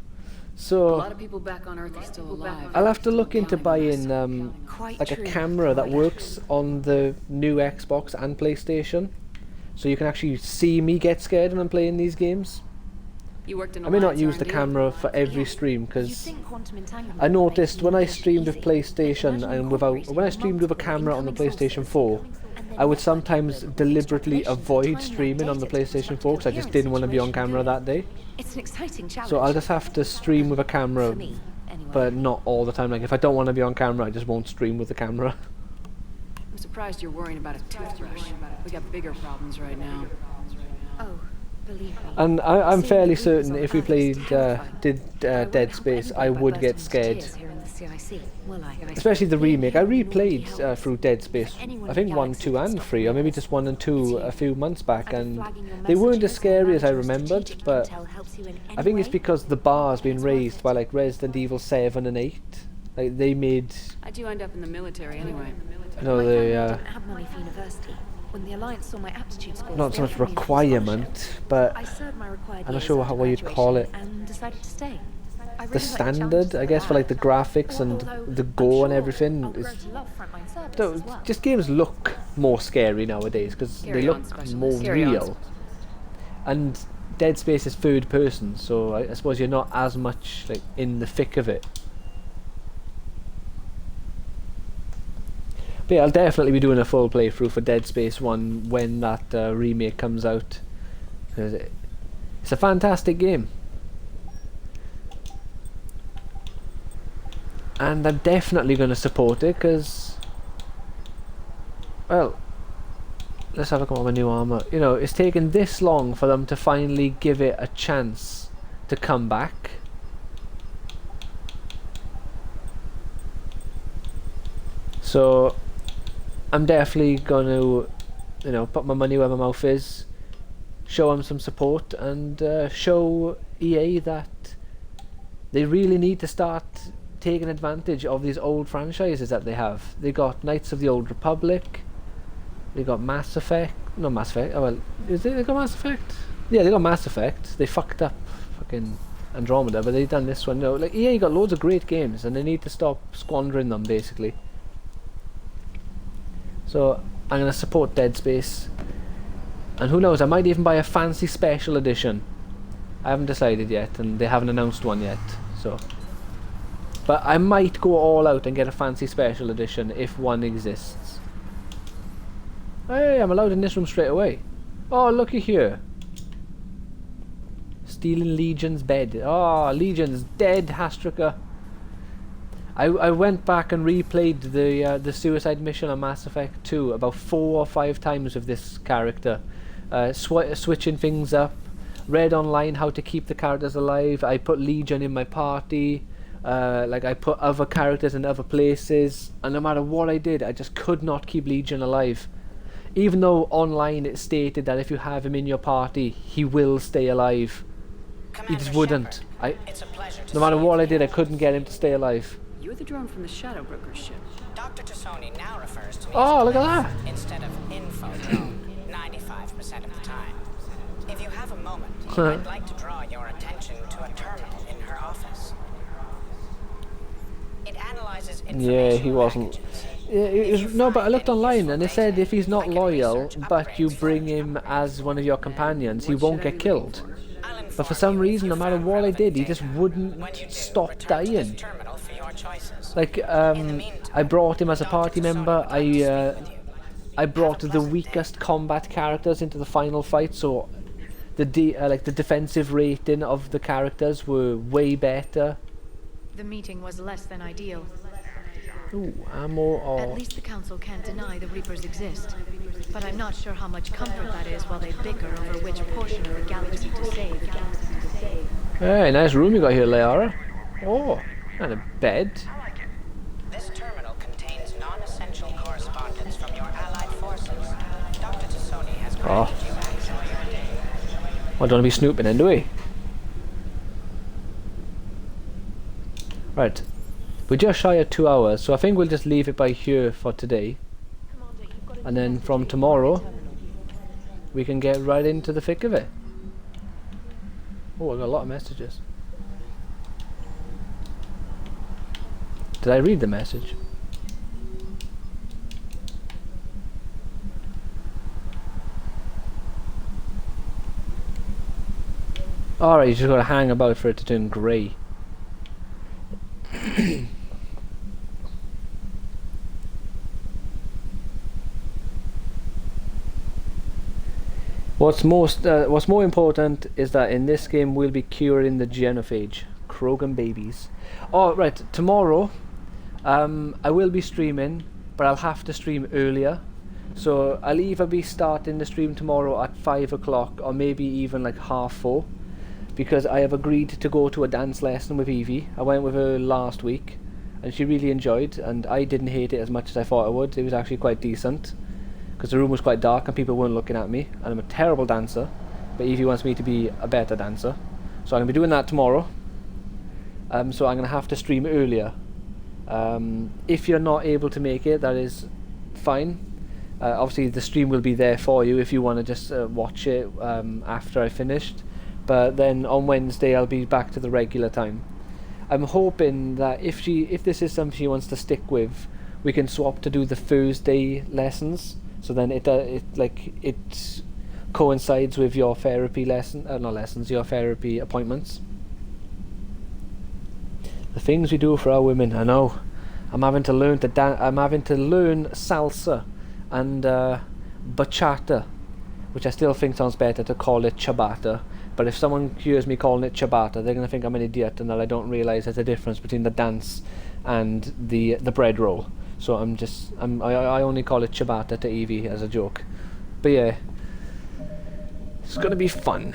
[SPEAKER 1] So
[SPEAKER 4] A lot of people back on Earth are still alive.
[SPEAKER 1] I'll have to look into buying like a camera that works on the new Xbox and PlayStation, so you can actually see me get scared when I'm playing these games.
[SPEAKER 4] You worked in
[SPEAKER 1] I may not
[SPEAKER 4] Alliance
[SPEAKER 1] use the
[SPEAKER 4] R&D.
[SPEAKER 1] camera for every stream, because I noticed when I streamed with PlayStation and when I streamed with a camera on the PlayStation 4, I would sometimes deliberately avoid streaming on the PlayStation 4 because I just didn't want to be on camera that day.
[SPEAKER 15] It's an exciting challenge.
[SPEAKER 1] So I'll just have to stream with a camera, but not all the time. Like if I don't want to be on camera, I just won't stream with the camera.
[SPEAKER 4] I'm surprised you're worrying about a toothbrush. We got bigger problems right now.
[SPEAKER 15] Oh, believe me.
[SPEAKER 1] And I'm fairly certain if we played Dead Space, I would get scared. Especially the remake. I replayed through Dead Space, I think 1, 2 and 3, or maybe just 1 and 2 a few months back, and they weren't as scary as I remembered, but I think it's because the bar's been raised by like Resident Evil 7 and 8. Like they made...
[SPEAKER 4] I do end up in the military anyway.
[SPEAKER 1] No, they
[SPEAKER 15] didn't have money for university. When the Alliance saw my aptitude scores,
[SPEAKER 1] not so much requirement, but
[SPEAKER 15] I served my required
[SPEAKER 1] I'm not
[SPEAKER 15] years
[SPEAKER 1] sure
[SPEAKER 15] after
[SPEAKER 1] what you'd call it.
[SPEAKER 15] graduation and decided to stay. I
[SPEAKER 1] The
[SPEAKER 15] really like
[SPEAKER 1] standard, I guess, for like the graphics and the gore and everything.
[SPEAKER 15] I'll
[SPEAKER 1] Is,
[SPEAKER 15] grow to love frontline service
[SPEAKER 1] no,
[SPEAKER 15] as well.
[SPEAKER 1] just games look more scary nowadays because they
[SPEAKER 4] Carry on,
[SPEAKER 1] look
[SPEAKER 4] specialist.
[SPEAKER 1] more
[SPEAKER 4] Carry on.
[SPEAKER 1] real. And Dead Space is third person, so I suppose you're not as much like in the thick of it. But yeah, I'll definitely be doing a full playthrough for Dead Space 1 when that remake comes out. 'Cause it's a fantastic game. And I'm definitely going to support it because, well, let's have a look at my new armor. You know, it's taken this long for them to finally give it a chance to come back. So I'm definitely going to, you know, put my money where my mouth is, show them some support, and show EA that they really need to start taking advantage of these old franchises that they have. They got Knights of the Old Republic, they got Mass Effect, no Mass Effect, oh well, they got Mass Effect? Yeah, they got Mass Effect. They fucked up fucking Andromeda, but they done this one. No, like EA got loads of great games and they need to stop squandering them basically. So I'm going to support Dead Space, and who knows, I might even buy a fancy special edition. I haven't decided yet, and they haven't announced one yet, so. But I might go all out and get a fancy special edition if one exists. Hey, I'm allowed in this room straight away. Oh, looky here. Stealing Legion's bed. Oh, Legion's dead, Hastrika. I went back and replayed the suicide mission on Mass Effect 2 about 4 or 5 times with this character, switching things up. Read online how to keep the characters alive. I put Legion in my party. Like I put other characters in other places, and no matter what I did, I just could not keep Legion alive. Even though online it stated that if you have him in your party, he will stay alive. He just wouldn't. No matter what I did, I couldn't get him to stay alive.
[SPEAKER 4] You're the drone from the Shadow Broker ship.
[SPEAKER 16] Dr. Tassoni now refers to me
[SPEAKER 1] Oh,
[SPEAKER 16] as
[SPEAKER 1] look at that.
[SPEAKER 16] instead of info drone 95% of the time. If you have a moment, I'd like to draw your attention to a terminal in her office. It analyzes
[SPEAKER 1] Yeah, he wasn't. Yeah, it was, no, but I looked online and it said if he's not loyal, but you bring him as one of your companions, he won't get killed. But for some reason, no matter what I did, he just wouldn't stop dying. Like, I brought him as a party member. I brought the weakest combat characters into the final fight, so the like the defensive rating of the characters were way better.
[SPEAKER 15] The meeting was less than ideal.
[SPEAKER 1] Ooh, ammo.
[SPEAKER 15] At least the Council can't deny the Reapers exist. But I'm not sure how much comfort that is while they bicker over which portion of the galaxy to save.
[SPEAKER 1] Hey, nice room you got here, Liara. Oh, and a bed.
[SPEAKER 16] This terminal contains non-essential correspondence from your allied forces. Dr. Tassoni has granted you access.
[SPEAKER 1] I don't want to be snooping in, do we? Right. We're just shy of 2 hours, so I think we'll just leave it by here for today. and then from tomorrow we can get right into the thick of it. Oh, I got a lot of messages. Did I read the message? Alright, you just gotta hang about for it to turn grey. What's more important is that in this game we'll be curing the genophage, Krogan babies. Oh, right, tomorrow I will be streaming, but I'll have to stream earlier. So I'll either be starting the stream tomorrow at 5 o'clock or maybe even like 4:30, because I have agreed to go to a dance lesson with Evie. I went with her last week and she really enjoyed, and I didn't hate it as much as I thought I would. It was actually quite decent, because the room was quite dark and people weren't looking at me, and I'm a terrible dancer, but Evie wants me to be a better dancer. So I'm going to be doing that tomorrow. So I'm going to have to stream earlier. If you're not able to make it, that is fine. Obviously the stream will be there for you if you want to just watch it after I finished. But then on Wednesday I'll be back to the regular time. I'm hoping that if this is something she wants to stick with, we can swap to do the Thursday lessons. So then it coincides with your therapy your therapy appointments. The things we do for our women, I know. I'm having to learn salsa and bachata, which I still think sounds better to call it ciabatta. But if someone hears me calling it ciabatta, they're going to think I'm an idiot and that I don't realise there's a difference between the dance and the bread roll. So I only call it ciabatta to Evie as a joke. But yeah, it's going to be fun.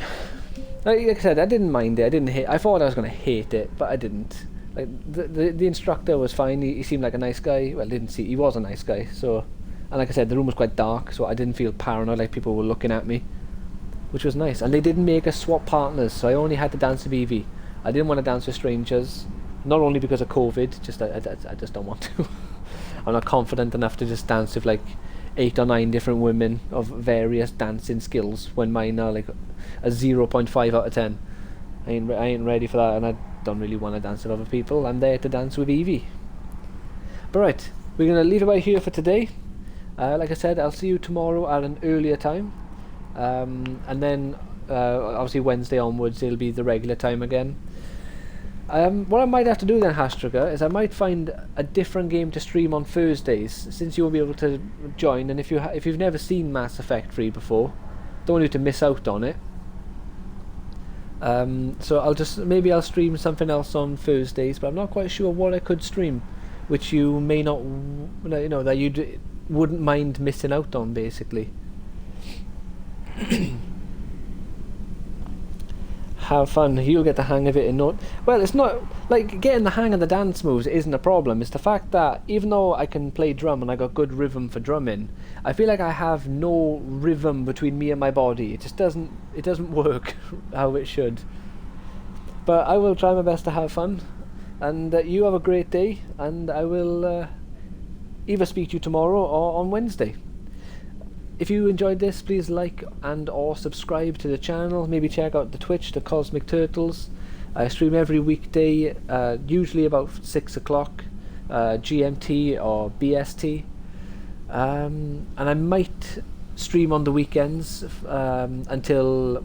[SPEAKER 1] Like I said, I didn't mind it. I thought I was going to hate it, but I didn't. Like the instructor was fine. He seemed like a nice guy. Well, he was a nice guy. So, and like I said, the room was quite dark, so I didn't feel paranoid like people were looking at me, which was nice. And they didn't make us swap partners, so I only had to dance with Evie. I didn't want to dance with strangers, not only because of COVID. I just don't want to. I'm not confident enough to just dance with like 8 or 9 different women of various dancing skills when mine are like a 0.5 out of 10. I ain't ready for that, and I don't really want to dance with other people. I'm there to dance with Evie. But right, we're going to leave it right here for today. Like I said, I'll see you tomorrow at an earlier time. And then obviously Wednesday onwards it'll be the regular time again. What I might have to do then, Hastriger, is I might find a different game to stream on Thursdays, since you won't be able to join, and if you've never seen Mass Effect 3 before, don't want you to miss out on it. So maybe I'll stream something else on Thursdays, but I'm not quite sure what I could stream, which you may not, that you wouldn't mind missing out on, basically. Have fun. You'll get the hang of it in no. Well, it's not like getting the hang of the dance moves isn't a problem. It's the fact that even though I can play drum and I got good rhythm for drumming, I feel like I have no rhythm between me and my body. It just doesn't work how it should. But I will try my best to have fun, and you have a great day, and I will either speak to you tomorrow or on Wednesday. If you enjoyed this, please like and or subscribe to the channel. Maybe check out the Twitch, the Cosmic Turtles. I stream every weekday, usually about 6 o'clock GMT or BST. And I might stream on the weekends until,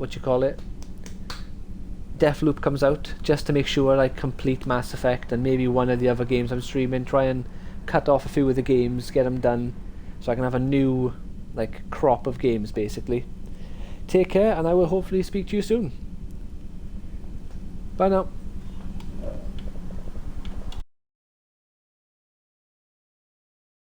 [SPEAKER 1] Deathloop comes out, just to make sure I complete Mass Effect and maybe one of the other games I'm streaming. Try and cut off a few of the games, get them done, so I can have a new crop of games, basically. Take care, and I will hopefully speak to you soon. Bye now.